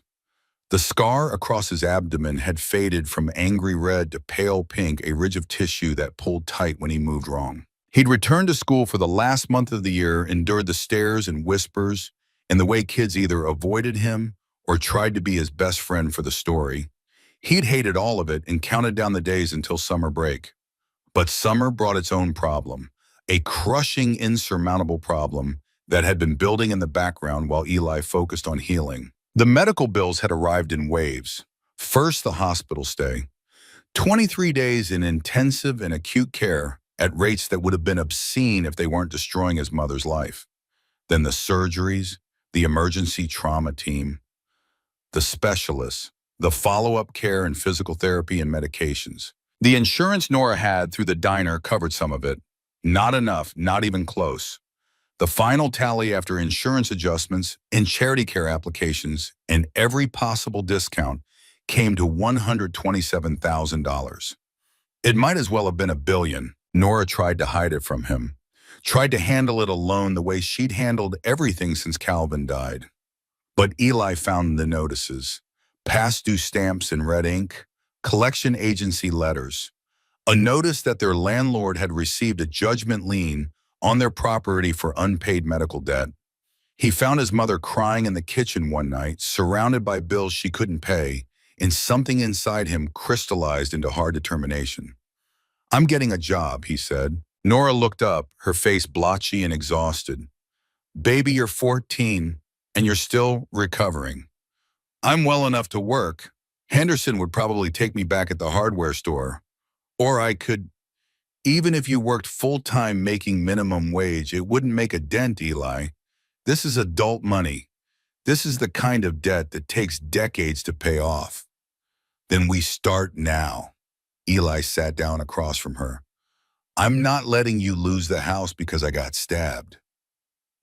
[SPEAKER 1] The scar across his abdomen had faded from angry red to pale pink, a ridge of tissue that pulled tight when he moved wrong. He'd returned to school for the last month of the year, endured the stares and whispers, and the way kids either avoided him or tried to be his best friend for the story. He'd hated all of it and counted down the days until summer break. But summer brought its own problem, a crushing, insurmountable problem that had been building in the background while Eli focused on healing. The medical bills had arrived in waves. First, the hospital stay. 23 days in intensive and acute care at rates that would have been obscene if they weren't destroying his mother's life. Then the surgeries, the emergency trauma team, the specialists, the follow-up care and physical therapy and medications. The insurance Nora had through the diner covered some of it. Not enough, not even close. The final tally after insurance adjustments and charity care applications and every possible discount came to $127,000. It might as well have been $1 billion. Nora tried to hide it from him, tried to handle it alone the way she'd handled everything since Calvin died. But Eli found the notices, past due stamps in red ink, collection agency letters, a notice that their landlord had received a judgment lien on their property for unpaid medical debt. He found his mother crying in the kitchen one night, surrounded by bills she couldn't pay, and something inside him crystallized into hard determination. "I'm getting a job," he said. Nora looked up, her face blotchy and exhausted. "Baby, you're 14, and you're still recovering. I'm well enough to work. Henderson would probably take me back at the hardware store. Or I could, even if you worked full-time making minimum wage, it wouldn't make a dent, Eli. This is adult money. This is the kind of debt that takes decades to pay off." "Then we start now." Eli sat down across from her. "I'm not letting you lose the house because I got stabbed.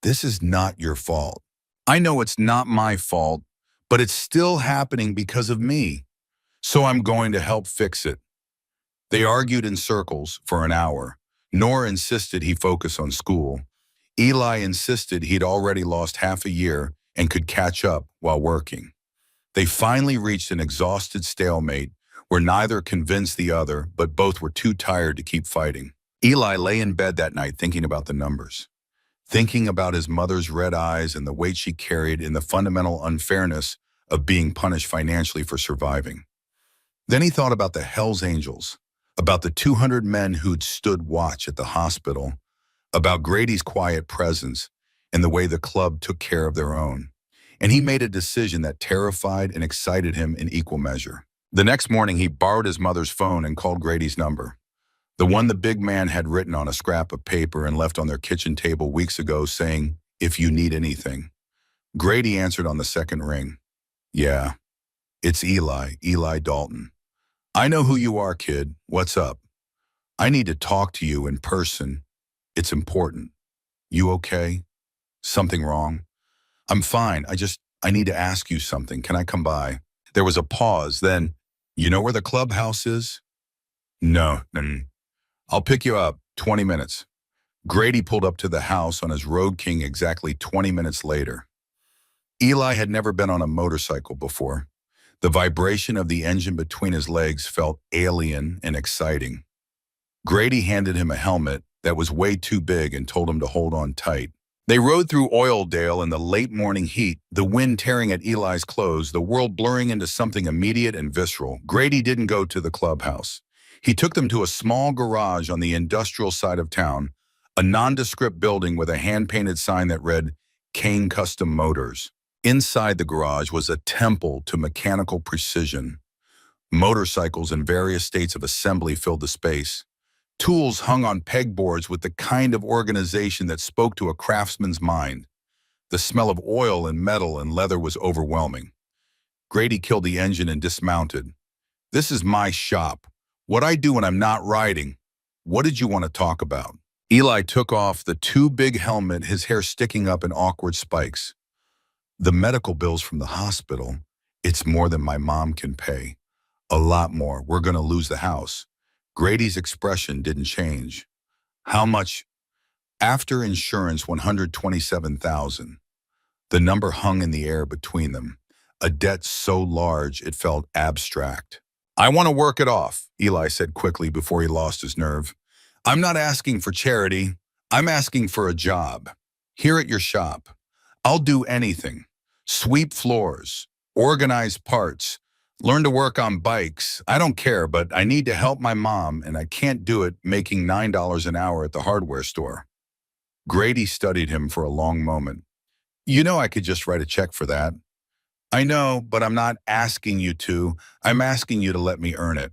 [SPEAKER 1] This is not your fault. I know it's not my fault, but it's still happening because of me. So I'm going to help fix it." They argued in circles for an hour. Nora insisted he focus on school. Eli insisted he'd already lost half a year and could catch up while working. They finally reached an exhausted stalemate where neither convinced the other, but both were too tired to keep fighting. Eli lay in bed that night thinking about the numbers, thinking about his mother's red eyes and the weight she carried in the fundamental unfairness of being punished financially for surviving. Then he thought about the hellsangels, about the 200 men who'd stood watch at the hospital, about Grady's quiet presence and the way the club took care of their own. And he made a decision that terrified and excited him in equal measure. The next morning, he borrowed his mother's phone and called Grady's number, the one the big man had written on a scrap of paper and left on their kitchen table weeks ago, saying, "If you need anything." Grady answered on the second ring. "Yeah, it's Eli Dalton. I know who you are, kid. What's up? I need to talk to you in person. It's important. You okay? Something wrong?" "I'm fine. I need to ask you something. Can I come by?" There was a pause, then, "You know where the clubhouse is?" No. "I'll pick you up, 20 minutes. Grady pulled up to the house on his Road King exactly 20 minutes later. Eli had never been on a motorcycle before. The vibration of the engine between his legs felt alien and exciting. Grady handed him a helmet that was way too big and told him to hold on tight. They rode through Oildale in the late morning heat, the wind tearing at Eli's clothes, the world blurring into something immediate and visceral. Grady didn't go to the clubhouse. He took them to a small garage on the industrial side of town, a nondescript building with a hand-painted sign that read, "Kane Custom Motors." Inside the garage was a temple to mechanical precision. Motorcycles in various states of assembly filled the space. Tools hung on pegboards with the kind of organization that spoke to a craftsman's mind. The smell of oil and metal and leather was overwhelming. Grady killed the engine and dismounted. "This is my shop. What I do when I'm not riding. What did you want to talk about?" Eli took off the too big helmet, his hair sticking up in awkward spikes. The medical bills from the hospital, it's more than my mom can pay. A lot more. We're going to lose the house. Grady's expression didn't change. How much? After insurance, 127,000. The number hung in the air between them, a debt so large it felt abstract. I want to work it off, Eli said quickly before he lost his nerve. I'm not asking for charity. I'm asking for a job. Here at your shop. I'll do anything. Sweep floors, organize parts, learn to work on bikes. I don't care, but I need to help my mom, and I can't do it making $9 an hour at the hardware store. Grady studied him for a long moment. You know I could just write a check for that. I know, but I'm not asking you to. I'm asking you to let me earn it.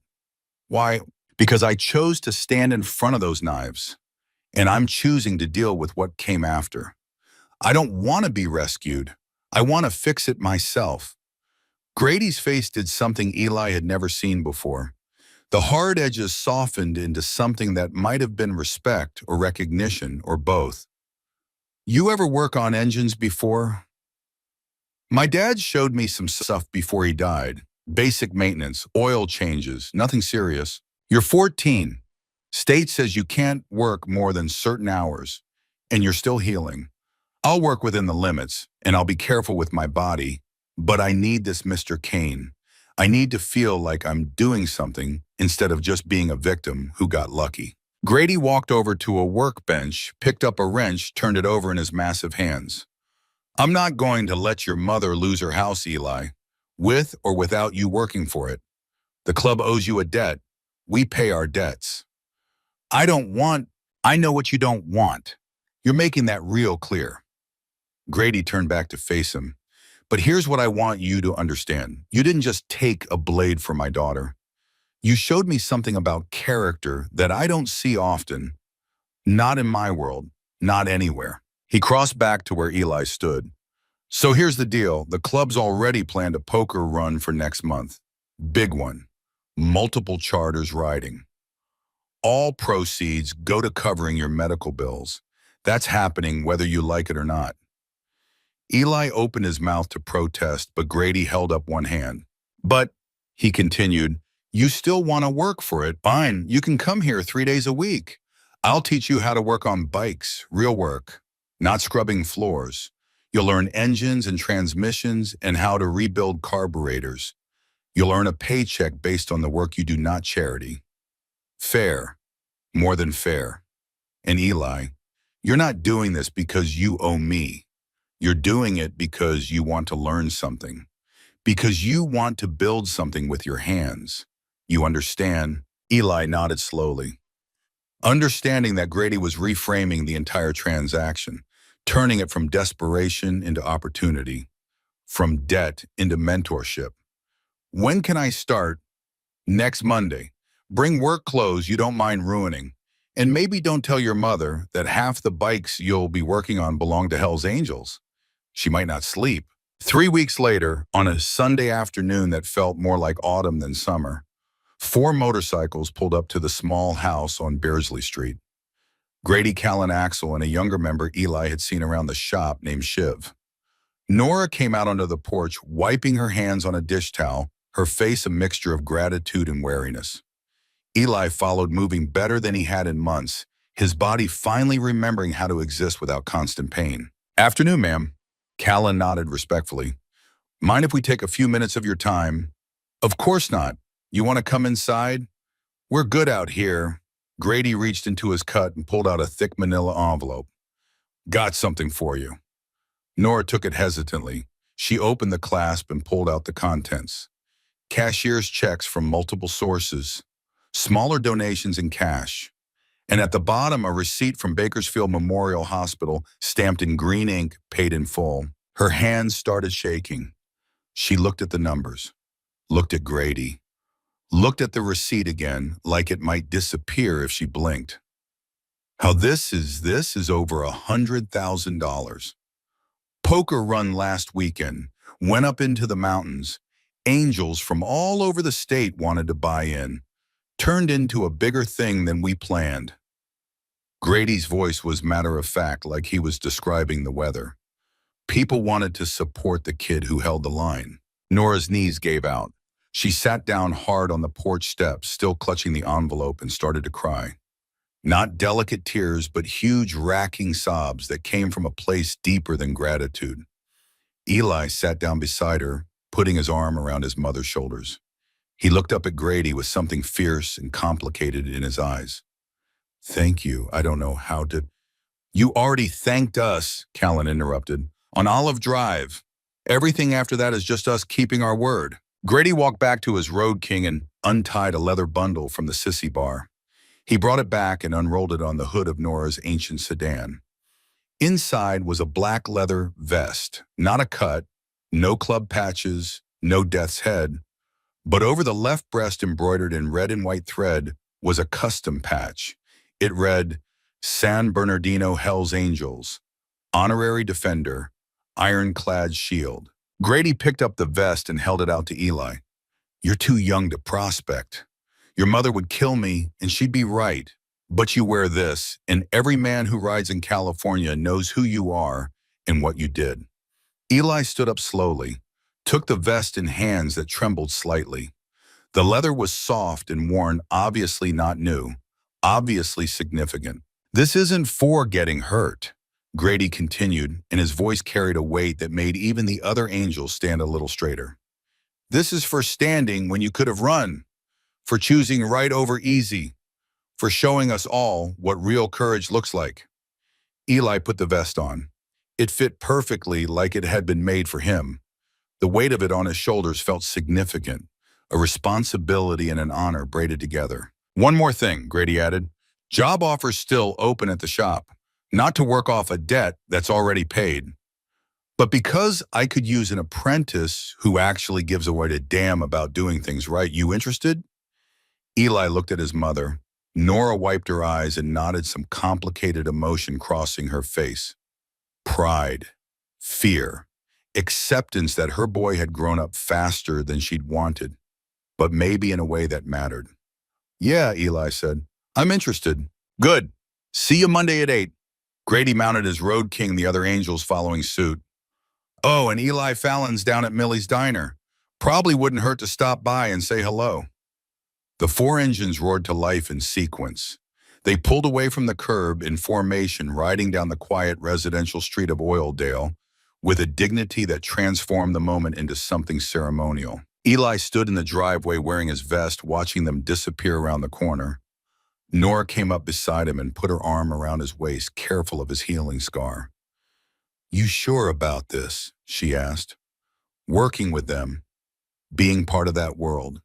[SPEAKER 1] Why? Because I chose to stand in front of those knives, and I'm choosing to deal with what came after. I don't want to be rescued. I want to fix it myself. Grady's face did something Eli had never seen before. The hard edges softened into something that might have been respect or recognition or both. You ever work on engines before? My dad showed me some stuff before he died. Basic maintenance, oil changes, nothing serious. You're 14. State says you can't work more than certain hours, and you're still healing. I'll work within the limits, and I'll be careful with my body, but I need this Mr. Kane. I need to feel like I'm doing something instead of just being a victim who got lucky. Grady walked over to a workbench, picked up a wrench, turned it over in his massive hands. I'm not going to let your mother lose her house, Eli, with or without you working for it. The club owes you a debt. We pay our debts. I know what you don't want. You're making that real clear. Grady turned back to face him. But here's what I want you to understand. You didn't just take a blade from my daughter. You showed me something about character that I don't see often. Not in my world, not anywhere. He crossed back to where Eli stood. So here's the deal. The club's already planned a poker run for next month. Big one. Multiple charters riding. All proceeds go to covering your medical bills. That's happening whether you like it or not. Eli opened his mouth to protest, but Grady held up one hand. But, he continued, you still want to work for it? Fine, you can come here 3 days a week. I'll teach you how to work on bikes, real work, not scrubbing floors. You'll learn engines and transmissions and how to rebuild carburetors. You'll earn a paycheck based on the work you do, not charity. Fair, more than fair. And Eli, you're not doing this because you owe me. You're doing it because you want to learn something, because you want to build something with your hands. You understand? Eli nodded slowly, understanding that Grady was reframing the entire transaction, turning it from desperation into opportunity, from debt into mentorship. When can I start? Next Monday. Bring work clothes you don't mind ruining. And maybe don't tell your mother that half the bikes you'll be working on belong to Hell's Angels. She might not sleep. 3 weeks later, on a Sunday afternoon that felt more like autumn than summer, 4 motorcycles pulled up to the small house on Beardsley Street. Grady, Cal, and Axel, and a younger member Eli had seen around the shop named Shiv. Nora came out onto the porch, wiping her hands on a dish towel, her face a mixture of gratitude and wariness. Eli followed, moving better than he had in months, his body finally remembering how to exist without constant pain. Afternoon, ma'am. Callan nodded respectfully. Mind if we take a few minutes of your time? Of course not. You want to come inside? We're good out here. Grady reached into his cut and pulled out a thick manila envelope. Got something for you. Nora took it hesitantly. She opened the clasp and pulled out the contents. Cashier's checks from multiple sources, smaller donations in cash, and at the bottom a receipt from Bakersfield Memorial Hospital stamped in green ink, paid in full. Her hands started shaking. She looked at the numbers, looked at Grady, looked at the receipt again like it might disappear if she blinked. How this is over $100,000. Poker run last weekend, went up into the mountains. Angels from all over the state wanted to buy in. Turned into a bigger thing than we planned. Grady's voice was matter of fact, like he was describing the weather. People wanted to support the kid who held the line. Nora's knees gave out. She sat down hard on the porch steps, still clutching the envelope, and started to cry. Not delicate tears, but huge, racking sobs that came from a place deeper than gratitude. Eli sat down beside her, putting his arm around his mother's shoulders. He looked up at Grady with something fierce and complicated in his eyes. Thank you. I don't know how to... You already thanked us, Callan interrupted, on Olive Drive. Everything after that is just us keeping our word. Grady walked back to his Road King and untied a leather bundle from the sissy bar. He brought it back and unrolled it on the hood of Nora's ancient sedan. Inside was a black leather vest, not a cut, no club patches, no death's head, but over the left breast embroidered in red and white thread was a custom patch. It read, San Bernardino Hell's Angels, Honorary Defender, Ironclad Shield. Grady picked up the vest and held it out to Eli. You're too young to prospect. Your mother would kill me, and she'd be right. But you wear this, and every man who rides in California knows who you are and what you did. Eli stood up slowly, took the vest in hands that trembled slightly. The leather was soft and worn, obviously not new, obviously significant. This isn't for getting hurt, Grady continued, and his voice carried a weight that made even the other angels stand a little straighter. This is for standing when you could have run, for choosing right over easy, for showing us all what real courage looks like. Eli put the vest on. It fit perfectly like it had been made for him. The weight of it on his shoulders felt significant, a responsibility and an honor braided together. One more thing, Grady added. Job offers still open at the shop, not to work off a debt that's already paid. But because I could use an apprentice who actually gives away a damn about doing things right, you interested? Eli looked at his mother. Nora wiped her eyes and nodded, some complicated emotion crossing her face. Pride, fear, acceptance that her boy had grown up faster than she'd wanted, but maybe in a way that mattered. Yeah, Eli said. I'm interested. Good. See you Monday at 8. Grady mounted his Road King, the other angels following suit. Oh, and Eli Fallon's down at Millie's Diner. Probably wouldn't hurt to stop by and say hello. The four engines roared to life in sequence. They pulled away from the curb in formation, riding down the quiet residential street of Oildale with a dignity that transformed the moment into something ceremonial. Eli stood in the driveway wearing his vest, watching them disappear around the corner. Nora came up beside him and put her arm around his waist, careful of his healing scar. You sure about this? She asked. Working with them, being part of that world.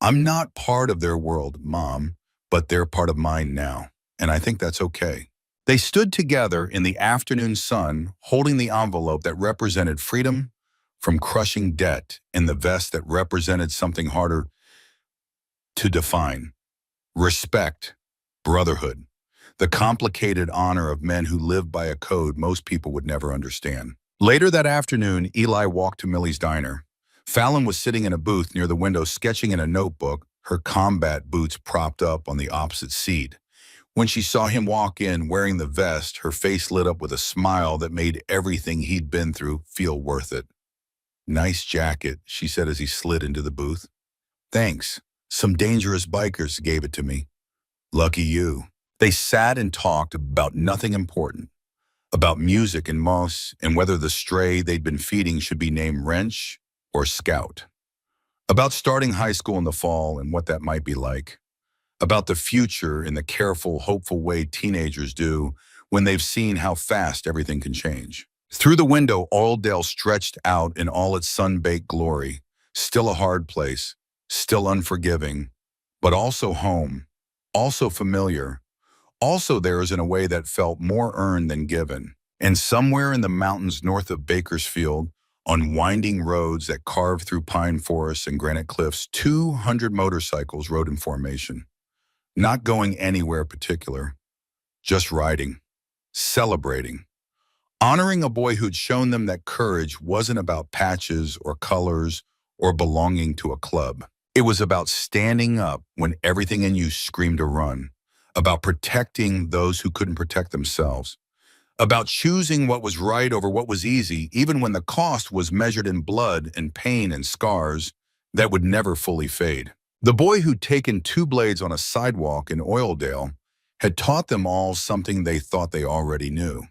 [SPEAKER 1] I'm not part of their world, Mom, but they're part of mine now, and I think that's okay. They stood together in the afternoon sun, holding the envelope that represented freedom from crushing debt and the vest that represented something harder to define. Respect, brotherhood, the complicated honor of men who live by a code most people would never understand. Later that afternoon, Eli walked to Millie's Diner. Fallon was sitting in a booth near the window, sketching in a notebook, her combat boots propped up on the opposite seat. When she saw him walk in wearing the vest, her face lit up with a smile that made everything he'd been through feel worth it. Nice jacket, she said as he slid into the booth. Thanks. Some dangerous bikers gave it to me. Lucky you. They sat and talked about nothing important, about music and moss and whether the stray they'd been feeding should be named Wrench or Scout, about starting high school in the fall and what that might be like, about the future in the careful, hopeful way teenagers do when they've seen how fast everything can change. Through the window, Oildale stretched out in all its sun-baked glory, still a hard place, still unforgiving, but also home, also familiar, also theirs in a way that felt more earned than given. And somewhere in the mountains north of Bakersfield, on winding roads that carved through pine forests and granite cliffs, 200 motorcycles rode in formation, not going anywhere particular, just riding, celebrating, honoring a boy who'd shown them that courage wasn't about patches or colors or belonging to a club. It was about standing up when everything in you screamed to run, about protecting those who couldn't protect themselves, about choosing what was right over what was easy, even when the cost was measured in blood and pain and scars that would never fully fade. The boy who'd taken two blades on a sidewalk in Oildale had taught them all something they thought they already knew.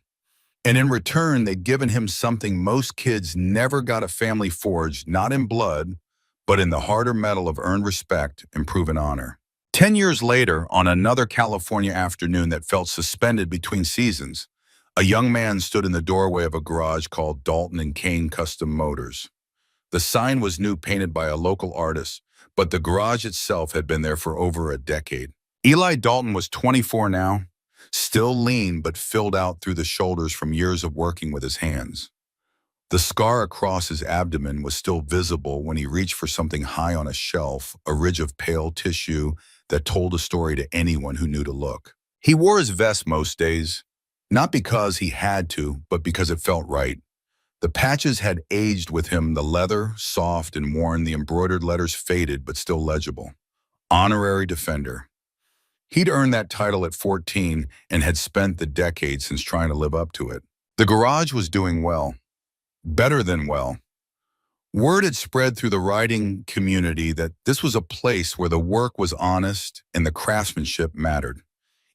[SPEAKER 1] And in return, they'd given him something most kids never got: a family forged not in blood, but in the harder metal of earned respect and proven honor. 10 years later, on another California afternoon that felt suspended between seasons, a young man stood in the doorway of a garage called Dalton and Kane Custom Motors. The sign was new, painted by a local artist, but the garage itself had been there for over a decade. Eli Dalton was 24 now, still lean but filled out through the shoulders from years of working with his hands. The scar across his abdomen was still visible when he reached for something high on a shelf, a ridge of pale tissue that told a story to anyone who knew to look. He wore his vest most days, not because he had to, but because it felt right. The patches had aged with him, the leather, soft and worn, the embroidered letters faded but still legible. Honorary Defender. He'd earned that title at 14 and had spent the decade since trying to live up to it. The garage was doing well. Better than well. Word had spread through the riding community that this was a place where the work was honest and the craftsmanship mattered.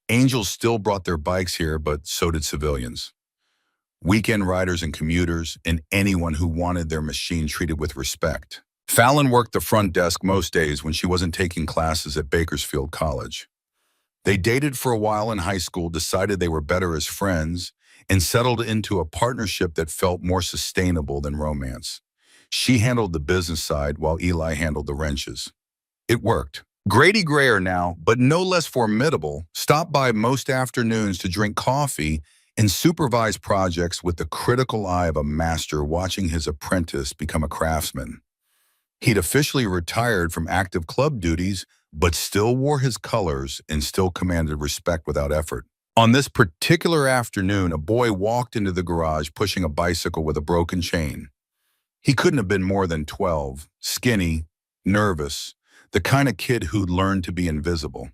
[SPEAKER 1] Angels still brought their bikes here, but so did civilians. Weekend riders and commuters, and anyone who wanted their machine treated with respect. Fallon worked the front desk most days when she wasn't taking classes at Bakersfield College. They dated for a while in high school, decided they were better as friends, and settled into a partnership that felt more sustainable than romance. She handled the business side while Eli handled the wrenches. It worked. Grady Grayer now, but no less formidable, stopped by most afternoons to drink coffee and supervise projects with the critical eye of a master watching his apprentice become a craftsman. He'd officially retired from active club duties, but still wore his colors and still commanded respect without effort. On this particular afternoon, a boy walked into the garage pushing a bicycle with a broken chain. He couldn't have been more than 12, skinny, nervous, the kind of kid who'd learned to be invisible.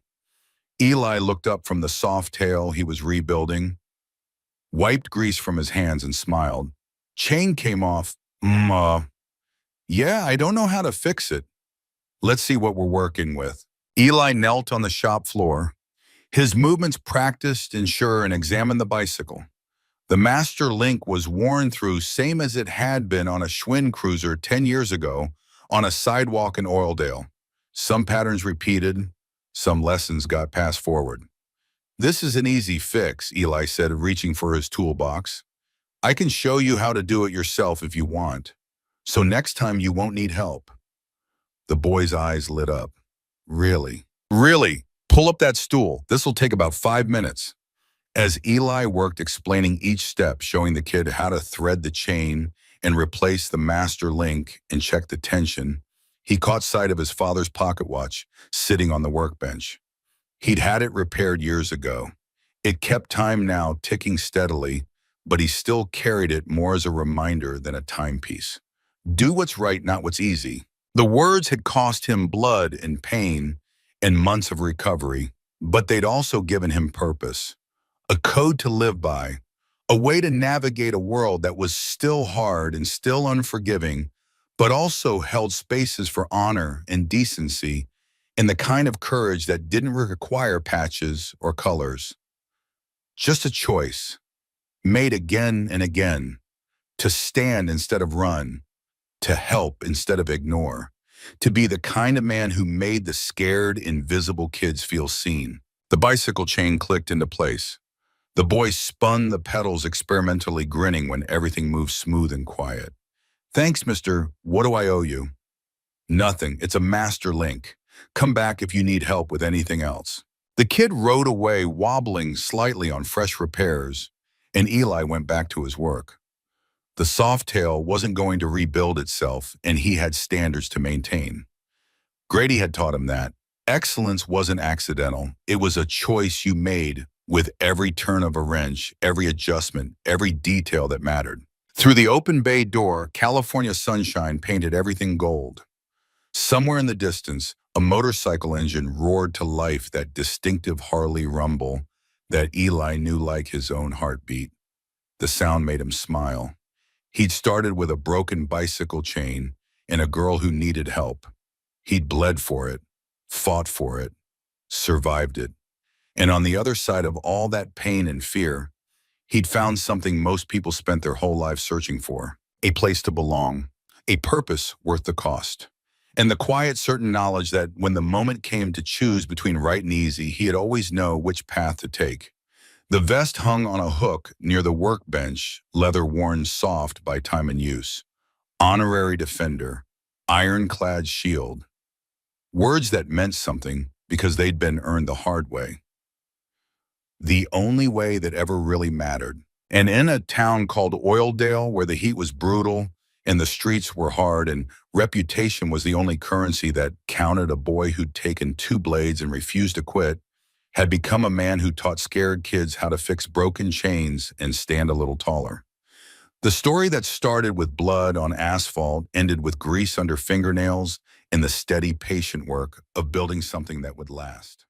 [SPEAKER 1] Eli looked up from the soft tail he was rebuilding, wiped grease from his hands and smiled. Chain came off. Yeah, I don't know how to fix it. Let's see what we're working with. Eli knelt on the shop floor, his movements practiced and sure, and examined the bicycle. The master link was worn through, same as it had been on a Schwinn cruiser 10 years ago on a sidewalk in Oildale. Some patterns repeated, some lessons got passed forward. This is an easy fix, Eli said, reaching for his toolbox. I can show you how to do it yourself if you want. So next time you won't need help. The boy's eyes lit up. Really? Really? Pull up that stool. This'll take about 5 minutes. As Eli worked explaining each step, showing the kid how to thread the chain and replace the master link and check the tension, he caught sight of his father's pocket watch sitting on the workbench. He'd had it repaired years ago. It kept time now, ticking steadily, but he still carried it more as a reminder than a timepiece. Do what's right, not what's easy. The words had cost him blood and pain and months of recovery, but they'd also given him purpose, a code to live by, a way to navigate a world that was still hard and still unforgiving, but also held spaces for honor and decency and the kind of courage that didn't require patches or colors. Just a choice, made again and again, to stand instead of run, to help instead of ignore, to be the kind of man who made the scared, invisible kids feel seen. The bicycle chain clicked into place. The boy spun the pedals, experimentally grinning when everything moved smooth and quiet. Thanks, mister. What do I owe you? Nothing. It's a master link. Come back if you need help with anything else. The kid rode away, wobbling slightly on fresh repairs, and Eli went back to his work. The soft tail wasn't going to rebuild itself, and he had standards to maintain. Grady had taught him that. Excellence wasn't accidental. It was a choice you made with every turn of a wrench, every adjustment, every detail that mattered. Through the open bay door, California sunshine painted everything gold. Somewhere in the distance, a motorcycle engine roared to life, that distinctive Harley rumble that Eli knew like his own heartbeat. The sound made him smile. He'd started with a broken bicycle chain and a girl who needed help. He'd bled for it, fought for it, survived it. And on the other side of all that pain and fear, he'd found something most people spent their whole lives searching for: a place to belong, a purpose worth the cost, and the quiet, certain knowledge that when the moment came to choose between right and easy, he'd always know which path to take. The vest hung on a hook near the workbench, leather worn soft by time and use. Honorary defender, ironclad shield. Words that meant something because they'd been earned the hard way. The only way that ever really mattered. And in a town called Oildale, where the heat was brutal and the streets were hard and reputation was the only currency that counted, a boy who'd taken two blades and refused to quit had become a man who taught scared kids how to fix broken chains and stand a little taller. The story that started with blood on asphalt ended with grease under fingernails and the steady, patient work of building something that would last.